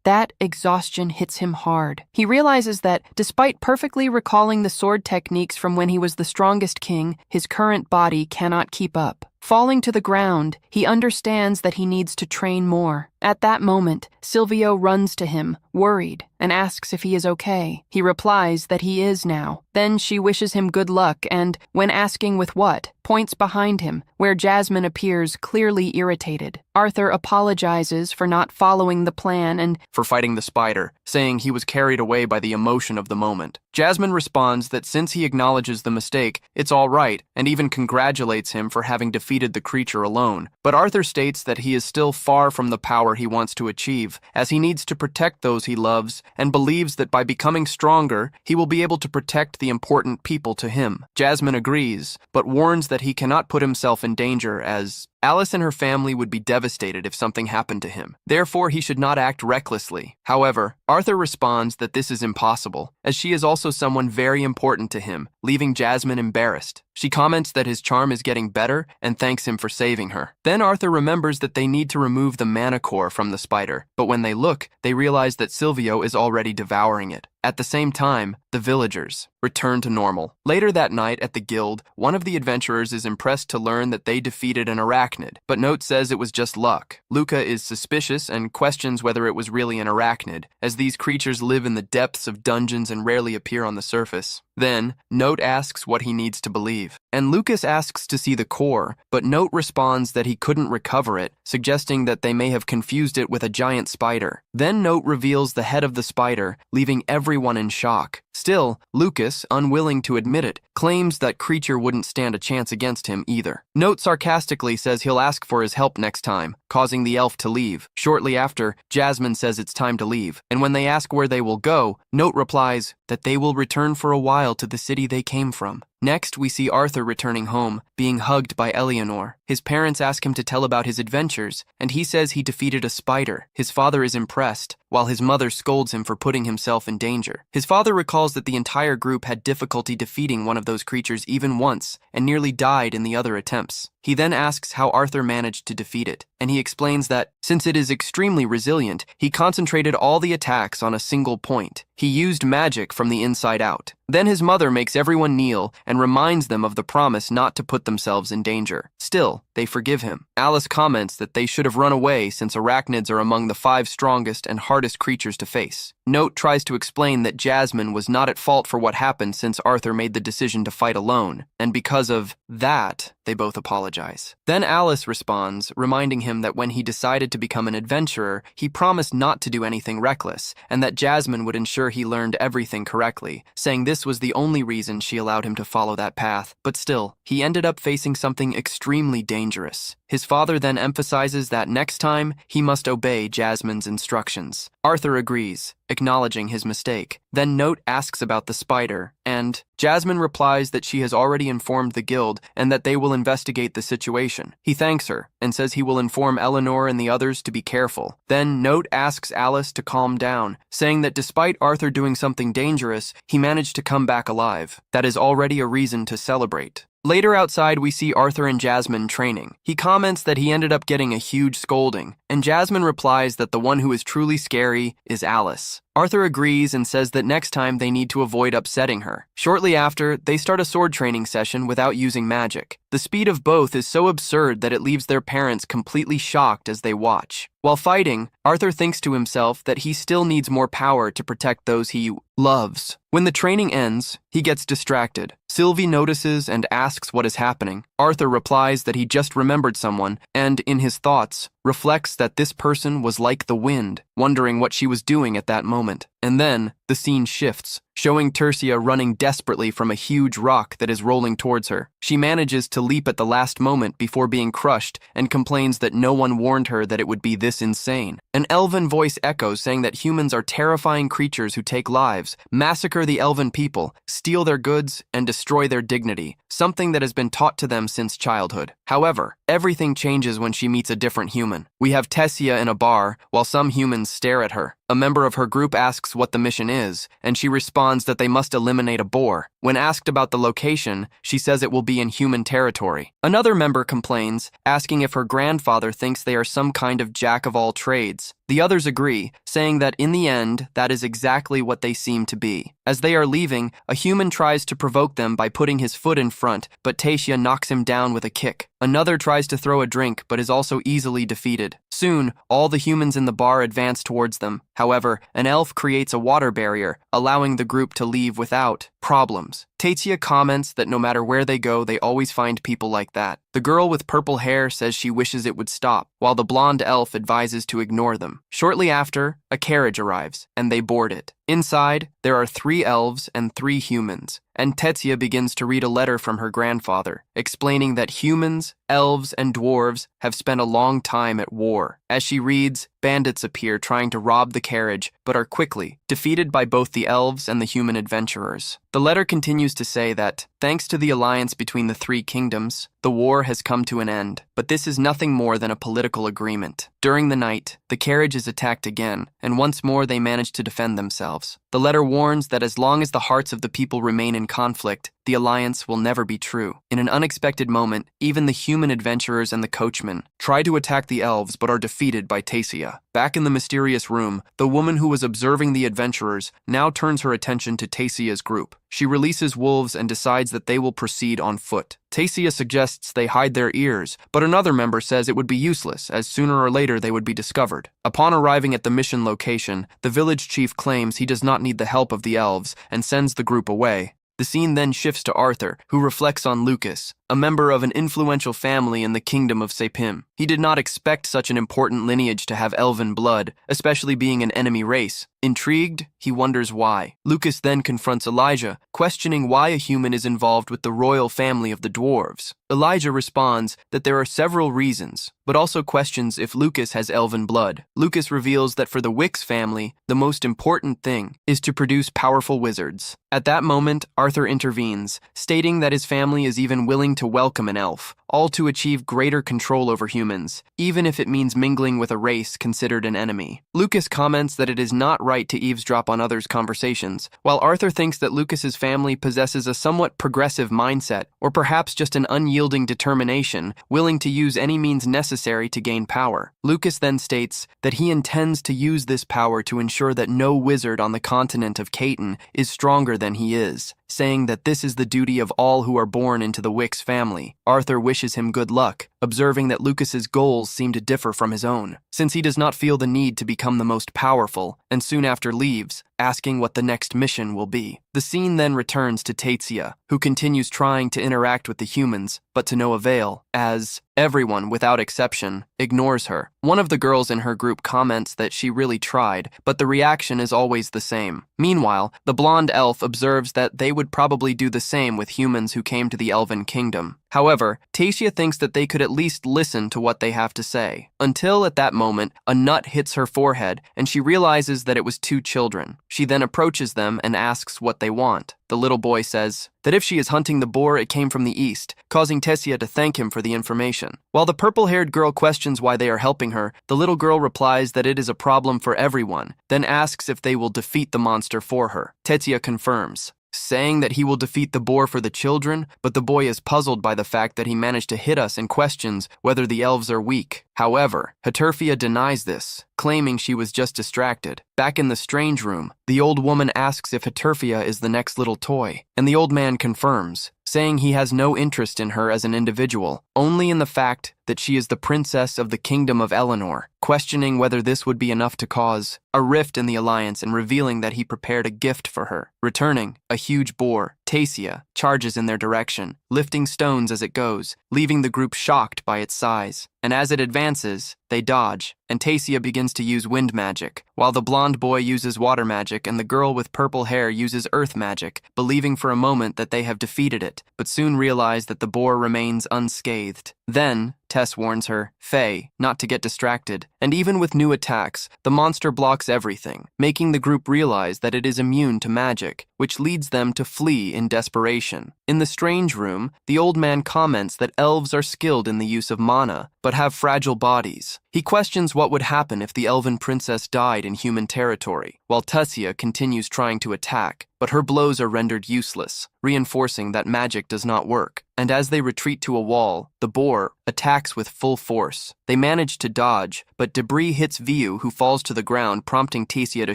that exhaustion hits him hard. He realizes that, despite perfectly recalling the sword techniques from when he was the strongest king, his current body cannot keep up. Falling to the ground, he understands that he needs to train more. At that moment, Silvio runs to him, worried, and asks if he is okay. He replies that he is now. Then she wishes him good luck and, when asking with what, points behind him, where where Jasmine appears clearly irritated. Arthur apologizes for not following the plan and for fighting the spider, saying he was carried away by the emotion of the moment. Jasmine responds that since he acknowledges the mistake, it's all right, and even congratulates him for having defeated the creature alone. But Arthur states that he is still far from the power he wants to achieve, as he needs to protect those he loves, and believes that by becoming stronger, he will be able to protect the important people to him. Jasmine agrees, but warns that he cannot put himself in danger, as Alice and her family would be devastated if something happened to him. Therefore, he should not act recklessly. However, Arthur responds that this is impossible, as she is also someone very important to him, leaving Jasmine embarrassed. She comments that his charm is getting better and thanks him for saving her. Then Arthur remembers that they need to remove the mana core from the spider, but when they look, they realize that Silvio is already devouring it. At the same time, the villagers return to normal. Later that night at the guild, one of the adventurers is impressed to learn that they defeated an arachnid, but Note says it was just luck. Luca is suspicious and questions whether it was really an arachnid, as these creatures live in the depths of dungeons and rarely appear on the surface. Then, Note asks what he needs to believe, and Lucas asks to see the core, but Note responds that he couldn't recover it, suggesting that they may have confused it with a giant spider. Then Note reveals the head of the spider, leaving everyone in shock. Still, Lucas, unwilling to admit it, claims that creature wouldn't stand a chance against him either. Note sarcastically says he'll ask for his help next time, causing the elf to leave. Shortly after, Jasmine says it's time to leave, and when they ask where they will go, Note replies that they will return for a while to the city they came from. Next, we see Arthur returning home, being hugged by Eleanor. His parents ask him to tell about his adventures, and he says he defeated a spider. His father is impressed, while his mother scolds him for putting himself in danger. His father recalls that the entire group had difficulty defeating one of those creatures even once, and nearly died in the other attempts. He then asks how Arthur managed to defeat it, and he explains that, since it is extremely resilient, he concentrated all the attacks on a single point. He used magic from the inside out. Then his mother makes everyone kneel and reminds them of the promise not to put themselves in danger. Still, they forgive him. Alice comments that they should have run away since arachnids are among the 5 strongest and hardest creatures to face. Note tries to explain that Jasmine was not at fault for what happened since Arthur made the decision to fight alone, and because of that, they both apologize. Then Alice responds, reminding him that when he decided to become an adventurer, he promised not to do anything reckless, and that Jasmine would ensure he learned everything correctly, saying this was the only reason she allowed him to follow that path. But still, he ended up facing something extremely dangerous. His father then emphasizes that next time, he must obey Jasmine's instructions. Arthur agrees, acknowledging his mistake. Then Note asks about the spider, and Jasmine replies that she has already informed the guild and that they will investigate the situation. He thanks her and says he will inform Eleanor and the others to be careful. Then Note asks Alice to calm down, saying that despite Arthur doing something dangerous, he managed to come back alive. That is already a reason to celebrate. Later outside, we see Arthur and Jasmine training. He comments that he ended up getting a huge scolding, and Jasmine replies that the one who is truly scary is Alice. Arthur agrees and says that next time they need to avoid upsetting her. Shortly after, they start a sword training session without using magic. The speed of both is so absurd that it leaves their parents completely shocked as they watch. While fighting, Arthur thinks to himself that he still needs more power to protect those he loves. When the training ends, he gets distracted. Sylvie notices and asks what is happening. Arthur replies that he just remembered someone, and in his thoughts, reflects that this person was like the wind, wondering what she was doing at that moment. And then, the scene shifts, showing Tercia running desperately from a huge rock that is rolling towards her. She manages to leap at the last moment before being crushed and complains that no one warned her that it would be this insane. An elven voice echoes saying that humans are terrifying creatures who take lives, massacre the elven people, steal their goods, and destroy their dignity, something that has been taught to them since childhood. However, everything changes when she meets a different human. We have Tessia in a bar, while some humans stare at her. A member of her group asks what the mission is, and she responds that they must eliminate a boar. When asked about the location, she says it will be in human territory. Another member complains, asking if her grandfather thinks they are some kind of jack of all trades. The others agree, saying that in the end, that is exactly what they seem to be. As they are leaving, a human tries to provoke them by putting his foot in front, but Tatia knocks him down with a kick. Another tries to throw a drink but is also easily defeated. Soon, all the humans in the bar advance towards them. However, an elf creates a water barrier, allowing the group to leave without problems. Tatia comments that no matter where they go, they always find people like that. The girl with purple hair says she wishes it would stop, while the blonde elf advises to ignore them. Shortly after, a carriage arrives, and they board it. Inside, there are 3 elves and 3 humans, and Tetsia begins to read a letter from her grandfather, explaining that humans, elves, and dwarves have spent a long time at war. As she reads, bandits appear trying to rob the carriage, but are quickly defeated by both the elves and the human adventurers. The letter continues to say that, thanks to the alliance between the 3 kingdoms, the war has come to an end, but this is nothing more than a political agreement. During the night, the carriage is attacked again, and once more they manage to defend themselves. The letter warns that as long as the hearts of the people remain in conflict, the alliance will never be true. In an unexpected moment, even the human adventurers and the coachman try to attack the elves but are defeated by Tasia. Back in the mysterious room, the woman who was observing the adventurers now turns her attention to Tasia's group. She releases wolves and decides that they will proceed on foot. Tasia suggests they hide their ears, but another member says it would be useless, as sooner or later they would be discovered. Upon arriving at the mission location, the village chief claims he does not need the help of the elves and sends the group away. The scene then shifts to Arthur, who reflects on Lucas, a member of an influential family in the kingdom of Sepim. He did not expect such an important lineage to have elven blood, especially being an enemy race. Intrigued, he wonders why. Lucas then confronts Elijah, questioning why a human is involved with the royal family of the dwarves. Elijah responds that there are several reasons, but also questions if Lucas has elven blood. Lucas reveals that for the Wicks family, the most important thing is to produce powerful wizards. At that moment, Arthur intervenes, stating that his family is even willing to welcome an elf, all to achieve greater control over humans, even if it means mingling with a race considered an enemy. Lucas comments that it is not right to eavesdrop on others' conversations, while Arthur thinks that Lucas's family possesses a somewhat progressive mindset, or perhaps just an unyielding determination, willing to use any means necessary to gain power. Lucas then states that he intends to use this power to ensure that no wizard on the continent of Caton is stronger than he is, saying that this is the duty of all who are born into the Wicks family. Arthur wishes him good luck, observing that Lucas's goals seem to differ from his own, since he does not feel the need to become the most powerful, and soon after leaves, asking what the next mission will be. The scene then returns to Tatia, who continues trying to interact with the humans, but to no avail, as everyone, without exception, ignores her. One of the girls in her group comments that she really tried, but the reaction is always the same. Meanwhile, the blonde elf observes that they would probably do the same with humans who came to the Elven Kingdom. However, Tatia thinks that they could at least listen to what they have to say. Until at that moment, a nut hits her forehead and she realizes that it was 2 children. She then approaches them and asks what they want. The little boy says that if she is hunting the boar, it came from the east, causing Tessia to thank him for the information. While the purple-haired girl questions why they are helping her, the little girl replies that it is a problem for everyone, then asks if they will defeat the monster for her. Tessia confirms, saying that he will defeat the boar for the children, but the boy is puzzled by the fact that he managed to hit us and questions whether the elves are weak. However, Haturfia denies this, claiming she was just distracted. Back in the strange room, the old woman asks if Haturfia is the next little toy, and the old man confirms, saying he has no interest in her as an individual, only in the fact that she is the princess of the kingdom of Eleanor, questioning whether this would be enough to cause a rift in the alliance and revealing that he prepared a gift for her. Returning, a huge boar, Tasia, charges in their direction, lifting stones as it goes, leaving the group shocked by its size. And as it advances, they dodge, and Tasia begins to use wind magic, while the blonde boy uses water magic and the girl with purple hair uses earth magic, believing for a moment that they have defeated it, but soon realize that the boar remains unscathed. Then, Tess warns her, Faye, not to get distracted, and even with new attacks, the monster blocks everything, making the group realize that it is immune to magic, which leads them to flee in desperation. In the strange room, the old man comments that elves are skilled in the use of mana, but have fragile bodies. He questions what would happen if the elven princess died in human territory, while Tessia continues trying to attack, but her blows are rendered useless, reinforcing that magic does not work. And as they retreat to a wall, the boar attacks with full force. They manage to dodge, but debris hits Viu, who falls to the ground, prompting Tessia to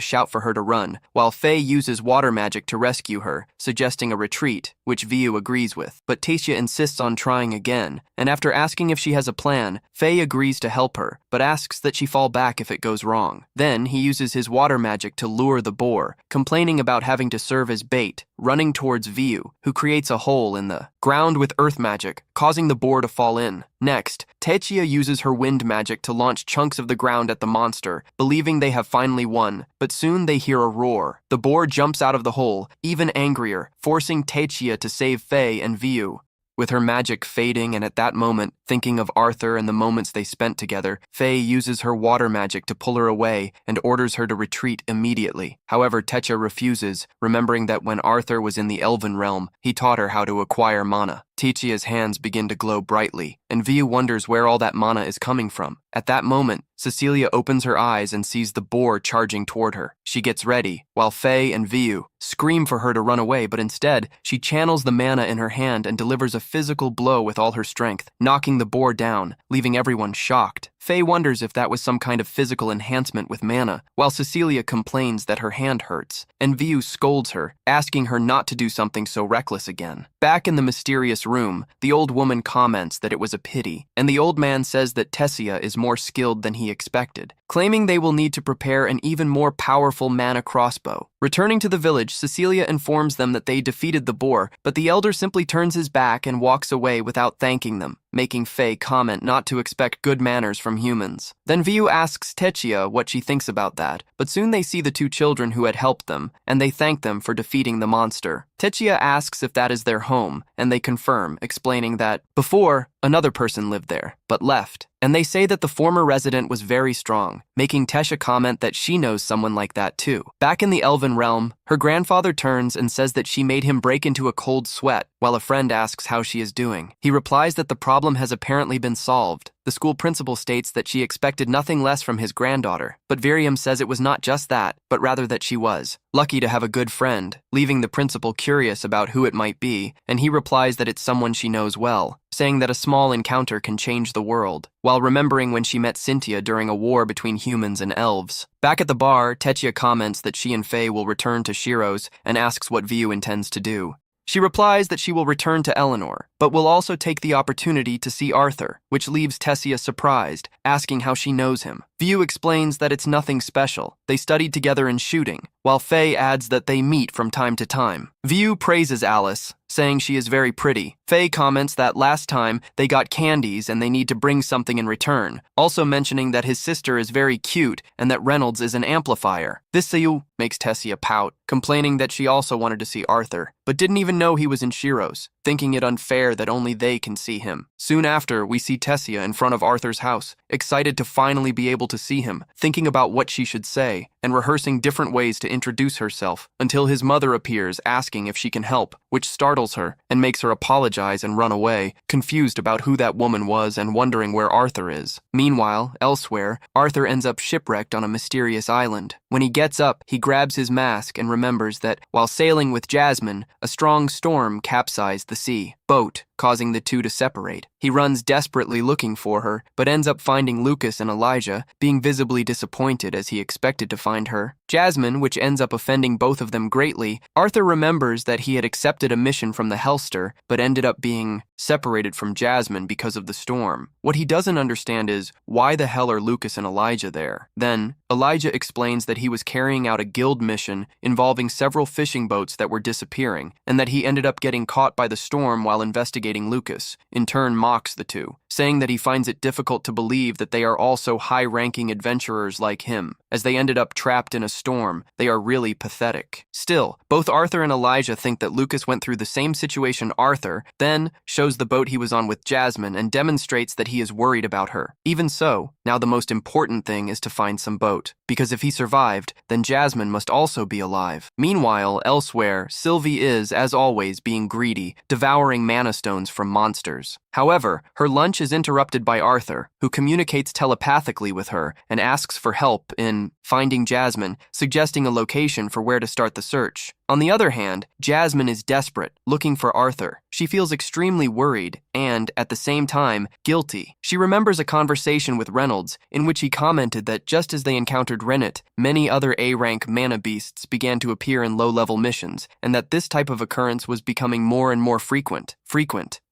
shout for her to run, while Faye uses water magic to rescue her, suggesting a retreat, which Viu agrees with. But Teixeira insists on trying again, and after asking if she has a plan, Faye agrees to help her, but asks that she fall back if it goes wrong. Then he uses his water magic to lure the boar, complaining about having to serve as bait, running towards Viu, who creates a hole in the ground with earth magic, causing the boar to fall in. Next, Teixeira uses her wind magic to launch chunks of the ground at the monster, believing they have finally won, but soon they hear a roar. The boar jumps out of the hole, even angrier, forcing Teixeira to save Faye and Viu. With her magic fading and at that moment, thinking of Arthur and the moments they spent together, Faye uses her water magic to pull her away and orders her to retreat immediately. However, Teixeira refuses, remembering that when Arthur was in the Elven realm, he taught her how to acquire mana. Teixeira's hands begin to glow brightly, and Viu wonders where all that mana is coming from. At that moment, Cecilia opens her eyes and sees the boar charging toward her. She gets ready, while Faye and Viu scream for her to run away, but instead, she channels the mana in her hand and delivers a physical blow with all her strength, knocking the boar down, leaving everyone shocked. Faye wonders if that was some kind of physical enhancement with mana, while Cecilia complains that her hand hurts, and Viu scolds her, asking her not to do something so reckless again. Back in the mysterious room, the old woman comments that it was a pity, and the old man says that Teixeira is more skilled than he expected, claiming they will need to prepare an even more powerful mana crossbow. Returning to the village, Cecilia informs them that they defeated the boar, but the elder simply turns his back and walks away without thanking them, making Faye comment not to expect good manners from humans. Then Viu asks Teixeira what she thinks about that, but soon they see the two children who had helped them, and they thank them for defeating the monster. Teixeira asks if that is their home, and they confirm, explaining that before, another person lived there, but left. And they say that the former resident was very strong, making Teixeira comment that she knows someone like that too. Back in the Elven realm, her grandfather turns and says that she made him break into a cold sweat, while a friend asks how she is doing. He replies that the problem has apparently been solved. The school principal states that she expected nothing less from his granddaughter, but Virium says it was not just that, but rather that she was lucky to have a good friend, leaving the principal curious about who it might be, and he replies that it's someone she knows well, saying that a small encounter can change the world, while remembering when she met Cynthia during a war between humans and elves. Back at the bar, Teixeira comments that she and Faye will return to Shiro's and asks what Viu intends to do. She replies that she will return to Eleanor, but will also take the opportunity to see Arthur, which leaves Teixeira surprised, asking how she knows him. Viu explains that it's nothing special. They studied together in shooting, while Faye adds that they meet from time to time. Viu praises Alice, saying she is very pretty. Faye comments that last time they got candies and they need to bring something in return, also mentioning that his sister is very cute and that Reynolds is an amplifier. This makes Teixeira pout, complaining that she also wanted to see Arthur, but didn't even know he was in Shiro's, thinking it unfair that only they can see him. Soon after, we see Teixeira in front of Arthur's house, excited to finally be able to see him, thinking about what she should say, and rehearsing different ways to introduce herself, until his mother appears asking if she can help, which startles her and makes her apologize and run away, confused about who that woman was and wondering where Arthur is. Meanwhile, elsewhere, Arthur ends up shipwrecked on a mysterious island. When he gets up, he grabs his mask and remembers that, while sailing with Jasmine, a strong storm capsized the sea boat, causing the two to separate. He runs desperately looking for her, but ends up finding Lucas and Elijah, being visibly disappointed as he expected to find her. Jasmine, which ends up offending both of them greatly. Arthur remembers that he had accepted a mission from the Hellster, but ended up being separated from Jasmine because of the storm. What he doesn't understand is, why the hell are Lucas and Elijah there? Then, Elijah explains that he was carrying out a guild mission involving several fishing boats that were disappearing, and that he ended up getting caught by the storm while investigating Lucas. In turn, mocks the two, saying that he finds it difficult to believe that they are also high-ranking adventurers like him. As they ended up trapped in a storm, they are really pathetic. Still, both Arthur and Elijah think that Lucas went through the same situation Arthur, then shows the boat he was on with Jasmine and demonstrates that he is worried about her. Even so, now the most important thing is to find some boat, because if he survived, then Jasmine must also be alive. Meanwhile, elsewhere, Sylvie is, as always, being greedy, devouring mana stones from monsters. However, her lunch is interrupted by Arthur, who communicates telepathically with her and asks for help in finding Jasmine, suggesting a location for where to start the search. On the other hand, Jasmine is desperate, looking for Arthur. She feels extremely worried and, at the same time, guilty. She remembers a conversation with Reynolds in which he commented that just as they encountered Rennet, many other A-rank mana beasts began to appear in low-level missions, and that this type of occurrence was becoming more and more frequent.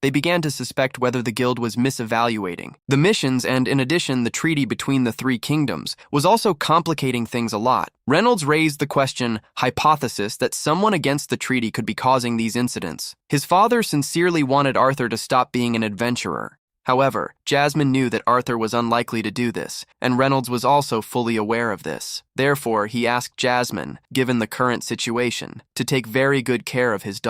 They began to suspect whether the guild was misevaluating the missions, and in addition, the treaty between the three kingdoms was also complicating things a lot. Reynolds raised the hypothesis that someone against the treaty could be causing these incidents. His father sincerely wanted Arthur to stop being an adventurer. However, Jasmine knew that Arthur was unlikely to do this, and Reynolds was also fully aware of this. Therefore, he asked Jasmine, given the current situation, to take very good care of his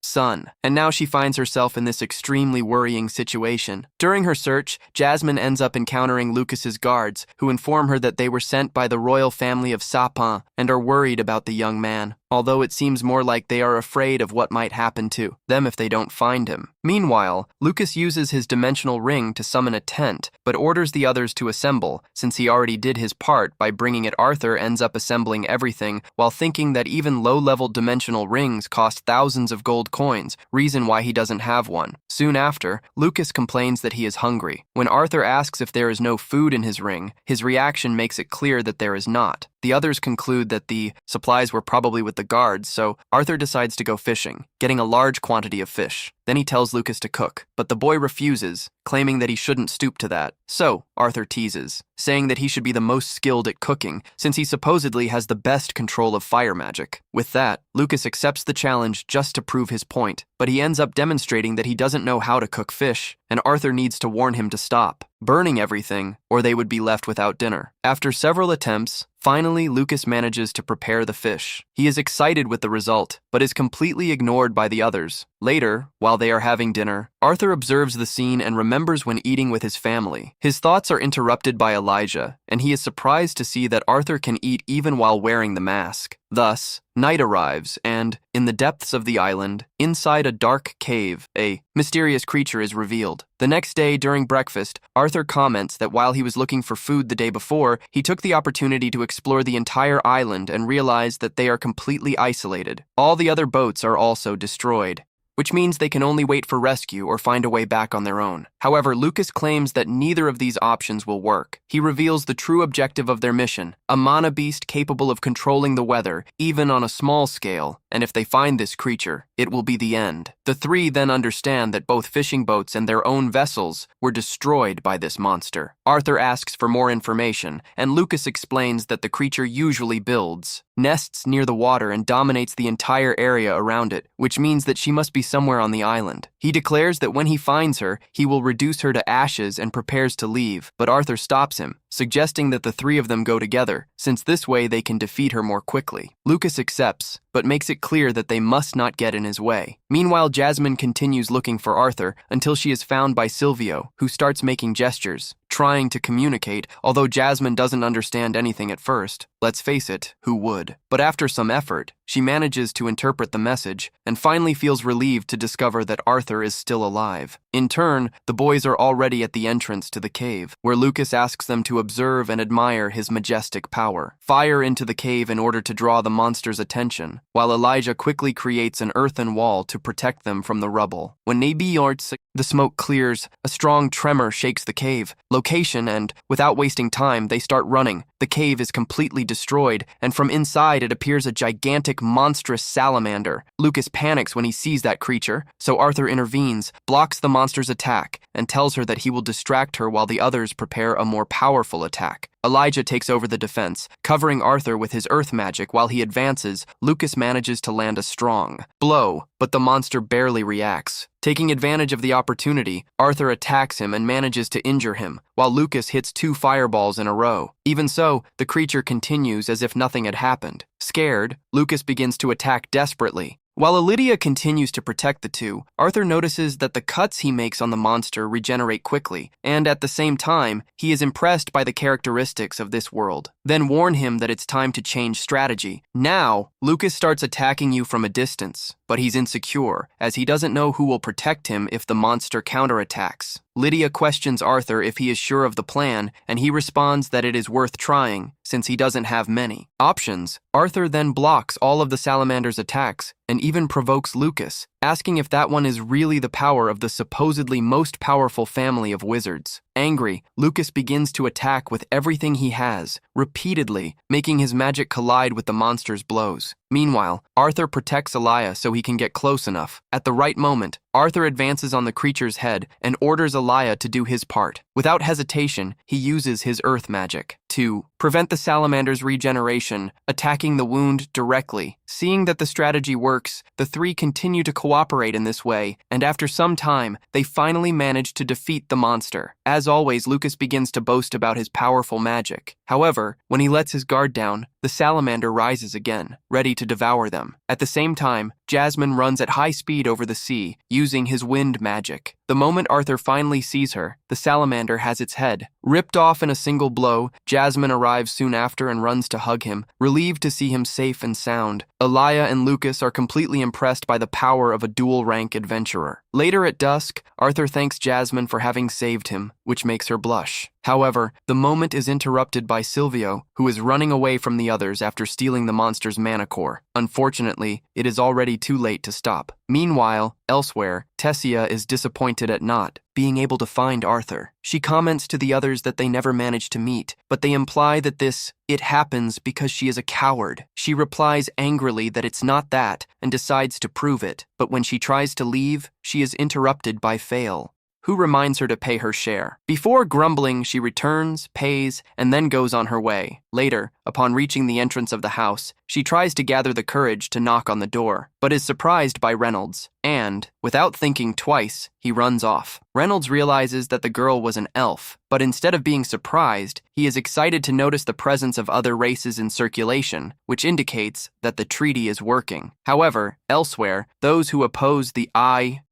son. And now she finds herself in this extremely worrying situation. During her search, Jasmine ends up encountering Lucas's guards, who inform her that they were sent by the royal family of Sapin and are worried about the young man, although it seems more like they are afraid of what might happen to them if they don't find him. Meanwhile, Lucas uses his dimensional ring to summon a tent, but orders the others to assemble, since he already did his part by bringing it. Arthur ends up assembling everything while thinking that even low-level dimensional rings cost thousands of gold coins, reason why he doesn't have one. Soon after, Lucas complains that he is hungry. When Arthur asks if there is no food in his ring, his reaction makes it clear that there is not. The others conclude that the supplies were probably with the guards, so Arthur decides to go fishing, getting a large quantity of fish. Then he tells Lucas to cook, but the boy refuses, claiming that he shouldn't stoop to that. So, Arthur teases, saying that he should be the most skilled at cooking, since he supposedly has the best control of fire magic. With that, Lucas accepts the challenge just to prove his point, but he ends up demonstrating that he doesn't know how to cook fish, and Arthur needs to warn him to stop burning everything, or they would be left without dinner. After several attempts, finally Lucas manages to prepare the fish. He is excited with the result, but is completely ignored by the others. Later, while they are having dinner, Arthur observes the scene and remembers when eating with his family. His thoughts are interrupted by Elijah, and he is surprised to see that Arthur can eat even while wearing the mask. Thus, night arrives, and, in the depths of the island, inside a dark cave, a mysterious creature is revealed. The next day, during breakfast, Arthur comments that while he was looking for food the day before, he took the opportunity to explore the entire island and realized that they are completely isolated. All the other boats are also destroyed, which means they can only wait for rescue or find a way back on their own. However, Lucas claims that neither of these options will work. He reveals the true objective of their mission, a mana beast capable of controlling the weather, even on a small scale, and if they find this creature, it will be the end. The three then understand that both fishing boats and their own vessels were destroyed by this monster. Arthur asks for more information, and Lucas explains that the creature usually builds nests near the water and dominates the entire area around it, which means that she must be somewhere on the island. He declares that when he finds her, he will reduce her to ashes and prepares to leave, but Arthur stops him, suggesting that the three of them go together, since this way they can defeat her more quickly. Lucas accepts, but makes it clear that they must not get in his way. Meanwhile, Jasmine continues looking for Arthur until she is found by Silvio, who starts making gestures, trying to communicate, although Jasmine doesn't understand anything at first. Let's face it, who would? But after some effort, she manages to interpret the message and finally feels relieved to discover that Arthur is still alive. In turn, the boys are already at the entrance to the cave, where Lucas asks them to observe and admire his majestic power. Fire into the cave in order to draw the monster's attention, while Elijah quickly creates an earthen wall to protect them from the rubble. When the smoke clears, a strong tremor shakes the cave location, and, without wasting time, they start running. The cave is completely destroyed, and from inside it appears a gigantic, monstrous salamander. Lucas panics when he sees that creature, so Arthur intervenes, blocks the monster's attack, and tells her that he will distract her while the others prepare a more powerful attack. Elijah takes over the defense, covering Arthur with his earth magic. While he advances, Lucas manages to land a strong blow, but the monster barely reacts. Taking advantage of the opportunity, Arthur attacks him and manages to injure him, while Lucas hits 2 fireballs in a row. Even so, the creature continues as if nothing had happened. Scared, Lucas begins to attack desperately. While Lydia continues to protect the two, Arthur notices that the cuts he makes on the monster regenerate quickly, and at the same time, he is impressed by the characteristics of this world. Then warn him that it's time to change strategy. Now, Lucas starts attacking you from a distance. but he's insecure, as he doesn't know who will protect him if the monster counterattacks. Lydia questions Arthur if he is sure of the plan, and he responds that it is worth trying, since he doesn't have many options. Arthur then blocks all of the salamander's attacks, and even provokes Lucas, asking if that one is really the power of the supposedly most powerful family of wizards. Angry, Lucas begins to attack with everything he has, repeatedly, making his magic collide with the monster's blows. Meanwhile, Arthur protects Elia so he can get close enough. At the right moment, Arthur advances on the creature's head and orders Elia to do his part. Without hesitation, he uses his earth magic to prevent the salamander's regeneration, attacking the wound directly. Seeing that the strategy works, the three continue to cooperate in this way, and after some time, they finally manage to defeat the monster. As always, Lucas begins to boast about his powerful magic. However, when he lets his guard down, the salamander rises again, ready to devour them. At the same time, Jasmine runs at high speed over the sea, using his wind magic. The moment Arthur finally sees her, the salamander has its head ripped off in a single blow. Jasmine arrives soon after and runs to hug him, relieved to see him safe and sound. Elia and Lucas are completely impressed by the power of a dual-rank adventurer. Later at dusk, Arthur thanks Jasmine for having saved him, which makes her blush. However, the moment is interrupted by Silvio, who is running away from the others after stealing the monster's mana core. Unfortunately, it is already too late to stop. Meanwhile, elsewhere, Tessia is disappointed at not being able to find Arthur. She comments to the others that they never managed to meet, but they imply that it happens because she is a coward. She replies angrily that it's not that and decides to prove it, but when she tries to leave, she is interrupted by Fail, who reminds her to pay her share. Before grumbling, she returns, pays, and then goes on her way. Later, upon reaching the entrance of the house, she tries to gather the courage to knock on the door, but is surprised by Reynolds, and, without thinking twice, he runs off. Reynolds realizes that the girl was an elf, but instead of being surprised, he is excited to notice the presence of other races in circulation, which indicates that the treaty is working. However, elsewhere, those who oppose the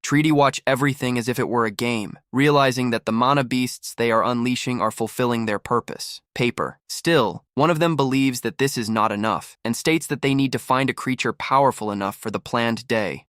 treaty watch everything as if it were a game, realizing that the mana beasts they are unleashing are fulfilling their purpose. Paper. Still, one of them believes that this is not enough, and states that they need to find a creature powerful enough for the planned day.